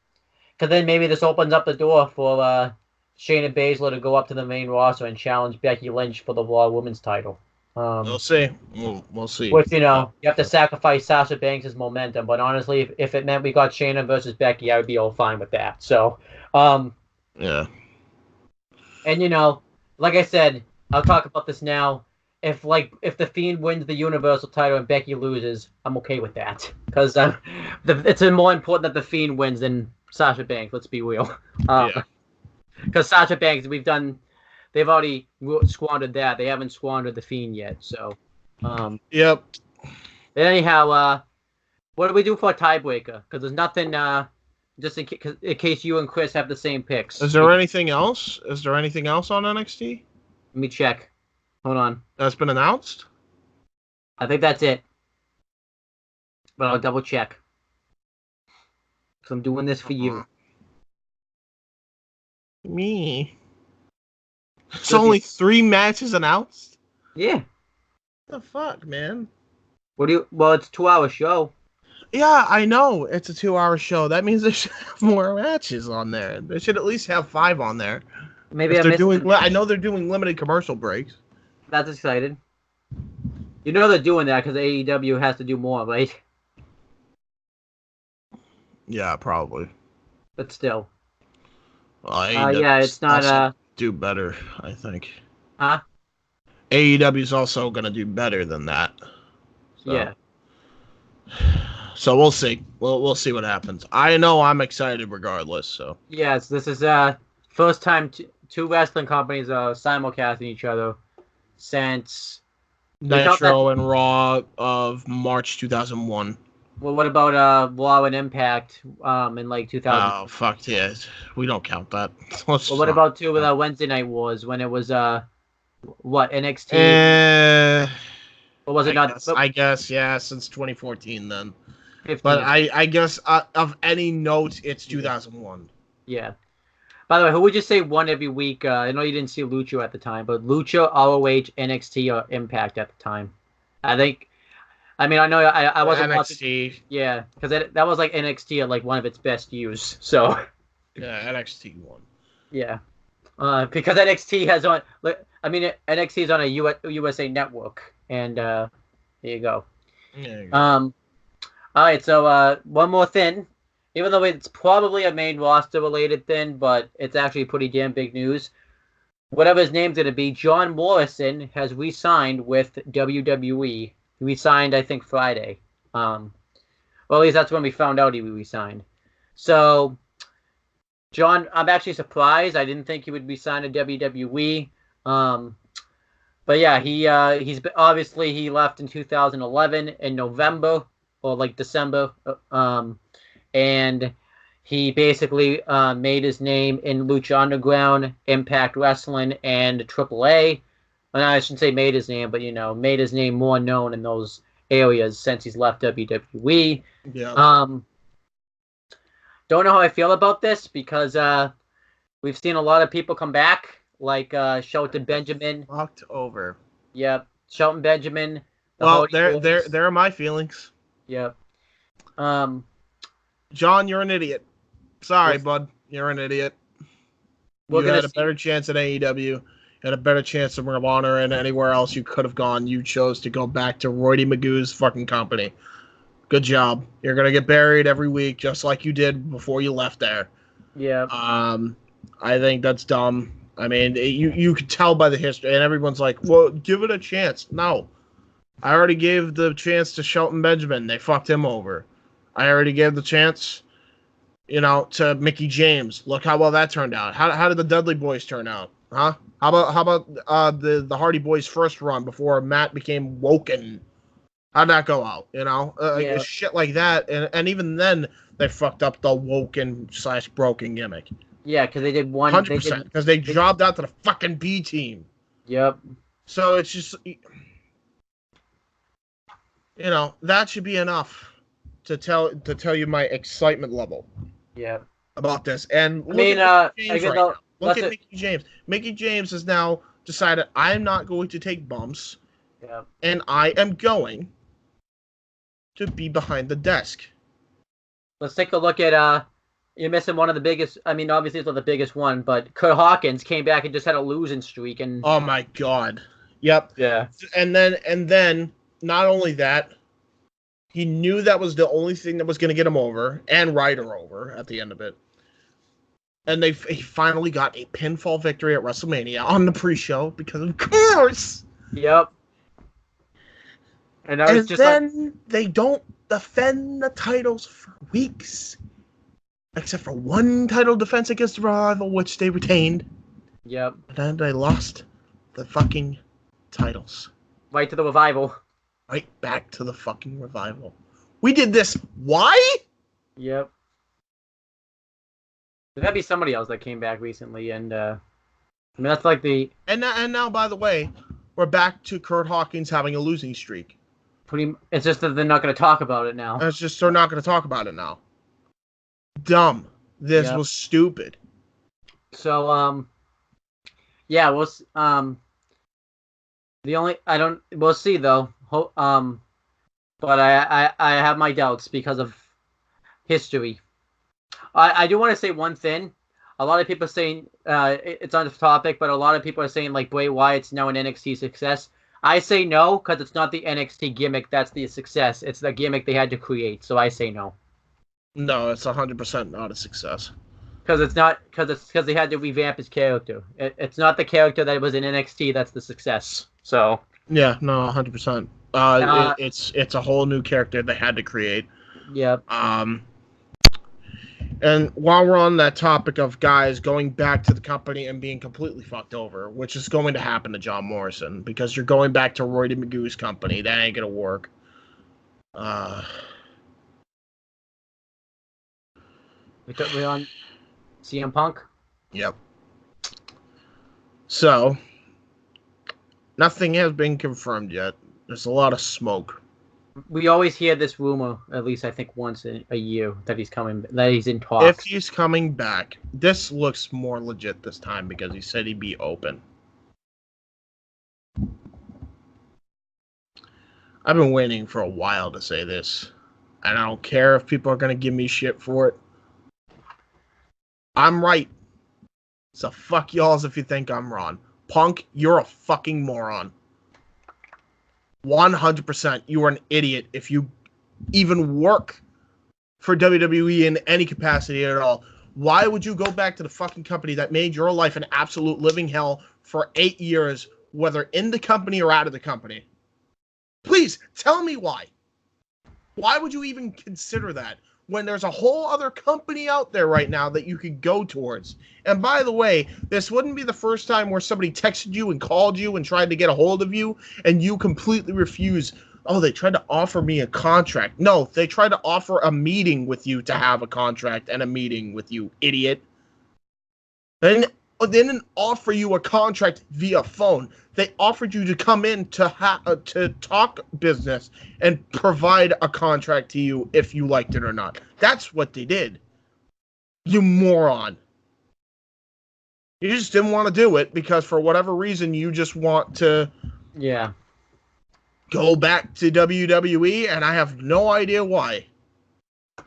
Because then maybe this opens up the door for Shayna Baszler to go up to the main roster and challenge Becky Lynch for the Raw Women's title. We'll see. We'll see. Which, you have to sacrifice Sasha Banks' momentum. But honestly, if it meant we got Shayna versus Becky, I would be all fine with that. So, yeah. And, like I said, I'll talk about this now. If the Fiend wins the Universal title and Becky loses, I'm okay with that. Because it's more important that the Fiend wins than Sasha Banks, let's be real. Because Sasha Banks, they've already squandered that. They haven't squandered the Fiend yet. So, yep. Anyhow, what do we do for a tiebreaker? Because there's nothing, just in case you and Chris have the same picks. Is there anything else? Is there anything else on NXT? Let me check. Hold on. That's been announced? I think that's it. But I'll double check. Because I'm doing this for you. Me? It's only 3 matches announced? Yeah. What the fuck, man? Well, it's a 2-hour show. Yeah, I know. It's a 2-hour show. That means they should have more matches on there. They should at least have 5 on there. Maybe I know they're doing limited commercial breaks. That's exciting. They're doing that because AEW has to do more, right? Yeah, probably. But still. Well, it's not do better, I think. Huh? AEW's also gonna do better than that. So. Yeah. So we'll see. We'll see what happens. I know I'm excited regardless. So. Yes, this is first time two wrestling companies are simulcasting each other since Nitro and Raw of March 2001. Well, what about Raw and Impact in 2000? Oh, fuck yeah. We don't count that. Well, what about Wednesday Night Wars when it was NXT? Or was it not? I guess, yeah, since 2014 then. 15. But I guess of any note, it's 2001. Yeah. By the way, who would you say won every week? I know you didn't see Lucha at the time, but Lucha, ROH, NXT, or Impact at the time? I know I wasn't NXT. Watching. Yeah, because that was NXT at one of its best years. So. Yeah, NXT won. Yeah. Because NXT has on. NXT is on a USA Network, and there you go. There you go. All right, so one more thing. Even though it's probably a main roster related thing, but it's actually pretty damn big news. Whatever his name's going to be, John Morrison has re-signed with WWE. He re-signed, I think, Friday. Well, at least that's when we found out he re-signed. So, John, I'm actually surprised. I didn't think he would re-sign to WWE. But yeah, he's obviously he left in 2011 in November or December. And he basically made his name in Lucha Underground, Impact Wrestling, and AAA. And I shouldn't say made his name, but made his name more known in those areas since he's left WWE. Yeah. Don't know how I feel about this because we've seen a lot of people come back, like Shelton Benjamin. Fucked over. Yep, Shelton Benjamin. Well, there are my feelings. Yep. John, you're an idiot. Sorry, bud. You're an idiot. You had a better chance at AEW. You had a better chance of Ring of Honor and anywhere else you could have gone. You chose to go back to Roy D. Magoo's fucking company. Good job. You're going to get buried every week just like you did before you left there. Yeah. I think that's dumb. I mean, you could tell by the history, and everyone's like, well, give it a chance. No. I already gave the chance to Shelton Benjamin. They fucked him over. I already gave the chance, to Mickey James. Look how well that turned out. How did the Dudley Boys turn out? Huh? How about the Hardy Boys' first run before Matt became Woken? How'd that go out? Shit like that. And even then, they fucked up the Woken/broken gimmick. Yeah, because they did 100%. Because they jobbed out to the fucking B team. Yep. So it's just, that should be enough to tell you my excitement level. Yeah. About this. And look at Mickey James. Mickey James has now decided, I'm not going to take bumps. Yeah. And I am going to be behind the desk. Let's take a look at you're missing one of the biggest. I mean, obviously it's not the biggest one, but Kurt Hawkins came back and just had a losing streak. And oh my god. Yep. Yeah. And then not only that, he knew that was the only thing that was going to get him over and Ryder over at the end of it. And he finally got a pinfall victory at WrestleMania on the pre-show because of course. Yep. And then they don't defend the titles for weeks. Except for one title defense against the Revival, which they retained. Yep. And then they lost the fucking titles. Right to the Revival. Right back to the fucking Revival. We did this. Why? Yep. There had to be somebody else that came back recently, and that's like the. And now, by the way, we're back to Kurt Hawkins having a losing streak. It's just that they're not going to talk about it now. It's just they're not going to talk about it now. Dumb. This was stupid. So, yeah, we'll see though. But I have my doubts because of history. I do want to say one thing. A lot of people are saying it's on the topic, but a lot of people are saying like Bray Wyatt's now an NXT success. I say no because it's not the NXT gimmick that's the success. It's the gimmick they had to create. So I say no. No, it's 100% not a success. Because they had to revamp his character. It's not the character that was in NXT that's the success. So yeah, no, 100%. It's a whole new character they had to create. Yep. And while we're on that topic of guys going back to the company and being completely fucked over, which is going to happen to John Morrison, because you're going back to Roy DeMagu's company, that ain't gonna work. We're on CM Punk? Yep. So, nothing has been confirmed yet. There's a lot of smoke. We always hear this rumor, at least I think once a year, that he's in talks. If he's coming back, this looks more legit this time because he said he'd be open. I've been waiting for a while to say this, and I don't care if people are going to give me shit for it. I'm right. So fuck y'alls if you think I'm wrong. Punk, you're a fucking moron. 100%. You are an idiot if you even work for WWE in any capacity at all. Why would you go back to the fucking company that made your life an absolute living hell for 8 years, whether in the company or out of the company? Please, tell me why. Why would you even consider that when there's a whole other company out there right now that you could go towards? And by the way, this wouldn't be the first time where somebody texted you and called you and tried to get a hold of you and you completely refused. Oh, they tried to offer me a contract. No, they tried to offer a meeting with you to have a contract and a meeting with you, idiot. They didn't offer you a contract via phone. They offered you to come in to talk business and provide a contract to you if you liked it or not. That's what they did. You moron. You just didn't want to do it because for whatever reason you just want to go back to WWE, and I have no idea why.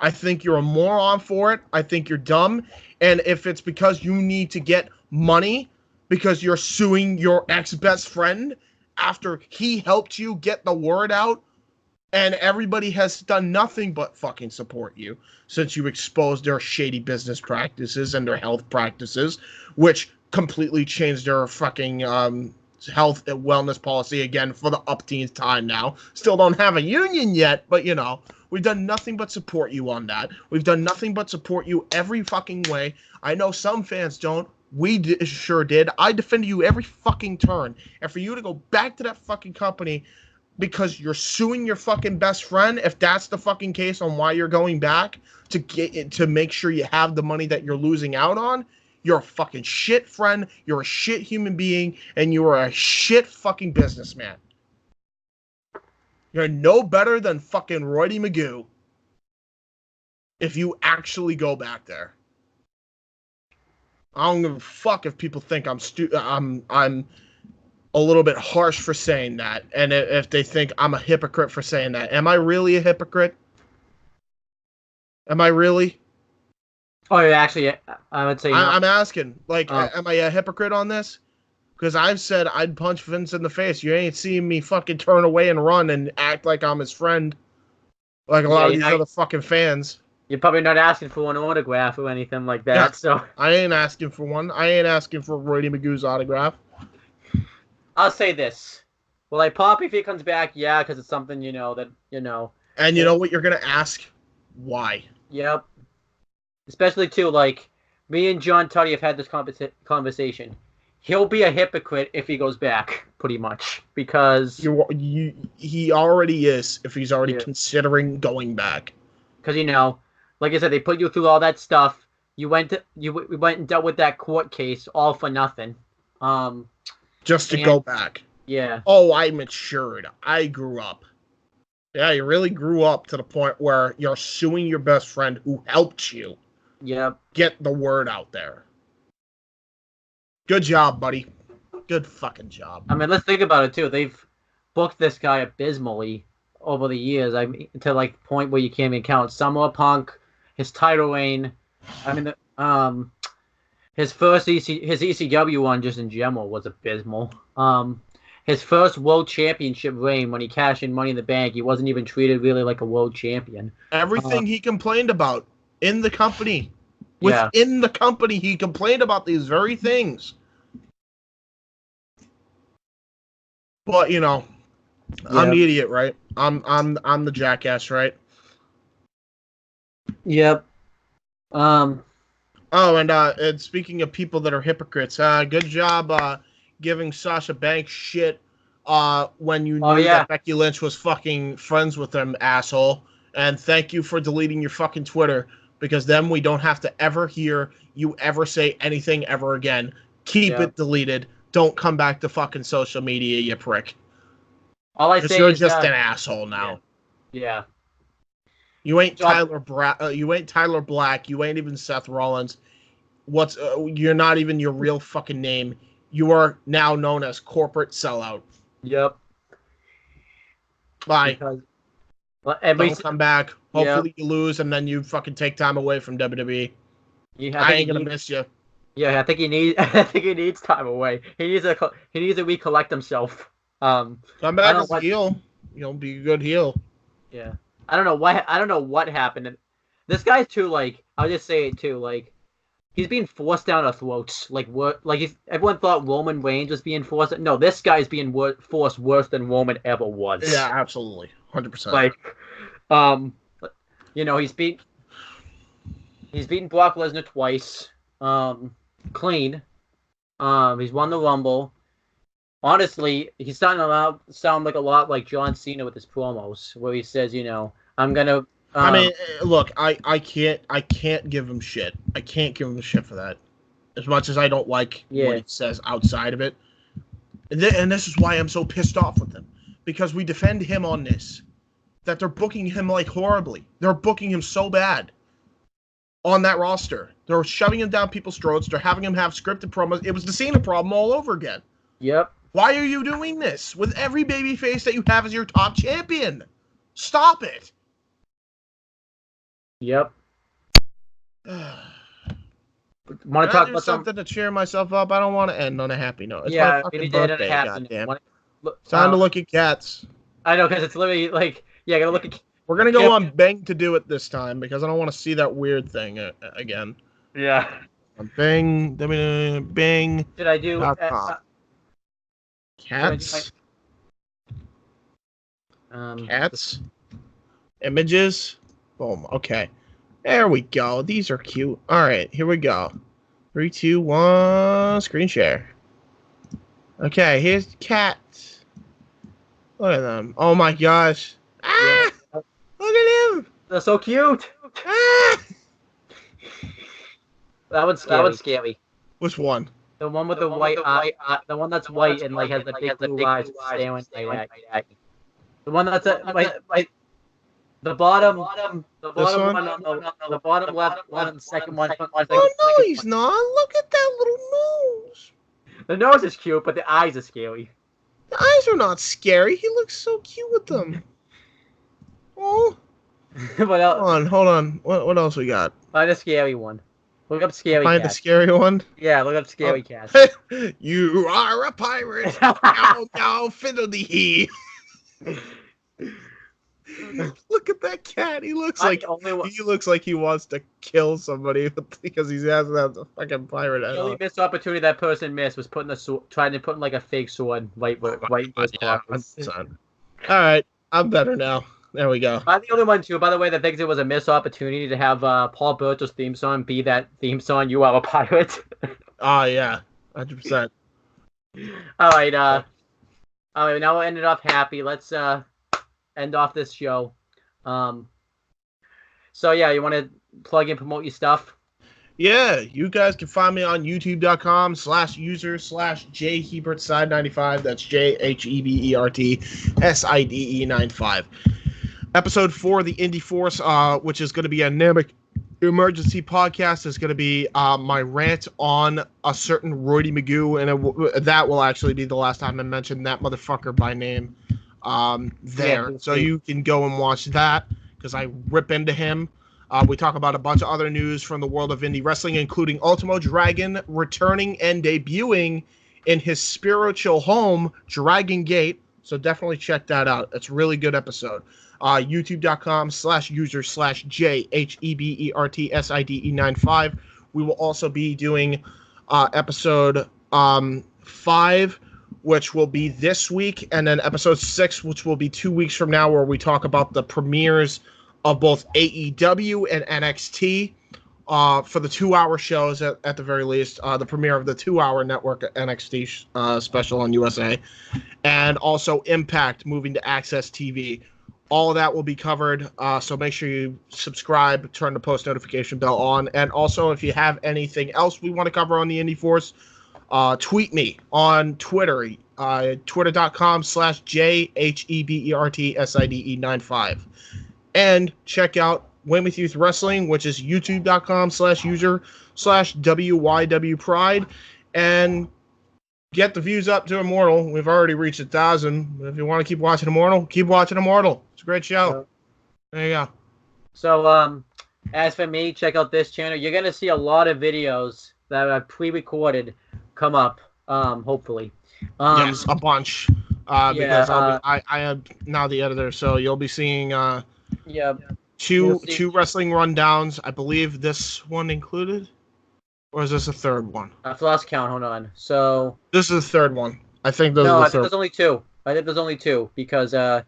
I think you're a moron for it. I think you're dumb. And if it's because you need to get money because you're suing your ex-best friend after he helped you get the word out, and everybody has done nothing but fucking support you since you exposed their shady business practices and their health practices, which completely changed their fucking health and wellness policy again for the upteenth time now. Still don't have a union yet, but you know, we've done nothing but support you on that. We've done nothing but support you every fucking way. I know some fans don't. We sure did. I defended you every fucking turn. And for you to go back to that fucking company because you're suing your fucking best friend, if that's the fucking case on why you're going back to make sure you have the money that you're losing out on, you're a fucking shit friend, you're a shit human being, and you are a shit fucking businessman. You're no better than fucking Roy Magoo if you actually go back there. I don't give a fuck if people think I'm a little bit harsh for saying that, and if they think I'm a hypocrite for saying that. Am I really a hypocrite? Am I really? Oh, yeah, actually, I would say. I'm asking. Like, am I a hypocrite on this? Because I've said I'd punch Vince in the face. You ain't seeing me fucking turn away and run and act like I'm his friend, like a lot of these other fucking fans. You're probably not asking for an autograph or anything like that. Yeah, so I ain't asking for one. I ain't asking for Roy Magoo's autograph. I'll say this: will I pop if he comes back? Yeah, because it's something that. And you know what you're gonna ask? Why? Yep. Especially too, like me and John Tuddy have had this conversation. He'll be a hypocrite if he goes back, pretty much, because he already is if he's already considering going back. Because like I said, they put you through all that stuff. We went and dealt with that court case all for nothing. Just to go back. Yeah. Oh, I matured. I grew up. Yeah, you really grew up to the point where you're suing your best friend who helped you. Yep. Get the word out there. Good job, buddy. Good fucking job. I mean, let's think about it too. They've booked this guy abysmally over the years. I mean, to like the point where you can't even count. Summer Punk, his title reign. I mean, his first his ECW one just in general was abysmal. His first world championship reign when he cashed in Money in the Bank, he wasn't even treated really like a world champion. Everything he complained about in the company, within the company, he complained about these very things. But I'm the idiot, right? I'm the jackass, right? Yep. Oh, and speaking of people that are hypocrites, good job giving Sasha Banks shit when you knew that Becky Lynch was fucking friends with him, asshole. And thank you for deleting your fucking Twitter, because then we don't have to ever hear you ever say anything ever again. Keep it deleted. Don't come back to fucking social media, you prick. All I say you're is just an asshole now. Yeah. You ain't you ain't Tyler Black. You ain't even Seth Rollins. You're not even your real fucking name. You are now known as corporate sellout. Yep. Bye. Don't come back. Hopefully you lose, and then you fucking take time away from WWE. I ain't gonna miss you. Yeah, I think he needs time away. He needs to recollect himself. Come back as a heel. Be a good heel. Yeah. I don't know what happened. This guy's too, like, I'll just say it too, like, he's being forced down our throats. Everyone thought Roman Reigns was being forced. No, this guy's being forced worse than Roman ever was. Yeah, absolutely. 100%. Like, he's beaten Brock Lesnar twice. Clean. He's won the Rumble. Honestly, he's starting to sound like a lot like John Cena with his promos, where he says, I'm gonna. I mean, look, I can't give him shit. I can't give him shit for that. As much as I don't like what he says outside of it, and this is why I'm so pissed off with him, because we defend him on this, that they're booking him like horribly. They're booking him so bad on that roster. They're shoving him down people's throats. They're having him have scripted promos. It was the Cena problem all over again. Yep. Why are you doing this with every babyface that you have as your top champion? Stop it. Yep. Want to talk about something to cheer myself up? I don't want to end on a happy note. It's my fucking birthday, goddamn. It's time to look at cats. I know, because it's literally like, I gotta look at. We're gonna go on Bang to do it this time, because I don't want to see that weird thing again. Yeah. Bing. Bing. Did I do? Cats. Um, Cats. Images. Boom. Okay. There we go. These are cute. All right. Here we go. 3, 2, 1. Screen share. Okay. Here's the cats. Look at them. Oh my gosh. Ah! Yeah. Look at him. They're so cute. Ah! That one's scary. Which one? The one with the white eye, the one that's white and like has the big blue eyes staring right at you. The one that's like the bottom one, the bottom left one, and the second one. Oh no, he's not. Look at that little nose. The nose is cute, but the eyes are scary. The eyes are not scary. He looks so cute with them. Oh. What else? Hold on. What else we got? Find a scary one. Look up scary Find cat. a scary one? Yeah, look up scary cat. You are a pirate. Now, fiddle-dee-hee. Look at that cat. He looks like he wants to kill somebody because he hasn't had the fucking pirate head. The only missed opportunity that person missed was trying to put in like a fake sword right in his pocket. All right, I'm better now. There we go. I'm the only one too, by the way, that thinks it was a missed opportunity to have Paul Burchell's theme song be that theme song. You are a pirate. Oh yeah, 100%. All right. Now we'll end it off happy. Let's end off this show. So yeah, you want to plug and promote your stuff? Yeah, you guys can find me on youtube.com/user/jhebertside95. That's JHEBERTSIDE95. Episode 4, the Indie Force, which is going to be a dynamic emergency podcast, is going to be my rant on a certain Roydie Magoo, and that will actually be the last time I mention that motherfucker by name there. So you can go and watch that, because I rip into him. We talk about a bunch of other news from the world of indie wrestling, including Ultimo Dragon returning and debuting in his spiritual home, Dragon Gate. So definitely check that out. It's a really good episode. youtube.com/user/JHEBERTSIDE95. We will also be doing episode 5, which will be this week, and then episode 6, which will be 2 weeks from now, where we talk about the premieres of both AEW and NXT for the 2-hour shows at the very least. The premiere of the 2-hour network NXT special on USA, and also Impact moving to Access TV. All of that will be covered, so make sure you subscribe, turn the post notification bell on, and also if you have anything else we want to cover on the Indie Force, tweet me on Twitter, twitter.com/JHEBERTSIDE95. And check out Weymouth Youth Wrestling, which is youtube.com/user/WYWPride, and get the views up to Immortal. We've already reached 1,000. If you want to keep watching Immortal, keep watching Immortal. It's a great show. There you go. So, as for me, check out this channel. You're going to see a lot of videos that I pre-recorded come up, hopefully. Yes, a bunch. Because I am now the editor, so you'll be seeing two wrestling rundowns. I believe this one included. Or is this a third one? I've lost count. Hold on. So this is the third one. I think those. No, I think there's only 2. I think there's only 2 because you.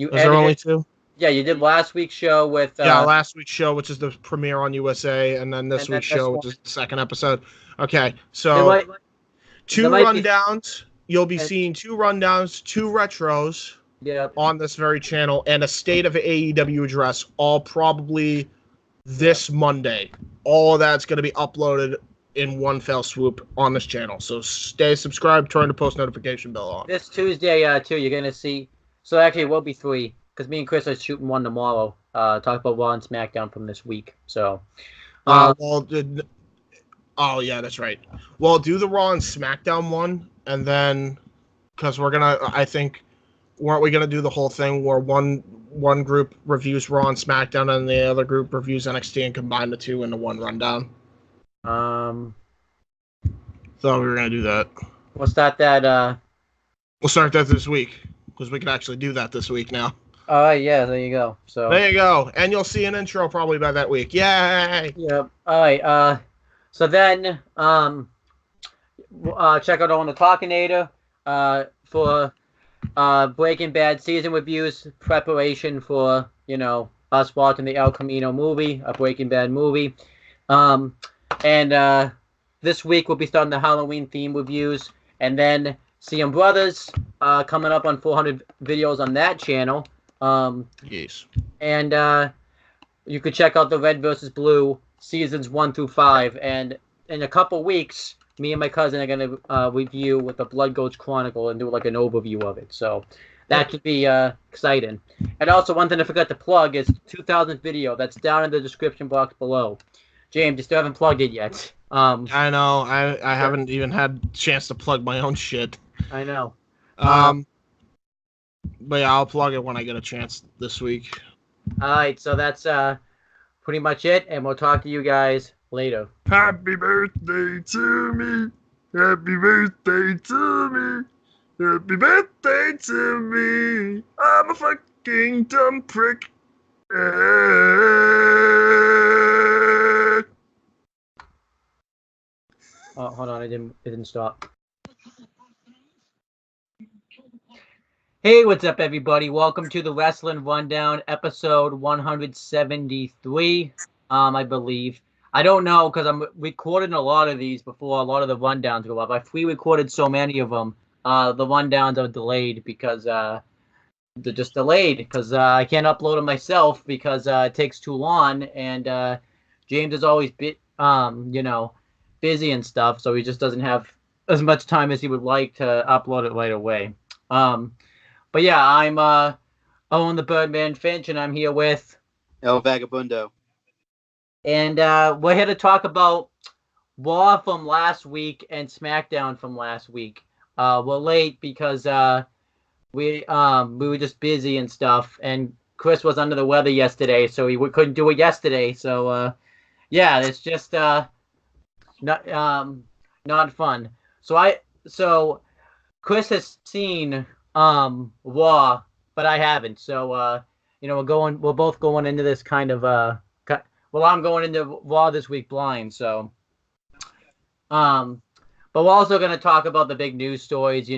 Is there only 2? Yeah, you did last week's show with. Last week's show, which is the premiere on USA, and then this week's show, which is the second episode. Okay, so 2 rundowns. You'll be seeing 2 rundowns, 2 retros. On this very channel, and a State of AEW address, all probably this Monday. All of that's going to be uploaded in one fell swoop on this channel. So stay subscribed, turn the post notification bell on. This Tuesday, too, you're going to see. So actually, it will be 3 because me and Chris are shooting one tomorrow. Talk about Raw and SmackDown from this week. So, oh yeah, that's right. Well, do the Raw and SmackDown one, and then because we're gonna, I think, weren't we gonna do the whole thing where one group reviews Raw and SmackDown and the other group reviews NXT and combine the 2 into one rundown? Thought we were gonna do that. We'll start that. We'll start that this week because we can actually do that this week now. Yeah, there you go. So there you go, and you'll see an intro probably by that week. Yay! Yep. All right. So then, check out on the Talkinator for Breaking Bad season reviews, preparation for us watching the El Camino movie, a Breaking Bad movie, and this week we'll be starting the Halloween theme reviews, and then CM Brothers coming up on 400 videos on that channel. Yes. And you could check out the Red versus Blue seasons 1 through 5, and in a couple weeks, me and my cousin are gonna review with the Blood Goats Chronicle and do like an overview of it. So that could be exciting. And also, one thing I forgot to plug is 2000th video. That's down in the description box below. James, you still haven't plugged it yet. I know. I haven't even had a chance to plug my own shit. I know. But yeah, I'll plug it when I get a chance this week. All right, so that's pretty much it, and we'll talk to you guys later. Happy birthday to me. Happy birthday to me. Happy birthday to me. I'm a fucking dumb prick. Oh, hold on, it didn't stop. Hey, what's up, everybody? Welcome to the Wrestling Rundown, episode 173, I believe. I don't know, because I'm recording a lot of these before a lot of the rundowns go up. I pre-recorded so many of them. The rundowns are delayed because they're just delayed because I can't upload them myself because it takes too long, and James is always busy and stuff, so he just doesn't have as much time as he would like to upload it right away. But yeah, I'm Owen the Birdman Finch, and I'm here with El Vagabundo. And we're here to talk about Raw from last week and SmackDown from last week. We're late because we were just busy and stuff, and Chris was under the weather yesterday, so we couldn't do it yesterday. So yeah, it's just not fun. So Chris has seen Raw, but I haven't. So we're both going into this kind of well, I'm going into Raw this week blind, so but we're also going to talk about the big news stories,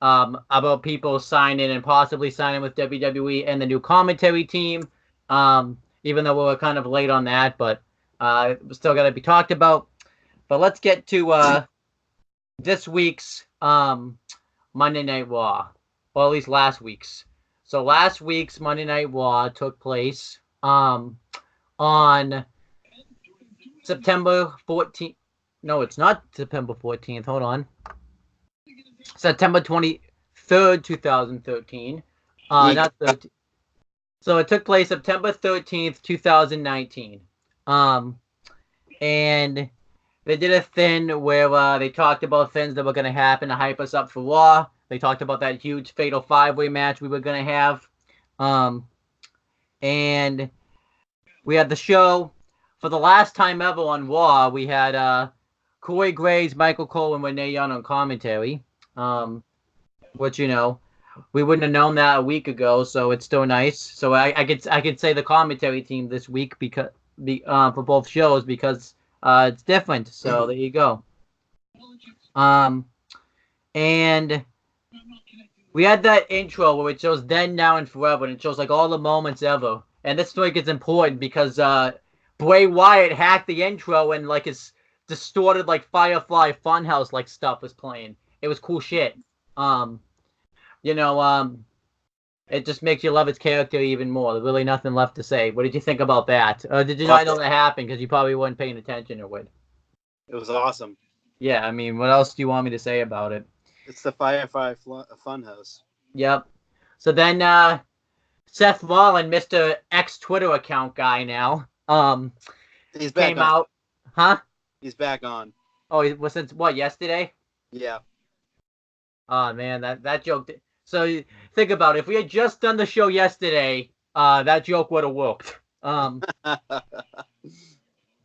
about people signing and possibly signing with WWE and the new commentary team, even though we were kind of late on that, but it's still got to be talked about. But let's get to this week's Monday Night Raw, or at least last week's. So last week's Monday Night Raw took place on September 14th. No, it's not September 14th. Hold on. September 23rd, 2013. Not 13th. So it took place September 13th, 2019. And they did a thing where they talked about things that were going to happen to hype us up for Raw. They talked about that huge Fatal 5-Way match we were going to have. And we had the show. For the last time ever on Raw, we had Corey Graves, Michael Cole, and Renee Young on commentary. Which, we wouldn't have known that a week ago, so it's still nice. So I could say the commentary team this week because for both shows because it's different. So there you go. And we had that intro where it shows then, now, and forever, and it shows like all the moments ever. And this story gets important because Bray Wyatt hacked the intro and like his distorted like Firefly Funhouse like stuff was playing. It was cool shit. It just makes you love its character even more. There's really nothing left to say. What did you think about that? Did you not know that happened because you probably weren't paying attention or what? It was awesome. Yeah, I mean, what else do you want me to say about it? It's the Firefly Funhouse. Yep. So then Seth Rollins, Mr. X Twitter account guy now, he's back came on. out. Huh? He's back on. Oh, he was since what, yesterday? Yeah. Oh man, that joke. So think about it. If we had just done the show yesterday, that joke would have worked.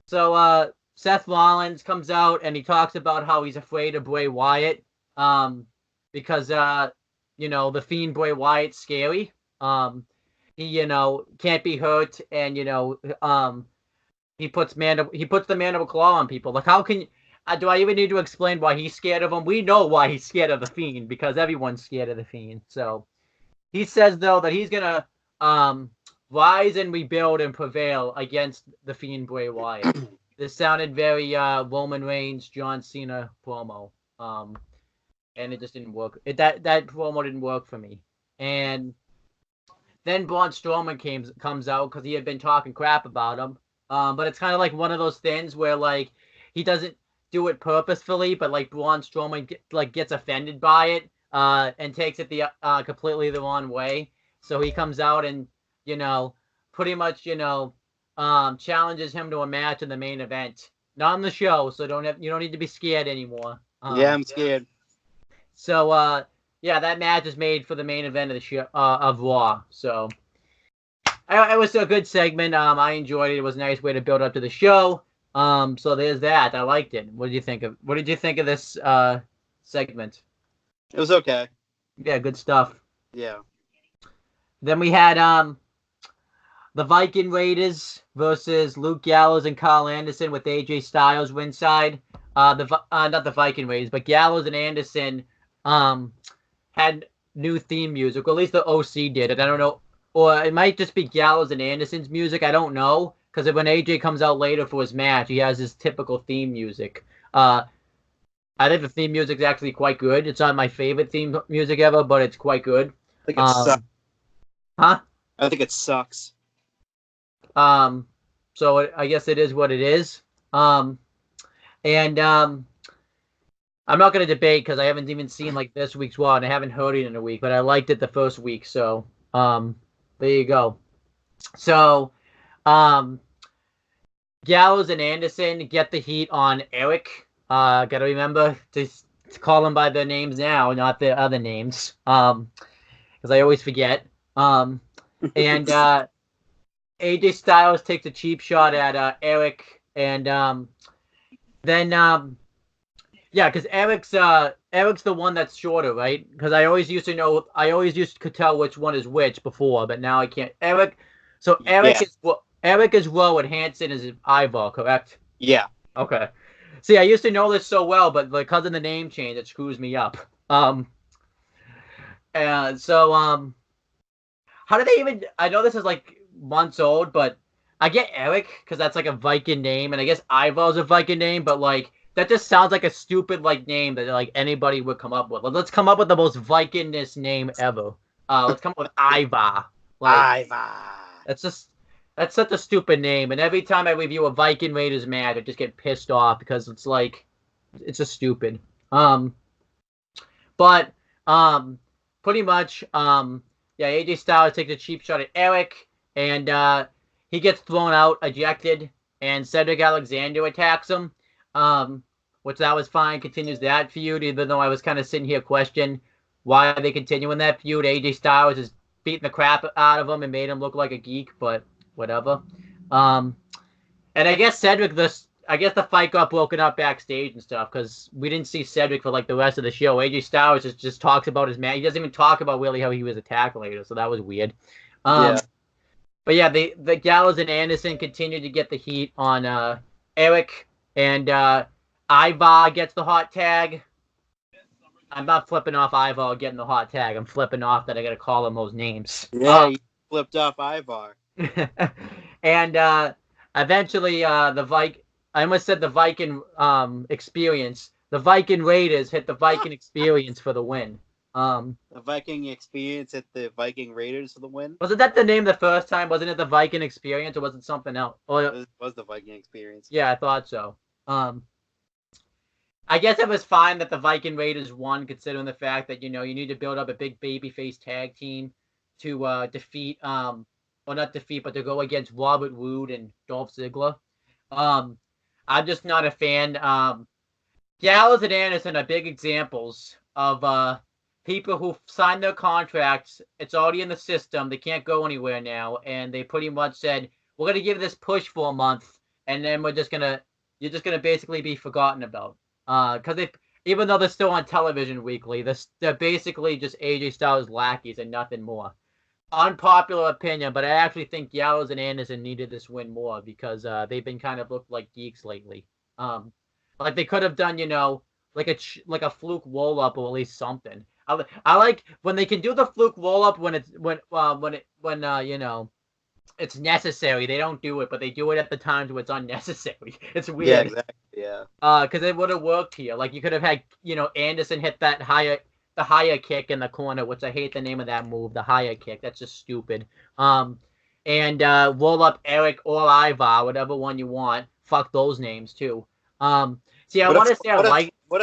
So Seth Rollins comes out and he talks about how he's afraid of Bray Wyatt, because the Fiend Bray Wyatt's scary. He can't be hurt, and he puts the mandible claw on people. Like, how can do I even need to explain why he's scared of him? We know why he's scared of the Fiend, because everyone's scared of the Fiend. So he says though that he's gonna rise and rebuild and prevail against the Fiend Bray Wyatt. This sounded very Roman Reigns, John Cena promo, and it just didn't work. That promo didn't work for me. And then Braun Strowman comes out because he had been talking crap about him. But it's kind of like one of those things where like he doesn't do it purposefully, but like Braun Strowman gets offended by it and takes it the completely the wrong way. So he comes out and pretty much challenges him to a match in the main event, not on the show. So you don't need to be scared anymore. Yeah, I'm scared. So that match is made for the main event of the show of Raw. So it was a good segment. I enjoyed it. It was a nice way to build up to the show. So there's that. I liked it. What did you think of this segment? It was okay. Yeah, good stuff. Yeah. Then we had the Viking Raiders versus Luke Gallows and Carl Anderson with AJ Styles ringside. Not the Viking Raiders, but Gallows and Anderson had new theme music, or at least the OC did it. I don't know, or it might just be Gallows and Anderson's music. I don't know, because when AJ comes out later for his match, he has his typical theme music. I think the theme music is actually quite good. It's not my favorite theme music ever, but it's quite good. I think it sucks. Huh? I think it sucks. So I guess it is what it is. I'm not going to debate because I haven't even seen like this week's Raw and I haven't heard it in a week, but I liked it the first week. So, there you go. So, Gallows and Anderson get the heat on Eric. Gotta remember to call them by their names now, not their other names. Because I always forget. And AJ Styles takes a cheap shot at Eric, and then because Eric's the one that's shorter, right? Because I always used to tell which one is which before, but now I can't. Eric is Rowan, Hanson is Ivar, correct? Yeah. Okay. See, I used to know this so well, but because of the name change, it screws me up. How do they even? I know this is like months old, but I get Eric because that's like a Viking name, and I guess Ivar's a Viking name, but like that just sounds like a stupid like name that like anybody would come up with. Let's come up with the most Vikingness name ever. Let's come up with Ivar. Ivar. That's such a stupid name, and every time I review a Viking Raiders match, I just get pissed off because it's just stupid. But pretty much, AJ Styles takes a cheap shot at Eric, and he gets thrown out, ejected, and Cedric Alexander attacks him, which that was fine. Continues that feud, even though I was kind of sitting here questioning why are they continuing that feud. AJ Styles is beating the crap out of him and made him look like a geek, but whatever. And I guess the fight got broken up backstage and stuff because we didn't see Cedric for like the rest of the show. AJ Styles just talks about his match. He doesn't even talk about really how he was attacked later, so that was weird. But yeah, the Gallows and Anderson continue to get the heat on Eric, and Ivar gets the hot tag. I'm not flipping off Ivar getting the hot tag. I'm flipping off that I got to call him those names. Yeah, you flipped off Ivar. And eventually, I almost said the Viking experience. The Viking Raiders hit the Viking experience for the win. The Viking experience hit the Viking Raiders for the win. Wasn't that the name the first time? Wasn't it the Viking experience, or was it something else? It was the Viking experience. Yeah, I thought so. I guess it was fine that the Viking Raiders won, considering the fact that you need to build up a big babyface tag team to defeat or not defeat, but to go against Robert Roode and Dolph Ziggler. I'm just not a fan. Gallows and Anderson are big examples of people who signed their contracts. It's already in the system. They can't go anywhere now, and they pretty much said, "We're gonna give this push for a month, and then you're just gonna basically be forgotten about." Because even though they're still on television weekly, they're basically just AJ Styles lackeys and nothing more. unpopular opinion, but I actually think Gallows and Anderson needed this win more because they've been kind of looked like geeks lately. Like they could have done, like a fluke roll up or at least something. I like when they can do the fluke roll up when it's necessary. They don't do it, but they do it at the times where it's unnecessary. It's weird. Yeah, exactly. Yeah. Because it would have worked here. Like you could have had, Anderson hit the higher kick in the corner, which I hate the name of that move, the higher kick. That's just stupid. And roll up Eric or Ivar, whatever one you want. Fuck those names too. See, I want to say what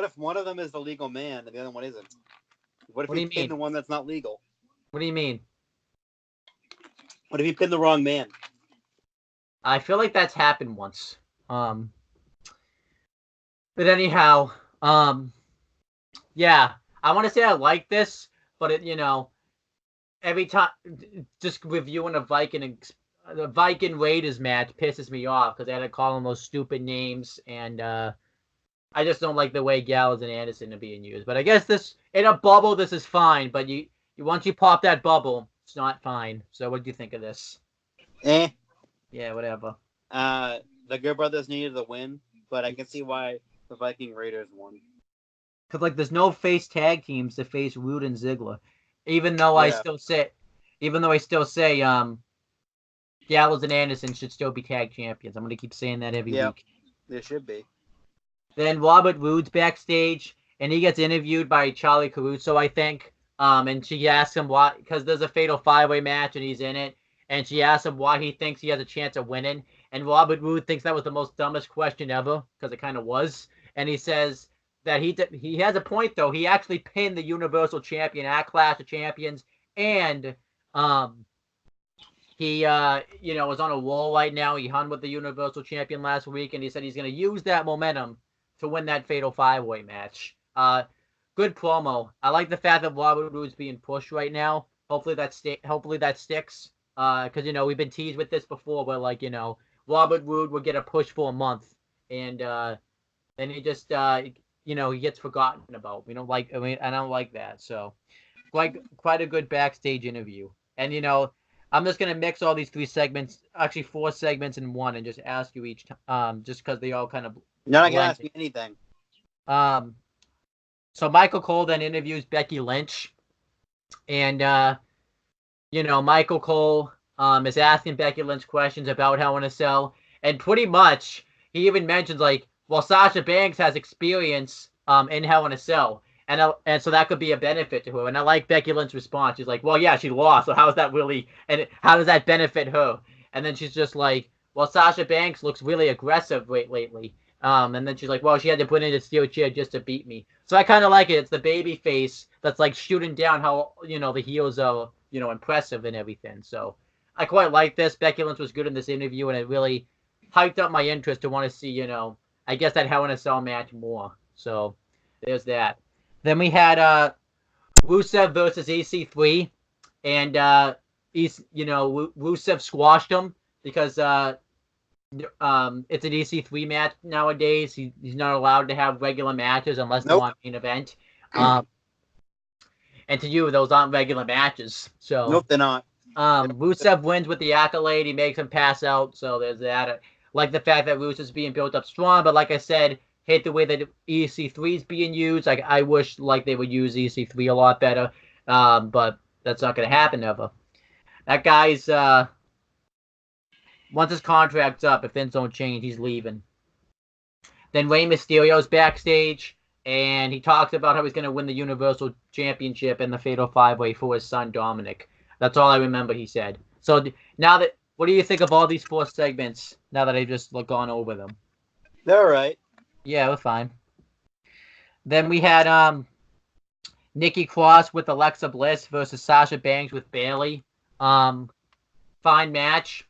if one of them is the legal man and the other one isn't? What if you pin the one that's not legal? What do you mean? What if you pin the wrong man? I feel like that's happened once. But anyhow, yeah, I want to say I like this, but every time just reviewing a Viking Raiders match pisses me off because they had to call them those stupid names, and I just don't like the way Gallows and Anderson are being used. But I guess this in a bubble, this is fine. But once you pop that bubble, it's not fine. So what do you think of this? Yeah, whatever. The Good Brothers needed the win, but I can see why the Viking Raiders won. Because there's no face tag teams to face Rude and Ziggler, even though I still say, Gallows and Anderson should still be tag champions. I'm gonna keep saying that every week. They should be. Then Robert Roode's backstage, and he gets interviewed by Charlie Caruso, I think. And she asks him why, because there's a fatal 5-way match and he's in it. And she asks him why he thinks he has a chance of winning. And Robert Roode thinks that was the most dumbest question ever, because it kind of was. And he says that he has a point, though. He actually pinned the Universal Champion at Clash of Champions. And he, is on a roll right now. He hung with the Universal Champion last week. And he said he's going to use that momentum to win that fatal 5-way match. Good promo. I like the fact that Robert Roode's being pushed right now. Hopefully that sticks. Because, we've been teased with this before where, Robert Roode would get a push for a month. And then he just, he gets forgotten about. I don't like that. So, quite a good backstage interview. And, I'm just going to mix all these 3 segments, actually 4 segments in one, and just ask you each, just because they all kind of. You're not going to ask me anything. So Michael Cole then interviews Becky Lynch. And, Michael Cole is asking Becky Lynch questions about Hell in a Cell. And pretty much, he even mentions, Sasha Banks has experience in Hell in a Cell. And so that could be a benefit to her. And I like Becky Lynch's response. She's like, well, yeah, she lost. So how is that really, and how does that benefit her? And then she's just like, well, Sasha Banks looks really aggressive lately. And then she's like, well, she had to put in a steel chair just to beat me. So I kind of like it. It's the baby face that's shooting down how, the heels are, impressive and everything. So I quite like this. Becky Lynch was good in this interview, and it really hyped up my interest to want to see, I guess that Hell in a Cell match more. So there's that. Then we had Rusev versus EC3, and Rusev squashed him because it's an EC3 match nowadays. He's not allowed to have regular matches unless they want main event. And to you, those aren't regular matches. So nope, they're not. Rusev wins with the accolade. He makes him pass out. So there's that. I like the fact that Rusev's being built up strong, but like I said, hate the way that EC3 is being used. I wish they would use EC3 a lot better. But that's not going to happen ever. That guy's once his contract's up, if things don't change, he's leaving. Then Rey Mysterio's backstage, and he talks about how he's going to win the Universal Championship in the Fatal 5-Way for his son, Dominic. That's all I remember he said. So now what do you think of all these 4 segments now that I've just gone over them? They're all right. Yeah, we're fine. Then we had Nikki Cross with Alexa Bliss versus Sasha Banks with Bayley. Fine match.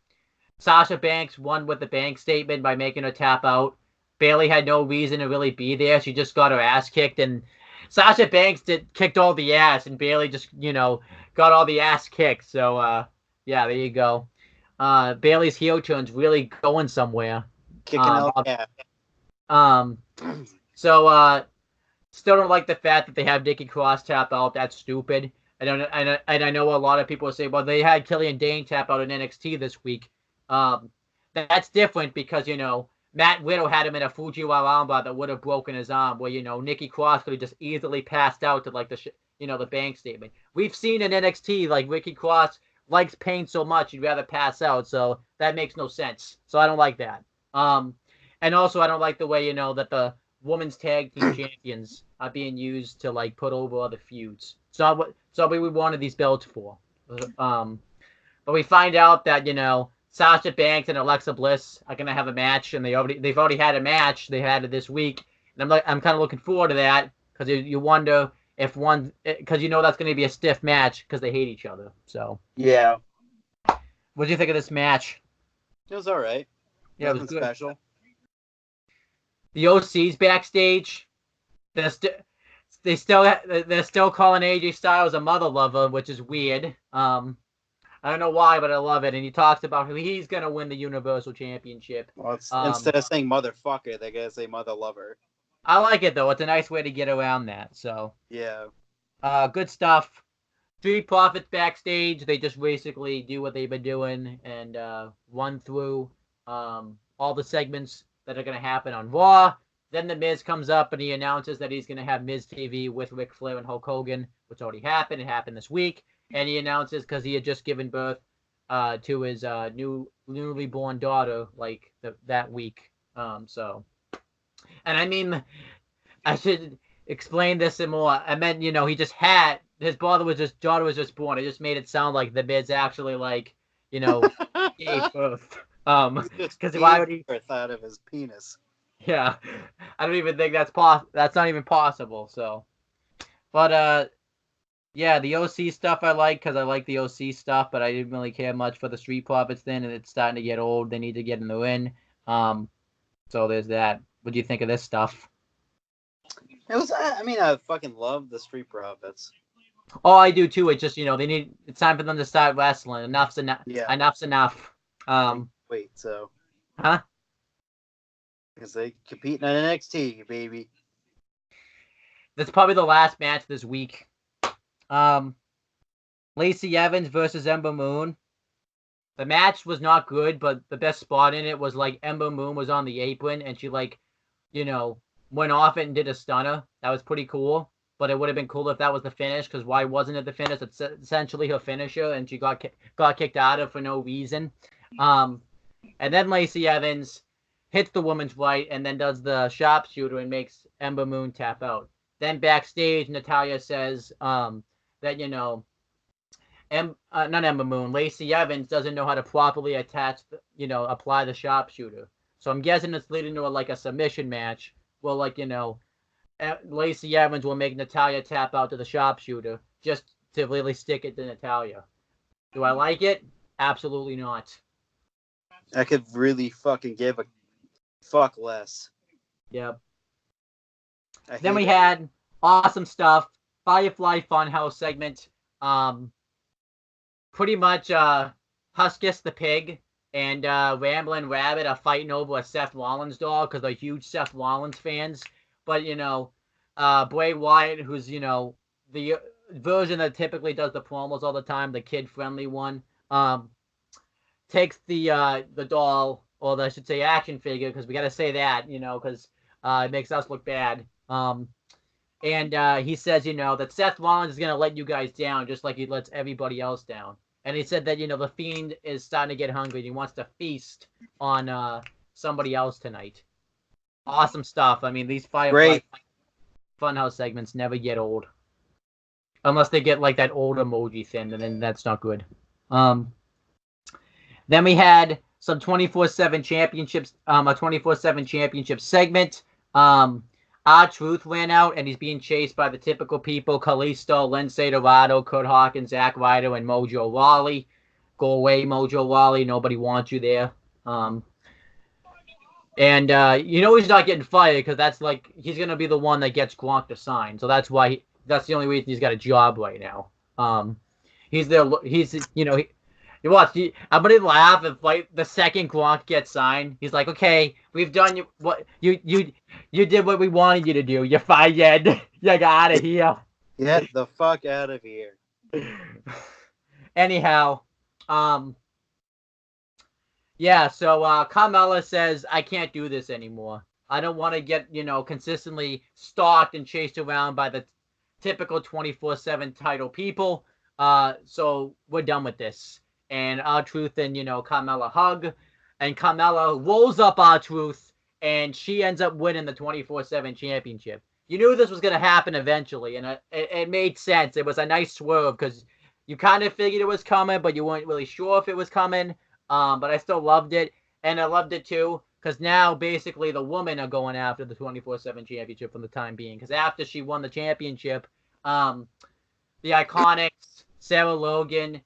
Sasha Banks won with the bank statement by making her tap out. Bayley had no reason to really be there. She just got her ass kicked, and Sasha Banks kicked all the ass, and Bayley just, got all the ass kicked. So, yeah, there you go. Bayley's heel turn's really going somewhere. Kicking out ass. So Still don't like the fact that they have Nikki Cross tap out. That's stupid. I know a lot of people say, well, they had Killian Dane tap out in NXT this week. That's different because, Matt Widow had him in a Fujiwara armbar that would have broken his arm, where, Nikki Cross could have just easily passed out to, like, the bank statement. We've seen in NXT, like, Nikki Cross likes pain so much, he'd rather pass out, so that makes no sense. So I don't like that. And also, I don't like the way, that the women's tag team champions are being used to, like, put over other feuds. So we wanted these belts for. But we find out that, Sasha Banks and Alexa Bliss are gonna have a match, and they've already had a match. They had it this week, and I'm kind of looking forward to that because you wonder if because that's gonna be a stiff match because they hate each other. So yeah. What do you think of this match? It was all right. Yeah, it was good. Special. The OC's backstage. They're still calling AJ Styles a mother lover, which is weird. I don't know why, but I love it. And he talks about how he's going to win the Universal Championship. Well, instead of saying motherfucker, they got to say mother lover. I like it, though. It's a nice way to get around that. So yeah. Good stuff. Street Profits backstage. They just basically do what they've been doing and run through all the segments that are going to happen on Raw. Then The Miz comes up and he announces that he's going to have Miz TV with Ric Flair and Hulk Hogan, which already happened. It happened this week. And he announces because he had just given birth to his newly born daughter that week. And I mean, I should explain this some more. I meant, he just had his daughter was just born. It just made it sound like the Miz actually gave birth. Because why would he birth out of his penis? Yeah, I don't even think that's not even possible. So, but yeah, the OC stuff I like because I like the OC stuff, but I didn't really care much for the Street Profits then, and it's starting to get old. They need to get in the ring. So there's that. What do you think of this stuff? It was. I mean, I fucking love the Street Profits. Oh, I do too. It's just it's time for them to start wrestling. Enough's enough. Yeah. Enough's enough. Wait, so. Huh? Because they compete in NXT, baby. That's probably the last match this week. Lacey Evans versus Ember Moon. The match was not good, but the best spot in it was Ember Moon was on the apron and she went off it and did a stunner. That was pretty cool. But it would have been cool if that was the finish, because why wasn't it the finish? It's essentially her finisher, and she got kicked out of for no reason. And then Lacey Evans hits the woman's right and then does the sharpshooter and makes Ember Moon tap out. Then backstage, Natalya says that, not Ember Moon, Lacey Evans doesn't know how to properly apply the sharpshooter. So I'm guessing it's leading to a submission match. Well, Lacey Evans will make Natalya tap out to the sharpshooter just to really stick it to Natalya. Do I like it? Absolutely not. I could really fucking give a fuck less. Yep. Then we had awesome stuff. Firefly Funhouse segment. Pretty much Huskus the Pig and Ramblin' Rabbit are fighting over a Seth Rollins doll because they're huge Seth Rollins fans. But, Bray Wyatt, who's, the version that typically does the promos all the time, the kid-friendly one, takes the doll, or I should say action figure, because we got to say that, because it makes us look bad. And he says, that Seth Rollins is going to let you guys down just like he lets everybody else down. And he said that, the Fiend is starting to get hungry. He wants to feast on somebody else tonight. Awesome stuff. I mean, these Firefly Funhouse segments never get old. Unless they get that old emoji thing, and then that's not good. Then we had some 24/7 championships, a 24/7 championship segment. R-Truth ran out, and he's being chased by the typical people: Kalisto, Lindsay Dorado, Kurt Hawkins, Zack Ryder, and Mojo Rawley. Go away, Mojo Rawley. Nobody wants you there. And he's not getting fired because that's he's gonna be the one that gets Gronk to sign. So that's why that's the only reason he's got a job right now. He's there. You watch. I'm gonna laugh if like the second Gronk gets signed. He's like, okay, we've done what you did what we wanted you to do. You're fired. You got out of here. Get the fuck out of here. Anyhow, yeah. So Carmella says, I can't do this anymore. I don't want to get consistently stalked and chased around by the typical 24/7 title people. So we're done with this. And R-Truth and Carmella hug, and Carmella rolls up R-Truth, and she ends up winning the 24/7 championship. You knew this was gonna happen eventually, and it made sense. It was a nice swerve because you kind of figured it was coming, but you weren't really sure if it was coming. But I still loved it, and I loved it too because now basically the women are going after the 24/7 championship for the time being. Because after she won the championship, the Iconics, Sarah Logan,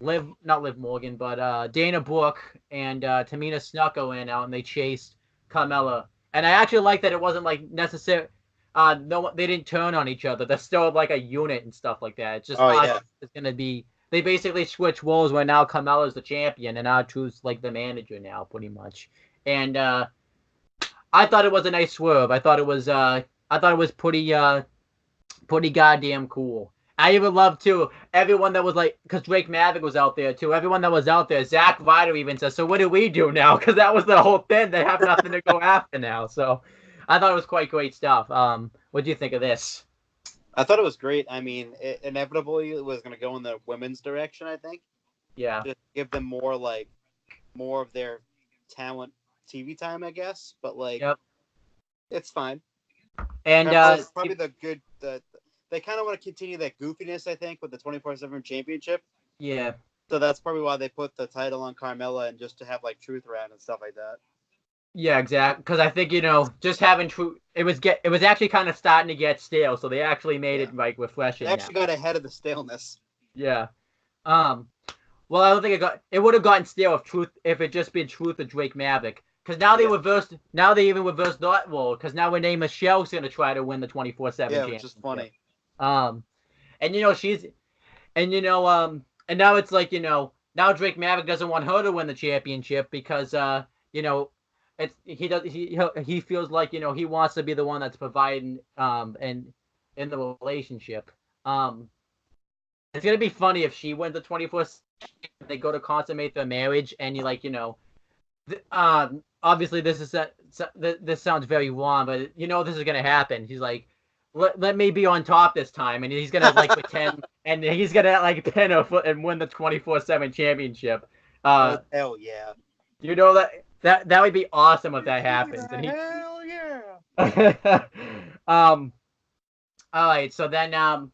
not Liv Morgan, but Dana Brooke and Tamina Snuka went out and they chased Carmella. And I actually like that it wasn't like necessary. No, they didn't turn on each other. They're still like a unit and stuff like that. It's just it's gonna be. They basically switch roles where now Carmella's the champion and R-Truth's like the manager now, pretty much. And I thought it was a nice swerve. I thought it was pretty goddamn cool. I even love too everyone that was like, because Drake Maverick was out there too. Everyone that was out there, Zack Ryder even says, "So what do we do now?" Because that was the whole thing. They have nothing to go after now. So I thought it was quite great stuff. What do you think of this? I thought it was great. I mean, inevitably it was going to go in the women's direction, I think. Yeah. Just give them more of their talent TV time, I guess. But it's fine. And probably they kind of want to continue that goofiness, I think, with the 24/7 championship. Yeah. So that's probably why they put the title on Carmella and just to have like Truth around and stuff like that. Yeah, exactly. Because I think just having Truth, it was actually kind of starting to get stale, so they actually made it like refreshing. They actually got ahead of the staleness. Yeah. Well, I don't think it would have gotten stale if it just been Truth and Drake Maverick. Because now they reversed. Now they even reversed that role. Because now Renee Michelle's gonna try to win the 24/7 championship. Which is funny. And she's, and now it's like now Drake Maverick doesn't want her to win the championship because he feels like he wants to be the one that's providing and in the relationship. It's gonna be funny if she wins the 24. They go to consummate their marriage, and obviously this sounds very wrong, but this is gonna happen. He's like, let me be on top this time, and he's gonna like pretend, and he's gonna like pin her foot and win the 24/7 championship. Hell yeah! That would be awesome if that happens. And hell yeah! All right, so then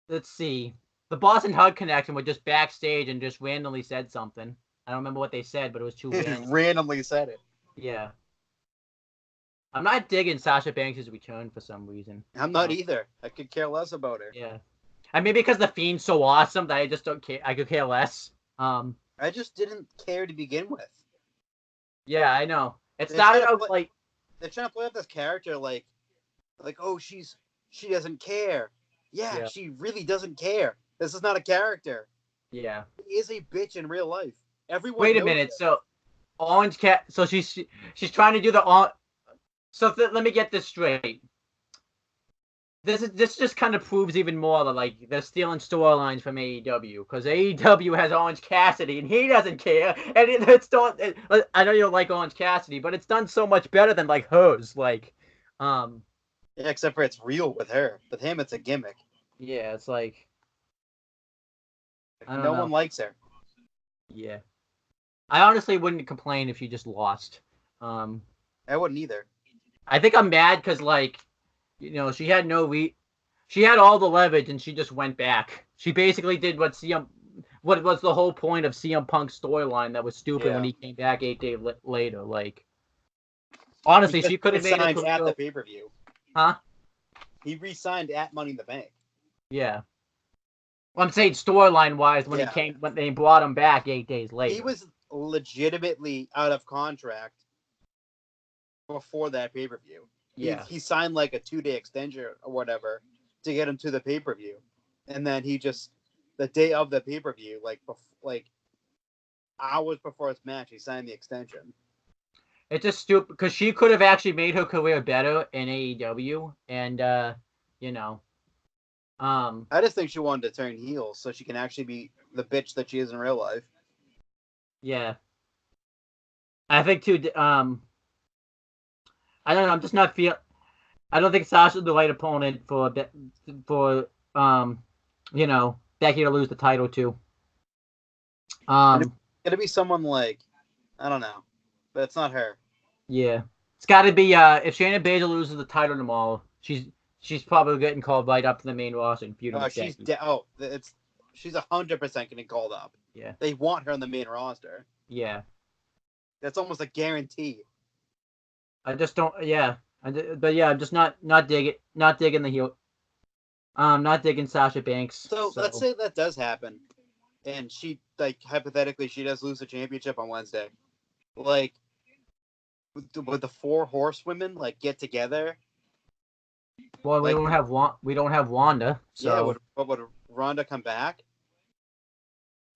let's see. The Boston Hug Connection were just backstage and just randomly said something. I don't remember what they said, but it was too random. Randomly said it. Yeah. I'm not digging Sasha Banks' return for some reason. I'm not either. I could care less about her. Yeah. And maybe because the Fiend's so awesome that I just don't care. I could care less. I just didn't care to begin with. Yeah, I know. It started out like they're trying to play up this character like oh she doesn't care. Yeah, she really doesn't care. This is not a character. Yeah. She is a bitch in real life. Everyone. Wait a minute. So Orange Cat. So she's trying to do the. So let me get this straight. This just kind of proves even more that like they're stealing storylines from AEW because AEW has Orange Cassidy and he doesn't care, and it's done. I know you don't like Orange Cassidy, but it's done so much better than like hers. Like, yeah, except for it's real with her. With him, it's a gimmick. Yeah, it's like no one likes her. Yeah, I honestly wouldn't complain if she just lost. I wouldn't either. I think I'm mad because like. She had she had all the leverage and she just went back. She basically did what was the whole point of CM Punk's storyline that was stupid when he came back 8 days later. Like, honestly, she could have made it at the pay-per-view. Huh? He re-signed at Money in the Bank. Yeah. Well, I'm saying storyline wise when they brought him back 8 days later. He was legitimately out of contract before that pay-per-view. Yeah. He signed like a 2-day extension or whatever to get him to the pay-per-view. and then he just the day of the pay-per-view, like hours before his match, he signed the extension. It's just stupid because she could have actually made her career better in AEW, and you know, I just think she wanted to turn heel so she can actually be the bitch that she is in real life. yeah. I think too. I don't know. I'm just not feel. I don't think Sasha's the right opponent for Becky to lose the title to. It's gonna be someone like, I don't know, but it's not her. Yeah, it's got to be. If Shayna Baszler loses the title tomorrow, she's probably getting called right up to the main roster and feuding with She's Becky. she's 100% getting called up. Yeah. They want her on the main roster. Yeah. That's almost a guarantee. I just don't. Yeah. But yeah, I'm just not digging the heel. Not digging Sasha Banks. So let's say that does happen, and she hypothetically she does lose the championship on Wednesday. Like, would the 4 horsewomen get together? Well, we don't have Wanda. So yeah, would Ronda come back?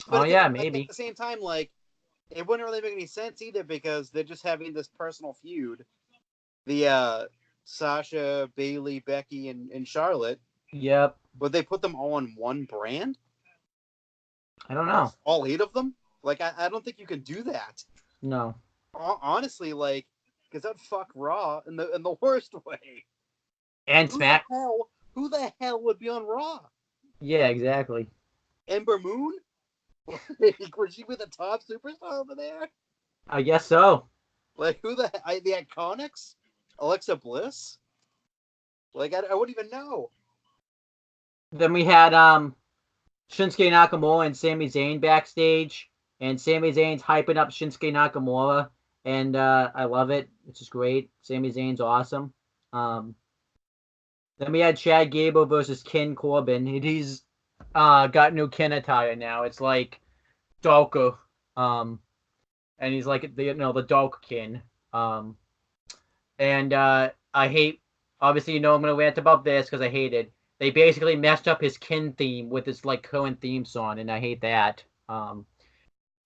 But maybe. At the same time, it wouldn't really make any sense either because they're just having this personal feud. The Sasha, Bayley, Becky, and Charlotte. Yep. Would they put them all on one brand? I don't know. All 8 of them? I don't think you can do that. No. Honestly, because that'd fuck Raw in the worst way. And Smack. Who the hell would be on Raw? Yeah, exactly. Ember Moon? Would she be the top superstar over there? I guess so. Who the Iconics? Alexa Bliss? I wouldn't even know. Then we had Shinsuke Nakamura and Sami Zayn backstage, and Sami Zayn's hyping up Shinsuke Nakamura, and I love it. It's just great. Sami Zayn's awesome. Then we had Chad Gable versus Ken Corbin. He's got new Ken attire now. It's like darker, and he's like the dark Ken. And I hate. Obviously, I'm gonna rant about this because I hate it. They basically messed up his Ken theme with his current theme song, and I hate that.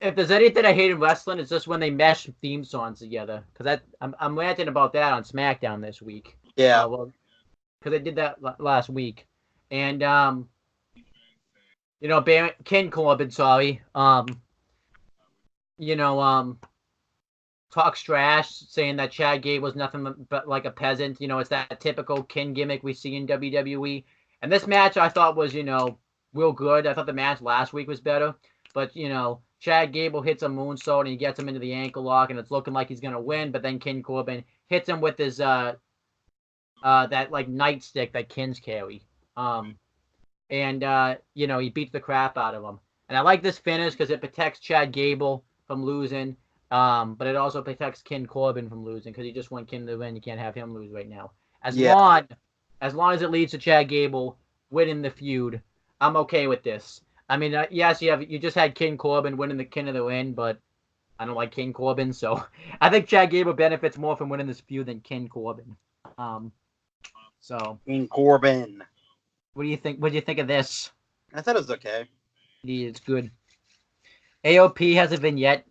If there's anything I hate in wrestling, it's just when they mesh theme songs together. Because I'm ranting about that on SmackDown this week. Yeah. Because I did that last week, and Ken Corbin, sorry, talks trash, saying that Chad Gable was nothing but like a peasant. It's that typical Ken gimmick we see in WWE. And this match I thought was, real good. I thought the match last week was better. But, Chad Gable hits a moonsault and he gets him into the ankle lock and it's looking like he's going to win. But then Ken Corbin hits him with his, that nightstick that Kens carry. He beats the crap out of him. And I like this finish because it protects Chad Gable from losing. But it also protects Ken Corbin from losing because he just want Ken to win. You can't have him lose right now. As long as it leads to Chad Gable winning the feud, I'm okay with this. I mean, yes, you just had Ken Corbin winning the King of the Ring, but I don't like Ken Corbin, so I think Chad Gable benefits more from winning this feud than Ken Corbin. Ken Corbin. What do you think? What do you think of this? I thought it was okay. It's good. AOP has a vignette.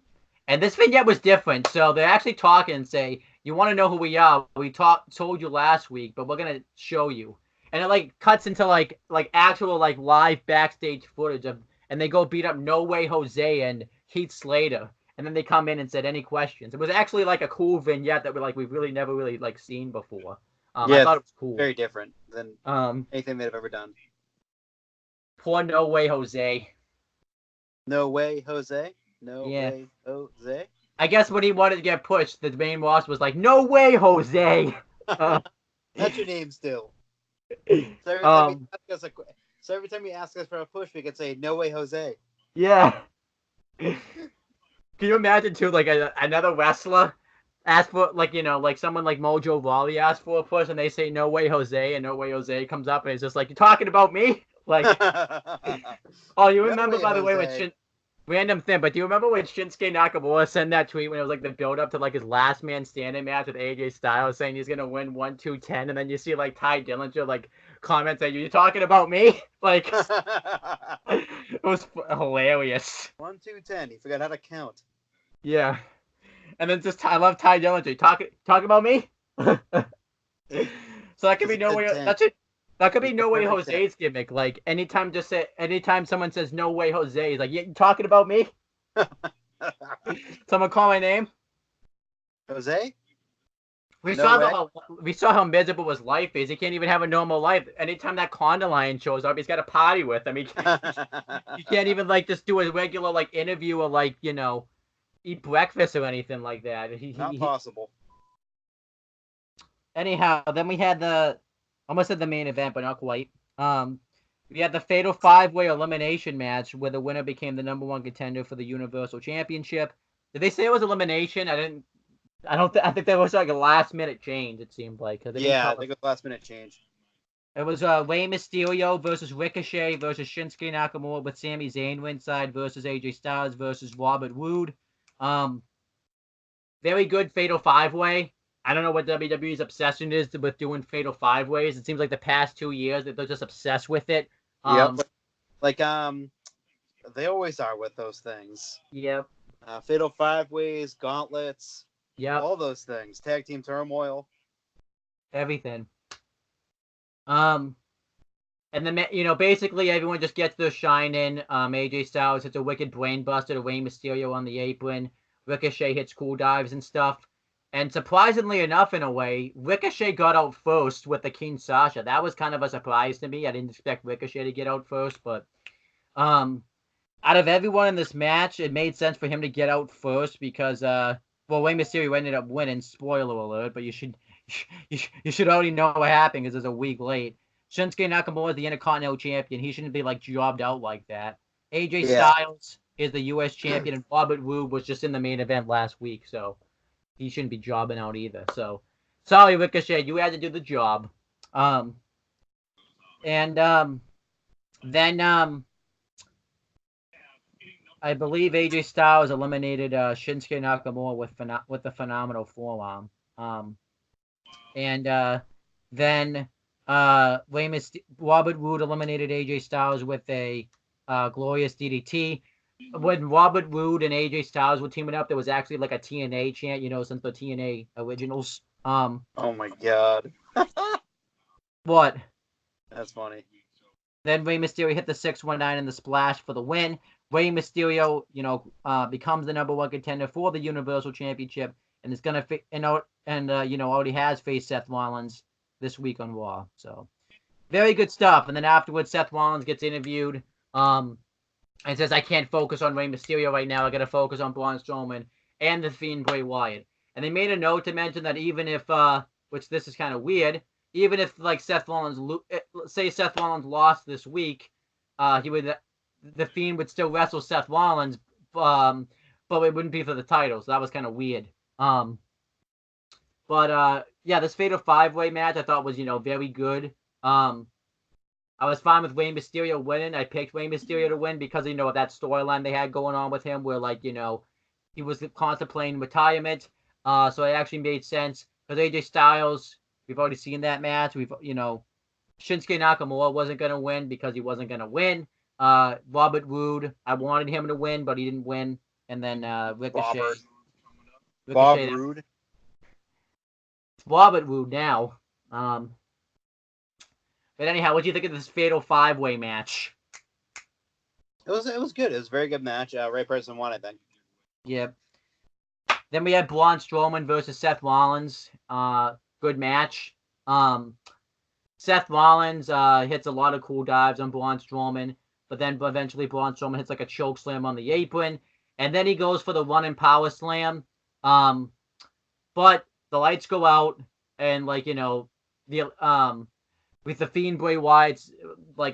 And this vignette was different. So they're actually talking and say, you want to know who we are? We told you last week, but we're going to show you. And it cuts into actual live backstage footage of, and they go beat up No Way Jose and Heath Slater. And then they come in and said, any questions? It was actually a cool vignette that we've really never really seen before. I thought it was cool. Very different than anything they've ever done. Poor No Way Jose. No Way Jose? No Way Jose? I guess when he wanted to get pushed, the main boss was like, no way, Jose! That's your name still. So every time you ask us for a push, we could say, no way, Jose. Yeah. Can you imagine, too, another wrestler ask for, someone like Mojo Rawley asked for a push, and they say, no way, Jose, and No Way Jose comes up, and he's just like, you talking about me? You remember, by the way, when random thing, but do you remember when Shinsuke Nakamura sent that tweet when it was the build up to his last man standing match with AJ Styles saying he's gonna win 1-2-10, and then you see Ty Dillinger comments at you. You talking about me? Like, it was hilarious. 1, 2, 10. He forgot how to count. Yeah. And then I love Ty Dillinger. Talk about me? So that could be no way. That's it. That could be No Way Jose's gimmick. Like anytime someone says No Way Jose, he's like, you talking about me? Someone call my name. Jose? We saw how miserable his life is. He can't even have a normal life. Anytime that Condor shows up, he's got a party with him. He can't even like just do a regular like interview or like eat breakfast or anything like that. Not possible. Anyhow, then we had almost said the main event, but not quite. We had the Fatal 5-Way elimination match where the winner became the #1 contender for the Universal Championship. Did they say it was elimination? I think that was like a last-minute change, it seemed like. Yeah, I think it was last-minute change. It was Rey Mysterio versus Ricochet versus Shinsuke Nakamura with Sami Zayn ringside versus AJ Styles versus Robert Roode. Very good Fatal 5-Way. I don't know what WWE's obsession is with doing Fatal 5-Ways. It seems like the past 2 years that they're just obsessed with it. Yep. They always are with those things. Yep. Fatal 5-Ways, gauntlets. Yep. All those things. Tag team turmoil. Everything. And then basically everyone just gets their shine in. AJ Styles hits a wicked brainbuster to Rey Mysterio on the apron. Ricochet hits cool dives and stuff. And surprisingly enough, in a way, Ricochet got out first with the King Sasha. That was kind of a surprise to me. I didn't expect Ricochet to get out first, but out of everyone in this match, it made sense for him to get out first because Rey Mysterio ended up winning. Spoiler alert, but you should already know what happened because it's a week late. Shinsuke Nakamura is the Intercontinental Champion. He shouldn't be jobbed out like that. AJ Styles is the U.S. Champion, and Robert Roode was just in the main event last week, so he shouldn't be jobbing out either. So, sorry, Ricochet, you had to do the job. Then I believe AJ Styles eliminated Shinsuke Nakamura with the phenomenal forearm. Then Robert Roode eliminated AJ Styles with a glorious DDT. When Robert Roode and AJ Styles were teaming up, there was actually like a TNA chant, since the TNA originals. Oh my god. What? That's funny. Then Rey Mysterio hit the 619 in the splash for the win. Rey Mysterio, becomes the #1 contender for the Universal Championship, and is gonna already has faced Seth Rollins this week on Raw. So very good stuff. And then afterwards, Seth Rollins gets interviewed. And says, I can't focus on Rey Mysterio right now. I got to focus on Braun Strowman and the Fiend Bray Wyatt. And they made a note to mention that even if, which this is kind of weird, even if Seth Rollins lost this week, the Fiend would still wrestle Seth Rollins, but it wouldn't be for the title. So that was kind of weird. This Fatal 5-Way match I thought was very good. I was fine with Rey Mysterio winning. I picked Rey Mysterio to win because, of that storyline they had going on with him where, he was contemplating retirement. So it actually made sense. Because AJ Styles, we've already seen that match. Shinsuke Nakamura wasn't going to win because he wasn't going to win. Robert Roode, I wanted him to win, but he didn't win. And then Ricochet. Bob Roode. It's Robert Roode now. But anyhow, what do you think of this Fatal 5-Way match? It was good. It was a very good match. Right person won, I think. Yep. Then we had Braun Strowman versus Seth Rollins. Good match. Seth Rollins hits a lot of cool dives on Braun Strowman, but then eventually Braun Strowman hits like a choke slam on the apron, and then he goes for the running power slam. But the lights go out, and with the Fiend Bray Wyatt's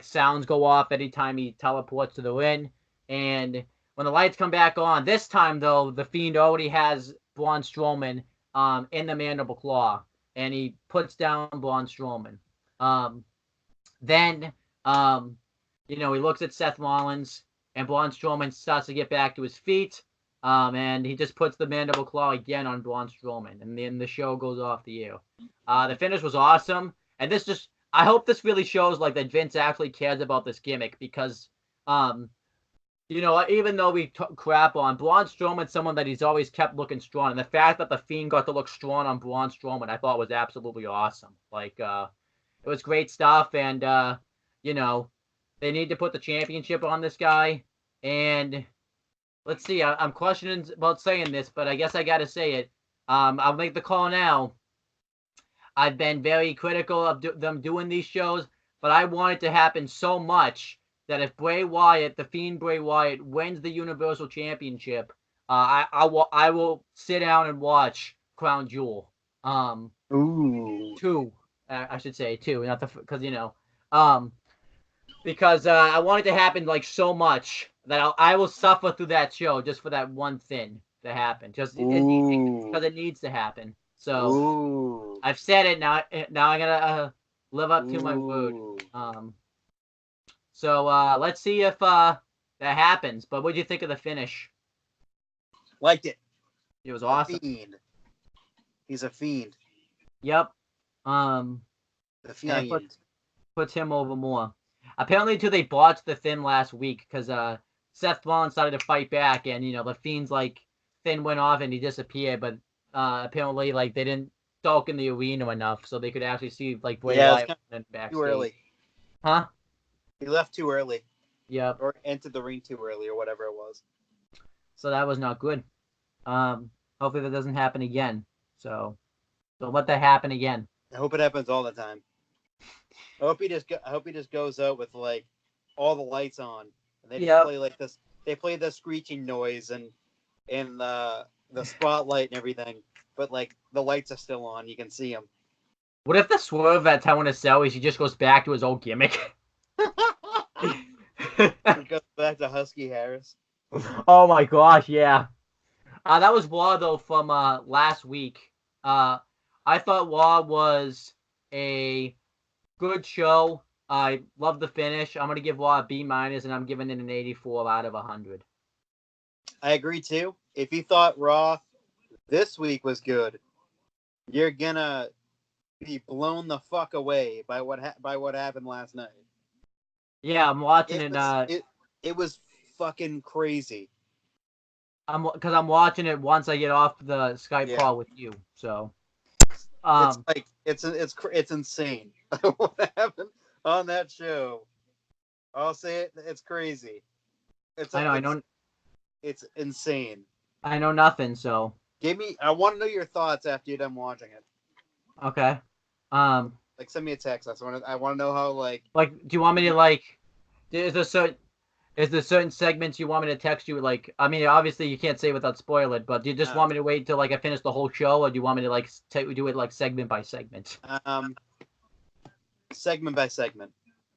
sounds go off anytime he teleports to the ring. And when the lights come back on, this time though, the Fiend already has Braun Strowman in the mandible claw, and he puts down Braun Strowman. Then he looks at Seth Rollins, and Braun Strowman starts to get back to his feet, and he just puts the mandible claw again on Braun Strowman, and then the show goes off the air. The finish was awesome, and this just I hope this really shows like that Vince actually cares about this gimmick because, you know, even though we crap on Braun Strowman, someone that he's always kept looking strong, and the fact that the Fiend got to look strong on Braun Strowman, I thought was absolutely awesome. Like, it was great stuff, and you know, they need to put the championship on this guy. And let's see, I'm questioning about saying this, but I guess I got to say it. I'll make the call now. I've been very critical of them doing these shows, but I want it to happen so much that if Bray Wyatt, the Fiend Bray Wyatt, wins the Universal Championship, I will sit down and watch Crown Jewel. Ooh. Two, I should say two, not the because you know, because I want it to happen like so much that I will suffer through that show just for that one thing to happen, just because it needs to happen. So Ooh. I've said it now. Now I gotta live up to my word. So let's see if that happens. But what do you think of the finish? Liked it. It was awesome. Fiend. He's a fiend. Yep. The Fiend. Puts him over more. Apparently, too, they botched the Finn last week because Seth Rollins started to fight back, and you know the Fiend's like Finn went off and he disappeared, but apparently like they didn't talk in the arena enough so they could actually see like Bray Wyatt backstage. Too early. Huh? He left too early. Yep. Or entered the ring too early, or whatever it was. So that was not good. Hopefully that doesn't happen again. So don't let that happen again. I hope it happens all the time. I hope he just goes out with like all the lights on, and they just play like this. They play the screeching noise and the spotlight and everything, but like the lights are still on. You can see him. What if the swerve at Hell in a Cell is he just goes back to his old gimmick? He goes back to Husky Harris. Oh my gosh, yeah. That was Raw though from last week. I thought Raw was a good show. I love the finish. I'm gonna give Raw a B-, and I'm giving it an 84 out of 100. I agree too. If you thought Raw this week was good, you're gonna be blown the fuck away by what happened last night. Yeah, I'm watching it. It was fucking crazy. Because I'm watching it once I get off the Skype call with you. So, it's like it's insane what happened on that show. I'll say it. It's crazy. I know. It's insane. I know nothing. So, I want to know your thoughts after you're done watching it. Okay. Like send me a text. I want to know how like. Like, do you want me to like? Is there certain segments you want me to text you? Like, I mean, obviously you can't say without spoil it, but do you just want me to wait till like I finish the whole show, or do you want me to like do it like segment by segment? Segment by segment.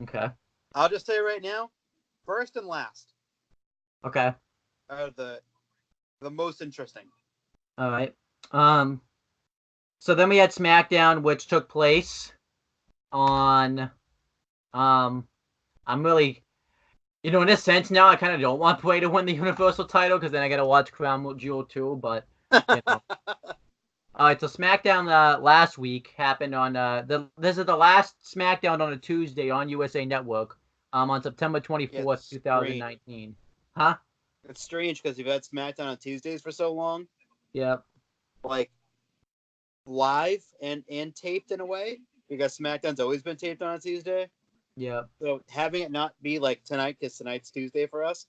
Okay. I'll just tell you right now, first and last. Okay. Are the most interesting. All right. So then we had SmackDown, which took place on. I'm really. You know, in a sense now, I kind of don't want Bray to win the Universal title because then I got to watch Crown Jewel too. But you know. All right, so SmackDown last week happened on this is the last SmackDown on a Tuesday on USA Network. On September 24th, 2019. Huh? It's strange because you've had SmackDown on Tuesdays for so long. Yep. Like live and taped in a way because SmackDown's always been taped on a Tuesday. Yeah. So having it not be like tonight because tonight's Tuesday for us.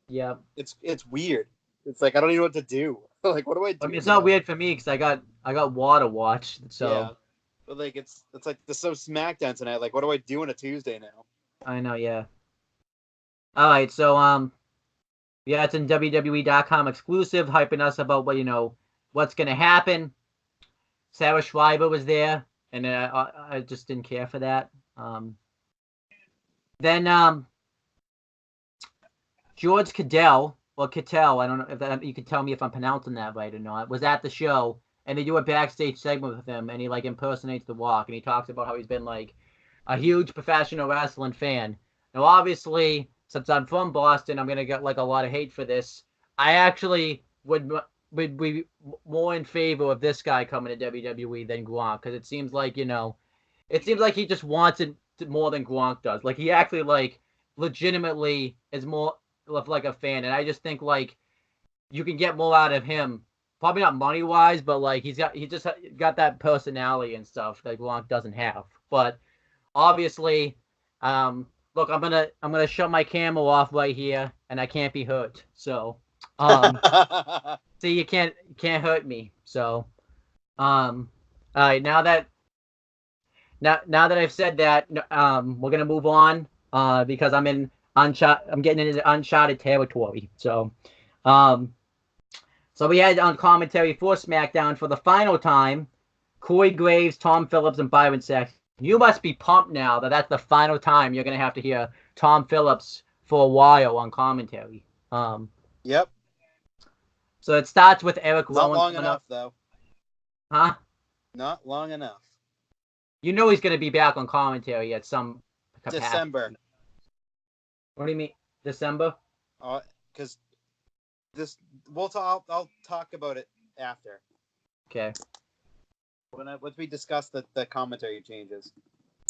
Yeah. It's weird. It's like I don't even know what to do. Like what do I do? I mean, it's not weird for me because I got War to watch. So. Yeah. But like it's like there's some SmackDown tonight. Like what do I do on a Tuesday now? I know. Yeah. All right. So yeah, it's in WWE.com exclusive, hyping us about what's gonna happen. Sarah Schreiber was there, and I just didn't care for that. Then George Kittel, I don't know if you can tell me if I'm pronouncing that right or not, was at the show, and they do a backstage segment with him, and he like impersonates The Rock, and he talks about how he's been like a huge professional wrestling fan. Now, obviously, since I'm from Boston, I'm gonna get like a lot of hate for this. I actually would be more in favor of this guy coming to WWE than Gronk, because it seems like it seems like he just wants it more than Gronk does. Like, he actually, like, legitimately is more of, like, a fan. And I just think, like, you can get more out of him. Probably not money-wise, but, like, he just got that personality and stuff that Gronk doesn't have. But, obviously, look, I'm gonna shut my camera off right here, and I can't be hurt. So, see, you can't hurt me. So, all right, now that I've said that, we're gonna move on, because I'm getting into uncharted territory. So, so we had on commentary for SmackDown for the final time, Corey Graves, Tom Phillips, and Byron Saxton. You must be pumped now that that's the final time you're gonna have to hear Tom Phillips for a while on commentary. Yep. So it starts with Eric Rowan. Not long enough, though. Huh? Not long enough. You know he's going to be back on commentary at some capacity. December. What do you mean? December? Because I'll talk about it after. Okay. Once we discuss the commentary changes.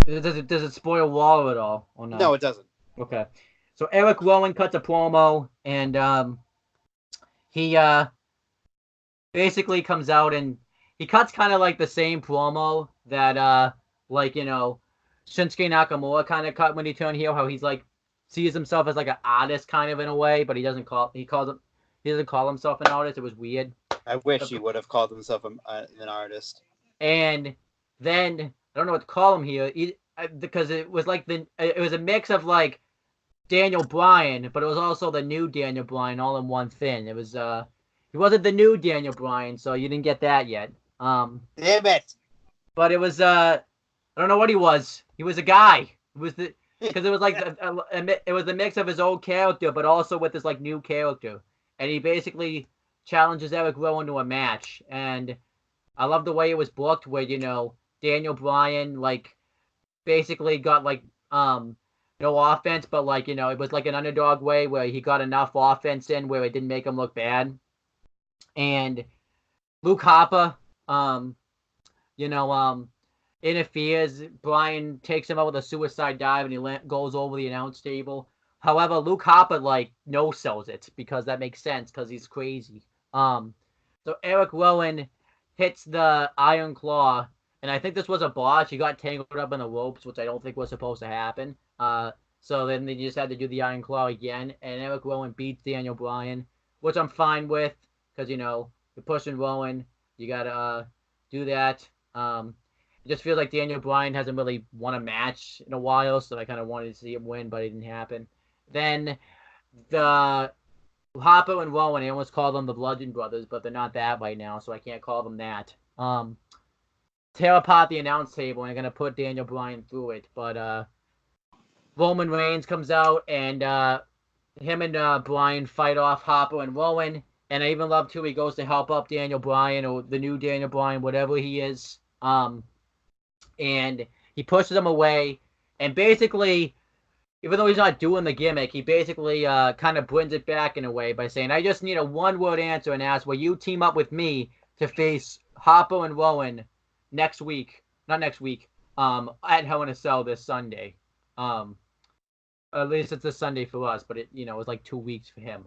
Does it spoil Waller at all or not? No, it doesn't. Okay. So Eric Rowan cuts a promo, and he basically comes out and he cuts kind of like the same promo that like, you know, Shinsuke Nakamura kind of cut when he turned heel, how he's like sees himself as like an artist kind of in a way, but he doesn't call himself an artist. It was weird. I wish he would have called himself an artist. And then I don't know what to call him here, because it was like it was a mix of like Daniel Bryan, but it was also the new Daniel Bryan all in one thing. It was he wasn't the new Daniel Bryan, so you didn't get that yet. Damn it! But it was I don't know what he was. He was a guy. It was because it was like it was the mix of his old character, but also with this like new character, and he basically challenges Eric Rowan to a match. And I love the way it was booked, where, you know, Daniel Bryan like basically got like no offense, but like, you know, it was like an underdog way where he got enough offense in where it didn't make him look bad. And Luke Harper, you know, interferes. Bryan takes him out with a suicide dive, and he goes over the announce table. However, Luke Harper like no sells it, because that makes sense because he's crazy. So Eric Rowan hits the Iron Claw, and I think this was a botch. He got tangled up in the ropes, which I don't think was supposed to happen. So then they just had to do the Iron Claw again, and Eric Rowan beats Daniel Bryan, which I'm fine with, because, you know, you're pushing Rowan, you gotta do that. It just feels like Daniel Bryan hasn't really won a match in a while, so I kind of wanted to see him win, but it didn't happen. Then the Harper and Rowan, I almost call them the Bludgeon Brothers, but they're not that right now, so I can't call them that. Tear apart the announce table, and they're gonna put Daniel Bryan through it, but Roman Reigns comes out, and him and Bryan fight off Harper and Rowan. And I even love too, he goes to help up Daniel Bryan, or the new Daniel Bryan, whatever he is. And he pushes him away, and basically, even though he's not doing the gimmick, he basically kind of brings it back in a way by saying, I just need a one-word answer, and ask, will you team up with me to face Harper and Rowan at Hell in a Cell this Sunday. At least it's a Sunday for us, but it was like 2 weeks for him.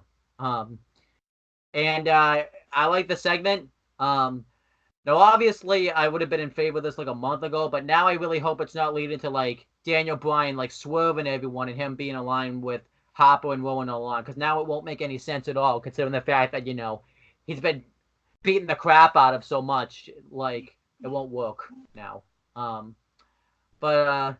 And I like the segment. Now, obviously, I would have been in favor of this like a month ago, but now I really hope it's not leading to like Daniel Bryan like swerving everyone and him being aligned with Harper and Rowan along, because now it won't make any sense at all, considering the fact that, you know, he's been beating the crap out of so much. Like, it won't work now. But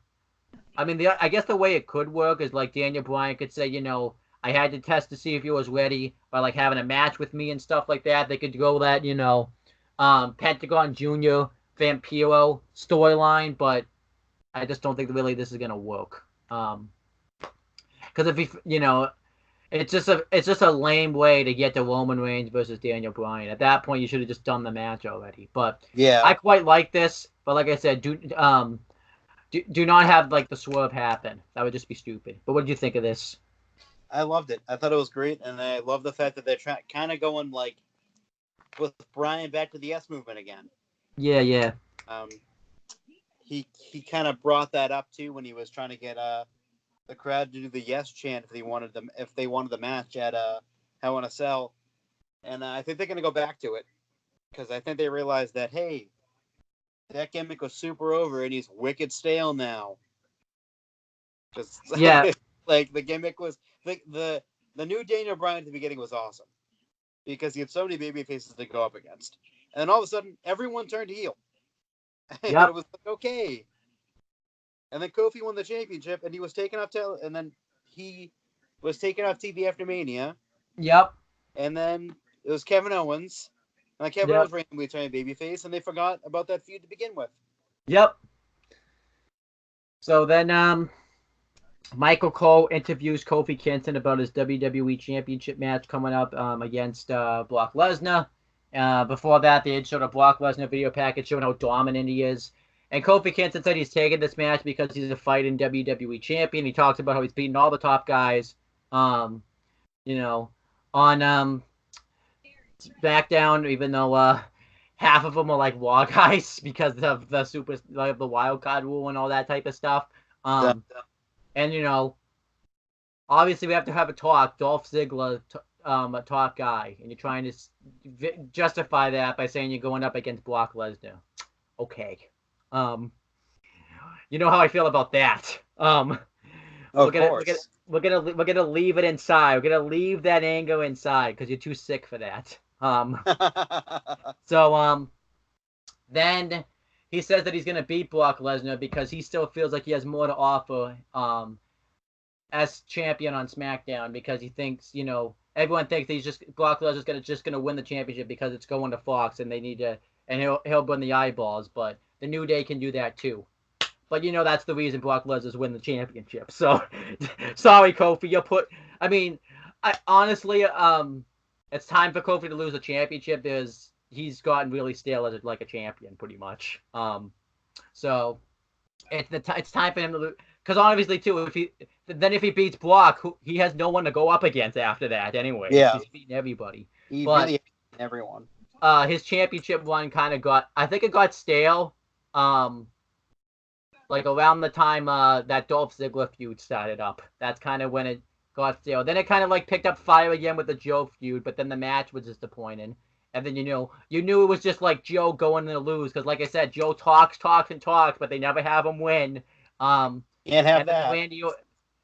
I mean, I guess the way it could work is like Daniel Bryan could say, you know, I had to test to see if he was ready by like having a match with me and stuff like that. They could go that, you know, Pentagon Jr. Vampiro storyline, but I just don't think really this is gonna work. Because if he, you know, it's just a lame way to get to Roman Reigns versus Daniel Bryan. At that point, you should have just done the match already. But yeah, I quite like this. But like I said, do not have like the swerve happen. That would just be stupid. But what did you think of this? I loved it. I thought it was great, and I love the fact that they're kind of going like with Bryan back to the S movement again. Yeah. he kind of brought that up too when he was trying to get the crowd to do the yes chant if they wanted the match at Hell in a Cell, and I think they're gonna go back to it because I think they realized that hey, that gimmick was super over and he's wicked stale now. Because like the gimmick was the new Daniel Bryan at the beginning was awesome because he had so many baby faces to go up against, and then all of a sudden everyone turned heel. And it was like, okay. And then Kofi won the championship, and he was taken off TV after Mania. Yep. And then it was Kevin Owens. And Kevin Owens randomly turned babyface, and they forgot about that feud to begin with. Yep. So then, Michael Cole interviews Kofi Kingston about his WWE Championship match coming up against Brock Lesnar. Before that, they had showed a Brock Lesnar video package showing how dominant he is. And Kofi Kingston said he's taking this match because he's a fighting WWE champion. He talks about how he's beaten all the top guys, on SmackDown, even though half of them are like Raw guys because of the wild card rule and all that type of stuff. And obviously we have to have a talk. Dolph Ziggler, a top guy, and you're trying to justify that by saying you're going up against Brock Lesnar. Okay. You know how I feel about that. We're gonna leave it inside. We're gonna leave that anger inside because you're too sick for that. So then he says that he's gonna beat Brock Lesnar because he still feels like he has more to offer as champion on SmackDown because he thinks, everyone thinks Brock Lesnar's just gonna win the championship because it's going to Fox and they need to, and he'll win the eyeballs, but the New Day can do that too. But that's the reason Brock Lesnar's win the championship. So sorry, Kofi. I honestly, it's time for Kofi to lose the championship because he's gotten really stale as like a champion, pretty much. So it's time for him to lose. Because obviously, too, if he beats Brock, he has no one to go up against after that anyway. Yeah. He's beating everybody. Really beating everyone. His championship run kind of I think it got stale, like around the time that Dolph Ziggler feud started up. That's kind of when it got stale. Then it kind of like picked up fire again with the Joe feud, but then the match was disappointing. And then you knew it was just like Joe going to lose because, like I said, Joe talks, but they never have him win. Can't have that.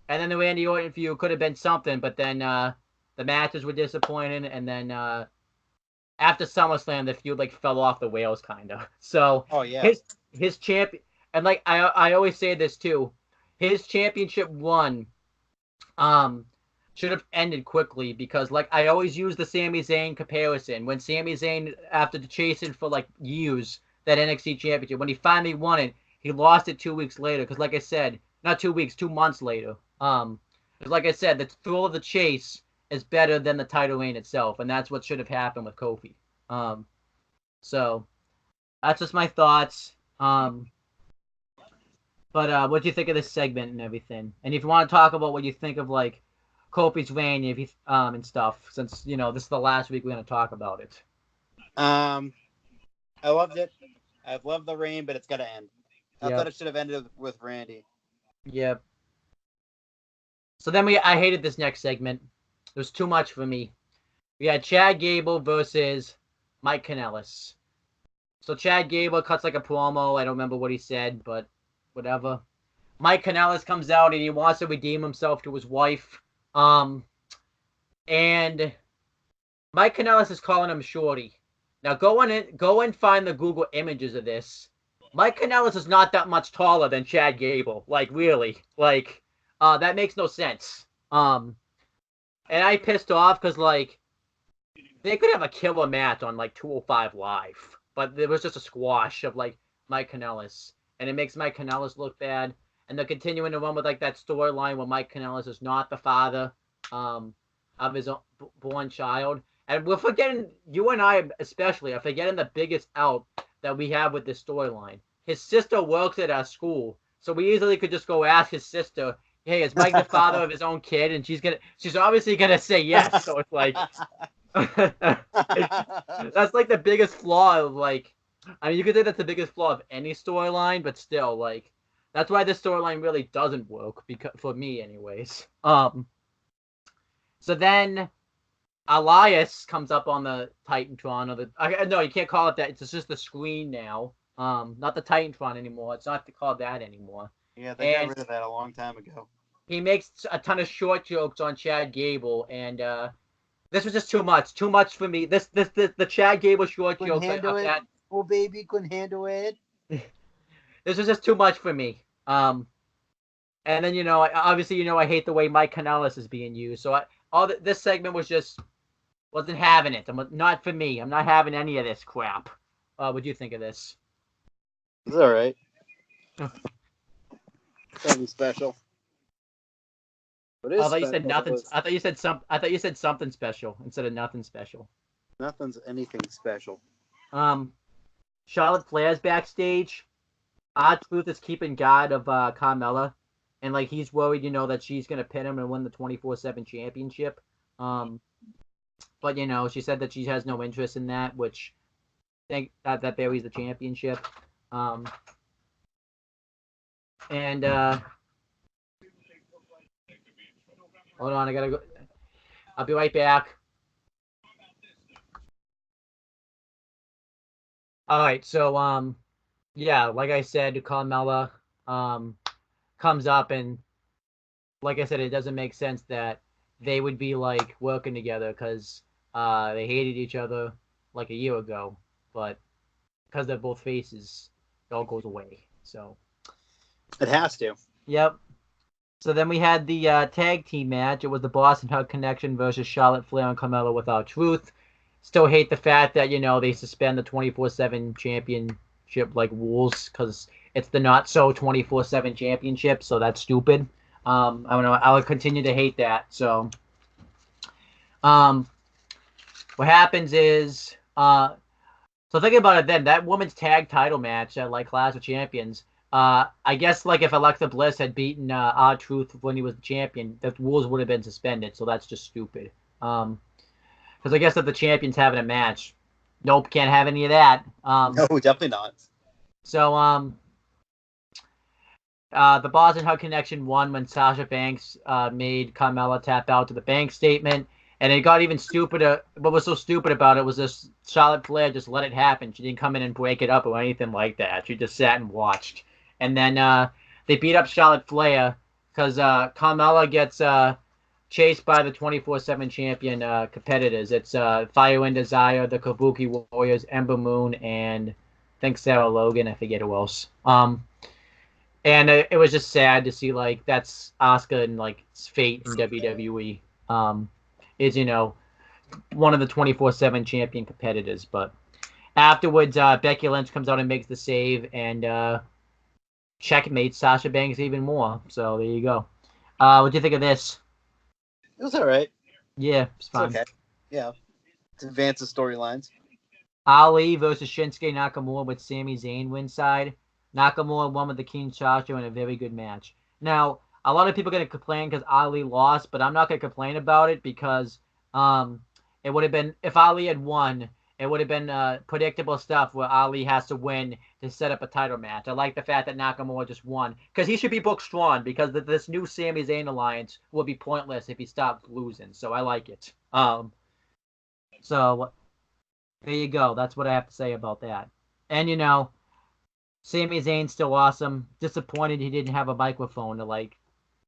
And then the Randy Orton feud could have been something, but then the matches were disappointing, and then after SummerSlam, the feud like fell off the rails, kind of. So his champion, and like I always say this too, his championship run should have ended quickly because like I always use the Sami Zayn comparison. When Sami Zayn, after chasing for like years that NXT championship, when he finally won it, he lost it 2 weeks later because, like I said, not 2 weeks, 2 months later. Like I said, the thrill of the chase is better than the title reign itself, and that's what should have happened with Kofi. So that's just my thoughts. But what do you think of this segment and everything? And if you want to talk about what you think of like Kofi's reign, and stuff, since this is the last week we're going to talk about it. I loved it. I've loved the reign, but it's got to end. I thought it should have ended with Randy. Yep. So then I hated this next segment. It was too much for me. We had Chad Gable versus Mike Kanellis. So Chad Gable cuts like a promo. I don't remember what he said, but whatever. Mike Kanellis comes out and he wants to redeem himself to his wife. And Mike Kanellis is calling him Shorty. Now go and find the Google images of this. Mike Kanellis is not that much taller than Chad Gable. Like, really. Like, that makes no sense. And I pissed off because, like, they could have a killer match on, like, 205 Live. But there was just a squash of, like, Mike Kanellis. And it makes Mike Kanellis look bad. And they're continuing to run with, like, that storyline where Mike Kanellis is not the father of his own born child. And we're forgetting, you and I especially, are forgetting the biggest out that we have with this storyline. His sister works at our school, so we easily could just go ask his sister, hey, is Mike the father of his own kid? And she's obviously gonna say yes. So it's like that's like the biggest flaw of like I mean, you could say that's the biggest flaw of any storyline, but still, like, that's why this storyline really doesn't work, because for me, anyways. So then Elias comes up on the Titantron, or no, you can't call it that. It's just the screen now. Not the Titantron anymore. It's not called that anymore. Yeah, they got rid of that a long time ago. He makes a ton of short jokes on Chad Gable, and this was just too much. Too much for me. The Chad Gable short Couldn't joke handle of it. that. Oh baby, couldn't handle it. This was just too much for me. And then obviously I hate the way Mike Kanellis is being used. So this segment wasn't having it. Not for me. I'm not having any of this crap. What do you think of this? It's all right. Something special. I thought you said nothing. I thought you said something special instead of nothing special. Nothing's anything special. Charlotte Flair's backstage. R-Truth is keeping guard of Carmella, and like he's worried, that she's gonna pin him and win the 24/7 championship. But she said that she has no interest in that, which I think that buries the championship. And hold on, I gotta go. I'll be right back. All right, so yeah, like I said, Carmella comes up, and like I said, it doesn't make sense that they would be like working together because they hated each other like a year ago, but because they're both faces, it all goes away. So it has to. Yep. So then we had the tag team match. It was the Boston Hug Connection versus Charlotte Flair and Carmella with R-Truth. Still hate the fact that they suspend the 24/7 championship like rules because it's the not so 24/7 championship, so that's stupid. I don't know. I'll continue to hate that. So, what happens is, so thinking about it, then that women's tag title match at like Clash of Champions. I guess like if Alexa Bliss had beaten R-Truth when he was the champion, the rules would have been suspended. So that's just stupid. Because I guess if the champion's having a match, nope, can't have any of that. No, definitely not. So the Boston Hug Connection won when Sasha Banks made Carmella tap out to the bank statement. And it got even stupider. What was so stupid about it was this Charlotte Flair just let it happen. She didn't come in and break it up or anything like that. She just sat and watched. And then they beat up Charlotte Flair because Carmella gets chased by the 24/7 champion competitors. It's Fire and Desire, the Kabuki Warriors, Ember Moon, and I think Sarah Logan. I forget who else. And it was just sad to see like that's Asuka and like fate in WWE. Is one of the 24/7 champion competitors. But afterwards, Becky Lynch comes out and makes the save and checkmates Sasha Banks even more. So there you go. What do you think of this? It was all right. Yeah, it's fine. Okay. Yeah, it advances storylines. Ali versus Shinsuke Nakamura with Sami Zayn win side. Nakamura won with the Kinshasa in a very good match. Now, a lot of people are going to complain because Ali lost, but I'm not going to complain about it because it would have been, if Ali had won, it would have been predictable stuff where Ali has to win to set up a title match. I like the fact that Nakamura just won because he should be booked strong because this new Sami Zayn alliance will be pointless if he stops losing. So I like it. So there you go. That's what I have to say about that. And Sami Zayn's still awesome. Disappointed he didn't have a microphone to like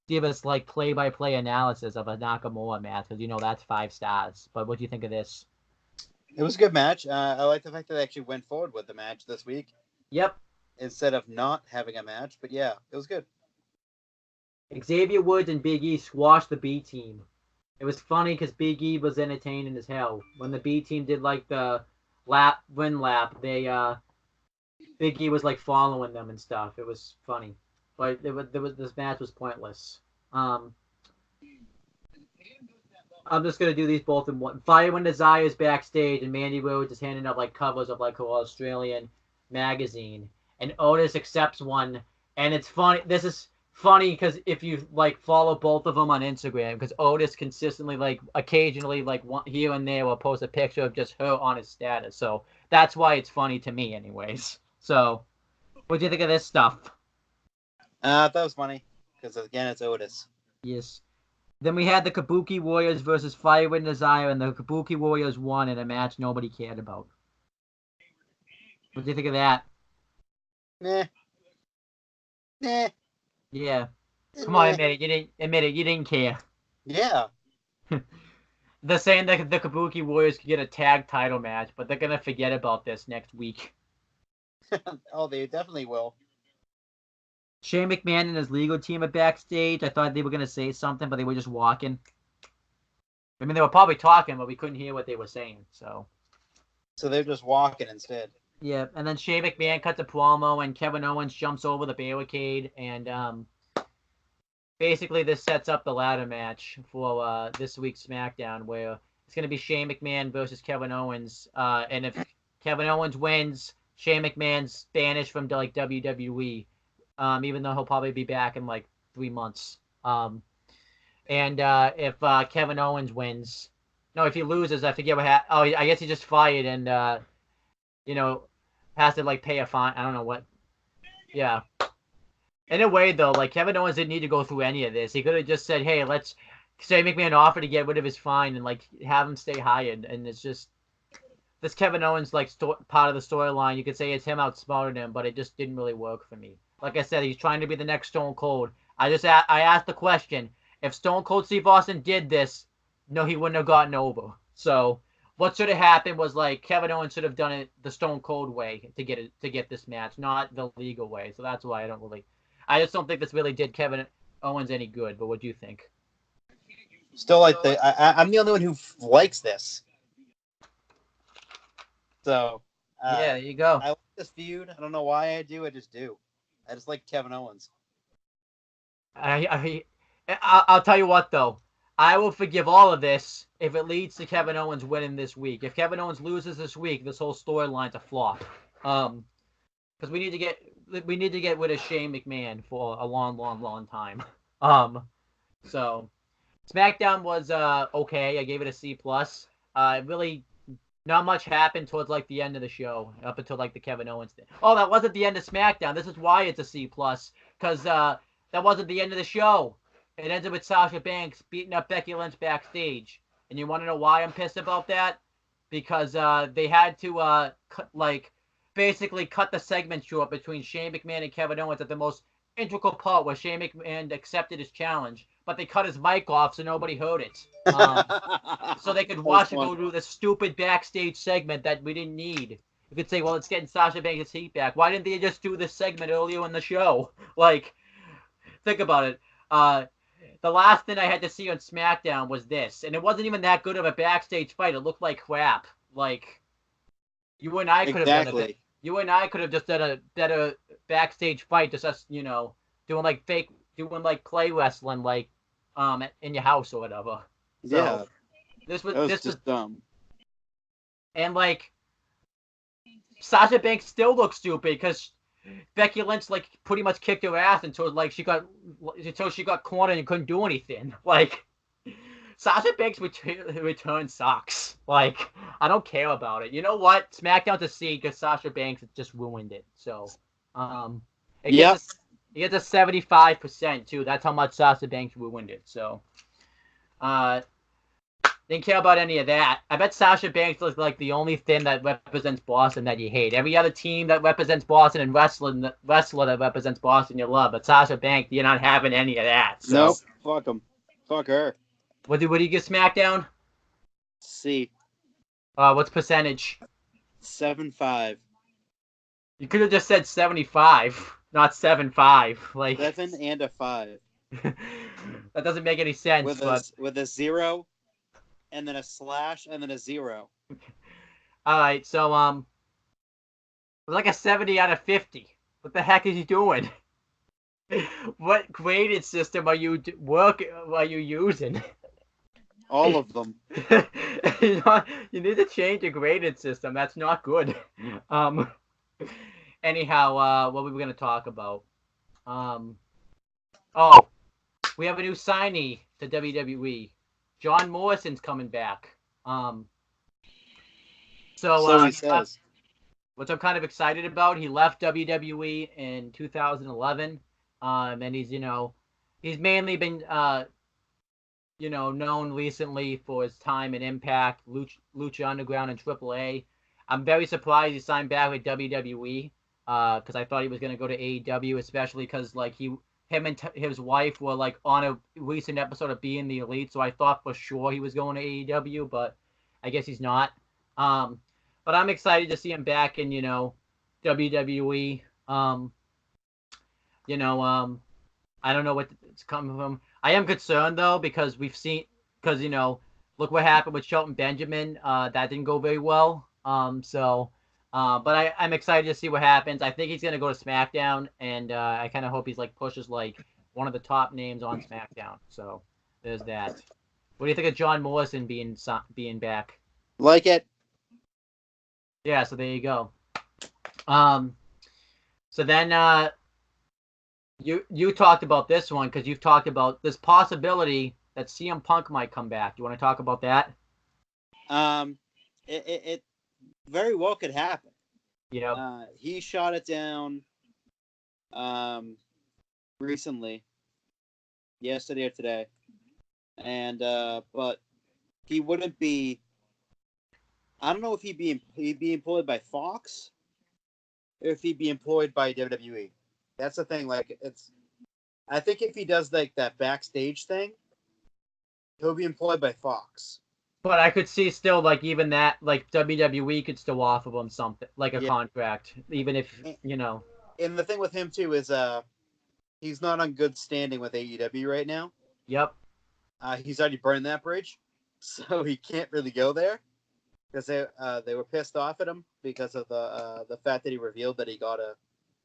give us like play-by-play analysis of a Nakamura match because that's 5 stars. But what do you think of this? It was a good match. I like the fact that they actually went forward with the match this week. Yep. Instead of not having a match, but yeah, it was good. Xavier Woods and Big E squashed the B team. It was funny because Big E was entertaining as hell. When the B team did like the win lap, they Big E was like following them and stuff. It was funny, but this match was pointless. I'm just gonna do these both in one. Fire When Desire's backstage, and Mandy Rhodes is handing out like covers of like her Australian magazine, and Otis accepts one, and it's funny. This is funny because if you like follow both of them on Instagram, because Otis consistently like occasionally like here and there will post a picture of just her on his status, so that's why it's funny to me, anyways. So, what do you think of this stuff? That was funny because again, it's Otis. Yes. Then we had the Kabuki Warriors versus Fire with Desire, and the Kabuki Warriors won in a match nobody cared about. What do you think of that? Nah. Yeah. Come on, admit it. You didn't care. Yeah. They're saying that the Kabuki Warriors could get a tag title match, but they're gonna forget about this next week. Oh, they definitely will. Shane McMahon and his legal team are backstage. I thought they were gonna say something, but they were just walking. I mean, they were probably talking, but we couldn't hear what they were saying. So they're just walking instead. Yeah, and then Shane McMahon cuts a promo, and Kevin Owens jumps over the barricade, and basically this sets up the ladder match for this week's SmackDown, where it's going to be Shane McMahon versus Kevin Owens, and if Kevin Owens wins, Shane McMahon's banished from like WWE, even though he'll probably be back in like 3 months. And if Kevin Owens wins, no, if he loses, I forget what happened. Oh, I guess he just fired and has to like pay a fine. I don't know what. Yeah. In a way, though, like Kevin Owens didn't need to go through any of this. He could have just said, "Hey, let's say make me an offer to get rid of his fine and like have him stay hired." And it's just this Kevin Owens like part of the storyline. You could say it's him outsmarting him, but it just didn't really work for me. Like I said, he's trying to be the next Stone Cold. I asked the question: if Stone Cold Steve Austin did this, no, he wouldn't have gotten over. So what should have happened was like Kevin Owens should have done it the Stone Cold way to get this match, not the legal way. So that's why I just don't think this really did Kevin Owens any good. But what do you think? Still like I'm the only one who likes this. So yeah, there you go. I like this feud. I don't know why I do. I just do. I just like Kevin Owens. I'll tell you what though. I will forgive all of this if it leads to Kevin Owens winning this week. If Kevin Owens loses this week, this whole storyline's a flop. Because we need to get rid of Shane McMahon for a long time. So SmackDown was okay. I gave it a C+. Really not much happened towards like the end of the show, up until like the Kevin Owens thing. Oh, that wasn't the end of SmackDown. This is why it's a C+, because that wasn't the end of the show. It ended with Sasha Banks beating up Becky Lynch backstage. And you want to know why I'm pissed about that? Because they had to basically cut the segment short between Shane McMahon and Kevin Owens at the most integral part where Shane McMahon accepted his challenge, but they cut his mic off so nobody heard it. So they could watch it go through this stupid backstage segment that we didn't need. You could say, well, it's getting Sasha Banks' heat back. Why didn't they just do this segment earlier in the show? Like, think about it. The last thing I had to see on SmackDown was this, and it wasn't even that good of a backstage fight. It looked like crap. Like, you and I could have done it. You and I could have just done a better backstage fight, just us, doing like play wrestling, like in your house or whatever. So, yeah, this was just dumb. And like, Sasha Banks still looks stupid because Becky Lynch like pretty much kicked her ass until she got cornered and couldn't do anything. Like, Sasha Banks' return sucks. Like, I don't care about it. You know what? SmackDown's a C because Sasha Banks just ruined it. So, it gets a 75% too. That's how much Sasha Banks ruined it. So, didn't care about any of that. I bet Sasha Banks looks like the only thing that represents Boston that you hate. Every other team that represents Boston and wrestler that represents Boston you love. But Sasha Banks, you're not having any of that. So. Nope. Fuck him. Fuck her. What do you get SmackDown? C. What's percentage? 7.5. You could have just said 75, not 7.5. Like 7 and a 5. That doesn't make any sense. With a 0, and then a slash, and then a 0. All right, so it was like a 70 out of 50. What the heck is he doing? What graded system are you using? All of them. You need to change your graded system. That's not good. Anyhow, what we were going to talk about. Oh, we have a new signee to WWE. John Morrison's coming back. So he says. Which I'm kind of excited about. He left WWE in 2011, and he's mainly been known recently for his time in Impact, Lucha Underground, and AAA. I'm very surprised he signed back with WWE because I thought he was going to go to AEW, especially because like him and his wife were like on a recent episode of Being the Elite, so I thought for sure he was going to AEW, but I guess he's not. But I'm excited to see him back in WWE. I don't know what's coming from him. I am concerned though because look what happened with Shelton Benjamin. That didn't go very well. But I'm excited to see what happens. I think he's gonna go to SmackDown, and I kind of hope he's like pushes like one of the top names on SmackDown. So there's that. What do you think of John Morrison being back? Like it. Yeah. So there you go. So then you talked about this one because you've talked about this possibility that CM Punk might come back. You want to talk about that? It very well could happen. Yeah. He shot it down recently, yesterday or today, and but he wouldn't be. I don't know if he'd be employed by Fox, or if he'd be employed by WWE. That's the thing. Like I think if he does like that backstage thing, he'll be employed by Fox. But I could see still like even that like WWE could still offer him something like a contract, even if And the thing with him too is he's not on good standing with AEW right now. Yep. He's already burned that bridge, so he can't really go there because they were pissed off at him because of the fact that he revealed that he got a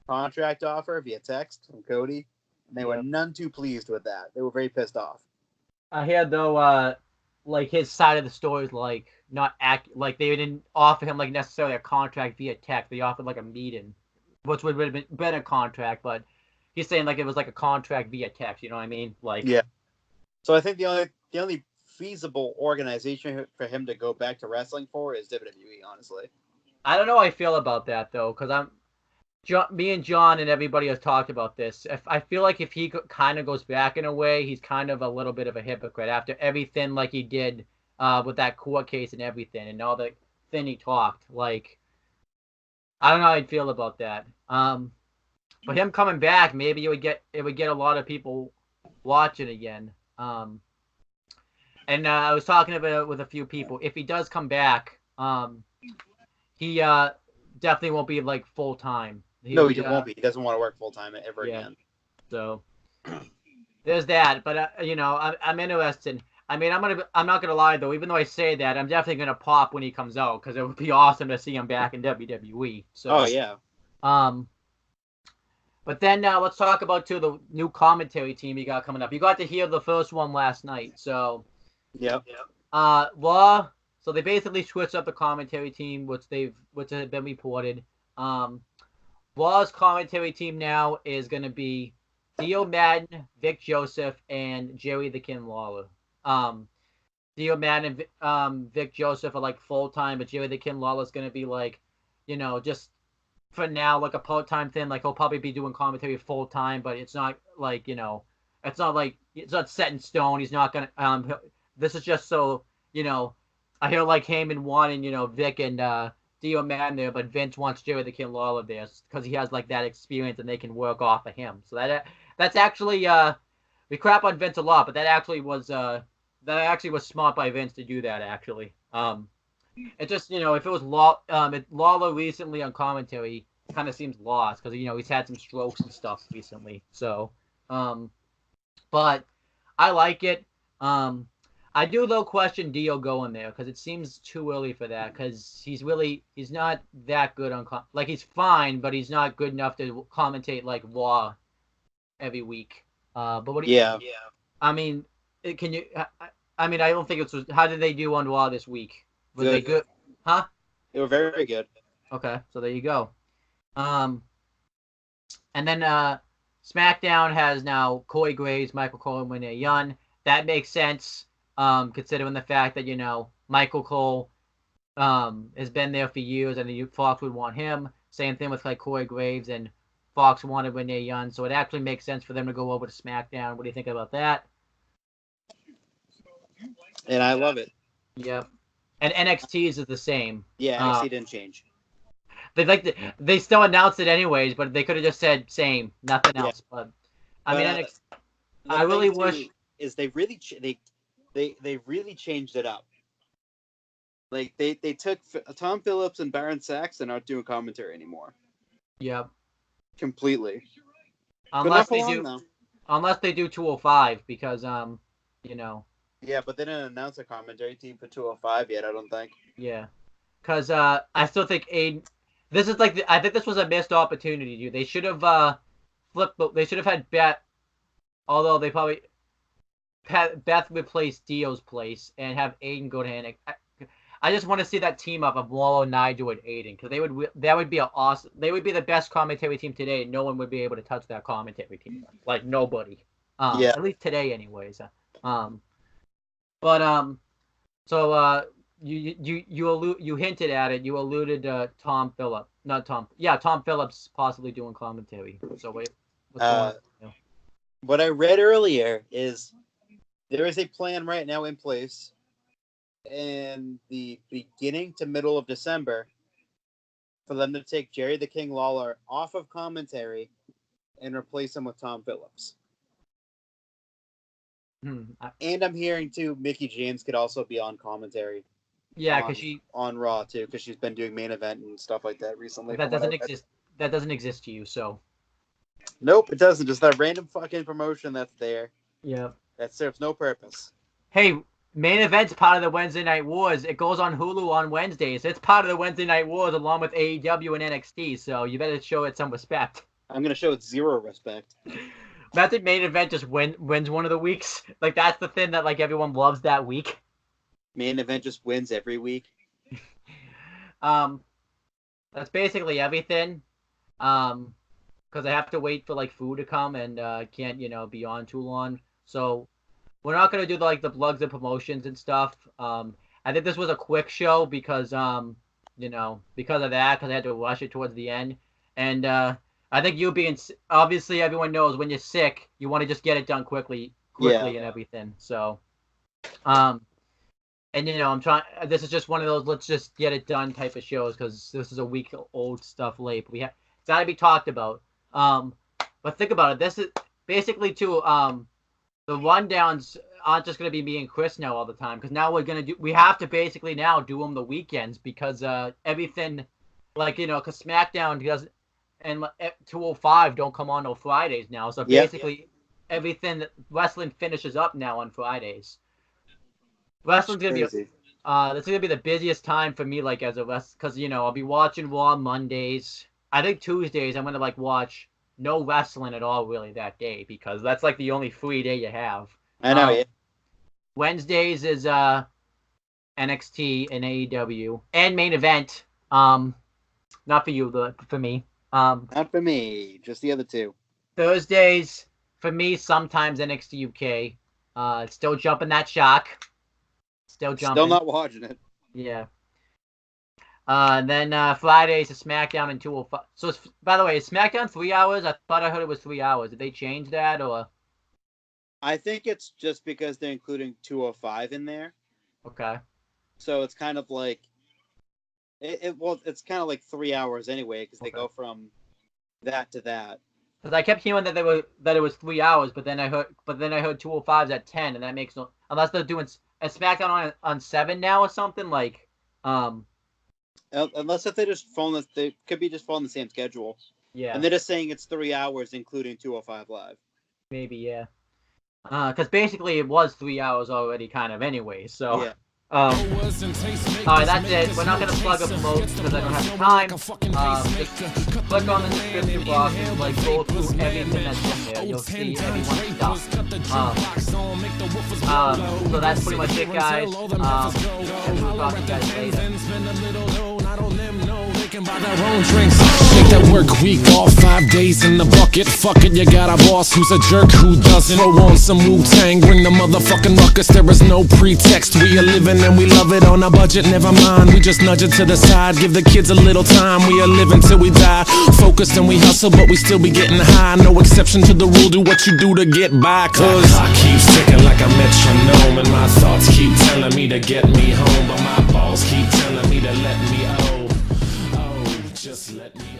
contract offer via text from Cody, and they were none too pleased with that. They were very pissed off. I heard though, like his side of the story is like not like they didn't offer him like necessarily a contract via text. They offered like a meeting, which would have been a contract, but he's saying like it was like a contract via text. You know what I mean? Like yeah. So I think the only feasible organization for him to go back to wrestling for is WWE. Honestly, I don't know how I feel about that though, because me and John and everybody has talked about this. I feel like if he kind of goes back in a way, he's kind of a little bit of a hypocrite after everything like he did with that court case and everything and all the thing he talked. Like, I don't know how I'd feel about that. But him coming back, maybe it would get a lot of people watching again. And I was talking about it with a few people. If he does come back, he definitely won't be like full time. He won't be. He doesn't want to work full time ever again. So there's that. But I'm interested. I mean, I'm not gonna lie though. Even though I say that, I'm definitely gonna pop when he comes out because it would be awesome to see him back in WWE. So. Oh yeah. But then let's talk about the new commentary team you got coming up. You got to hear the first one last night. So. Yep. Law. So they basically switched up the commentary team, which had been reported. Law's commentary team now is going to be Dio Madden, Vic Joseph, and Jerry the King Lawler. Dio Madden and Vic Joseph are like full time, but Jerry the King Lawler is going to be like, just for now like a part time thing. Like he'll probably be doing commentary full time, but it's not like it's not set in stone. He's not going to. This is just so I hear like Heyman wanting Vic and Dio Madden there, but Vince wants Jerry the King Lawler there because he has like that experience and they can work off of him. So that's actually we crap on Vince a lot, but that actually was smart by Vince to do that actually. It just if it was Lawler recently on commentary, kind of seems lost because he's had some strokes and stuff recently. So, but I like it. I do though question Dio going there because it seems too early for that because he's not that good on like he's fine, but he's not good enough to commentate like Raw every week. But what do you? Yeah. I mean, can you? I mean, I don't think it's. How did they do on Raw this week? Were they good? Huh? They were very good. Okay, so there you go. And then SmackDown has now Corey Graves, Michael Cole, and Renee Young. That makes sense, considering the fact that, Michael Cole has been there for years, and Fox would want him. Same thing with like Corey Graves, and Fox wanted Renee Young, so it actually makes sense for them to go over to SmackDown. What do you think about that? And I love it. Yep. And NXT's is the same. Yeah, NXT didn't change. They still announced it anyways, but they could have just said same, nothing else. Yeah. But I mean, NXT, I really wish is they really they really changed it up. Like they took Tom Phillips and Baron Saxton aren't doing commentary anymore. Yep. Completely. Unless they do 205, because Yeah, but they didn't announce a commentary team for 205 yet, I don't think. Yeah. Because I still think Aiden. This is like I think this was a missed opportunity, dude. They should have flipped. They should have had Beth. Although they probably Beth replace Dio's place and have Aiden go to NXT. I just want to see that team up of Wallow, Nigel, and Aiden, because that would be awesome. They would be the best commentary team today. No one would be able to touch that commentary team. Like nobody. Yeah. At least today, anyways. You hinted at it. You alluded to Tom Phillips, not Tom. Yeah, Tom Phillips possibly doing commentary. So what's going on? What I read earlier is there is a plan right now in place in the beginning to middle of December for them to take Jerry the King Lawler off of commentary and replace him with Tom Phillips. And I'm hearing too, Mickie James could also be on commentary. Yeah, because on Raw too, because she's been doing main event and stuff like that recently. That doesn't exist. That doesn't exist to you, so. Nope, it doesn't. Just that random fucking promotion that's there. Yeah. That serves no purpose. Hey, main event's part of the Wednesday Night Wars. It goes on Hulu on Wednesdays. It's part of the Wednesday Night Wars along with AEW and NXT. So you better show it some respect. I'm gonna show it zero respect. Imagine main event just wins one of the weeks. Like that's the thing that like everyone loves that week. Main event just wins every week. That's basically everything. Because I have to wait for like food to come and can't be on too long. So we're not gonna do the plugs and promotions and stuff. I think this was a quick show because because of that, because I had to rush it towards the end. And I think you being obviously everyone knows when you're sick, you want to just get it done quickly and everything. So, and I'm trying. This is just one of those let's just get it done type of shows because this is a week old stuff late. But it's got to be talked about. But think about it. This is basically too. The rundowns aren't just going to be me and Chris now all the time because now we have to basically now do them the weekends because everything, because SmackDown doesn't. And 205 don't come on no Fridays now. So basically, everything that wrestling finishes up now on Fridays. Wrestling's gonna be this is gonna be the busiest time for me, as a wrestler, because I'll be watching Raw Mondays. I think Tuesdays I'm gonna watch no wrestling at all really that day because that's the only free day you have. I know. Wednesdays is NXT and AEW and main event. Not for you, but for me. Not for me, just the other two. Thursdays, for me, sometimes NXT UK. Still jumping that shock. Still not watching it. Yeah. Then Fridays is SmackDown and 205. So, by the way, is SmackDown 3 hours? I thought I heard it was 3 hours. Did they change that, or? I think it's just because they're including 205 in there. Okay. So it's kind of like... it's kind of like 3 hours anyway because they go from that to that. Because I kept hearing that it was 3 hours, but then I heard 205's at 10, and that makes no unless they're doing a SmackDown on 7 now or something Unless if they just they could be just following the same schedule. Yeah. And they're just saying it's 3 hours including 205 Live. Maybe yeah. Because basically it was 3 hours already, kind of anyway. So. Yeah. Alright, that's it. We're not going to plug up promotes because I don't have the time. Just click on the description box and go through everything that's in there. You'll see everyone's stuff. So that's pretty much it, guys. And we'll talk to you guys later. can buy their own drinks. Take that work week off, 5 days in the bucket. Fuck it, you got a boss who's a jerk who doesn't. Throw on some Wu-Tang, bring the motherfucking ruckus. There is no pretext. We are living and we love it on a budget. Never mind, we just nudge it to the side. Give the kids a little time. We are living till we die. Focused and we hustle, but we still be getting high. No exception to the rule. Do what you do to get by. Cause I keep ticking like a metronome, and my thoughts keep telling me to get me home, but my balls keep telling me to let me just let me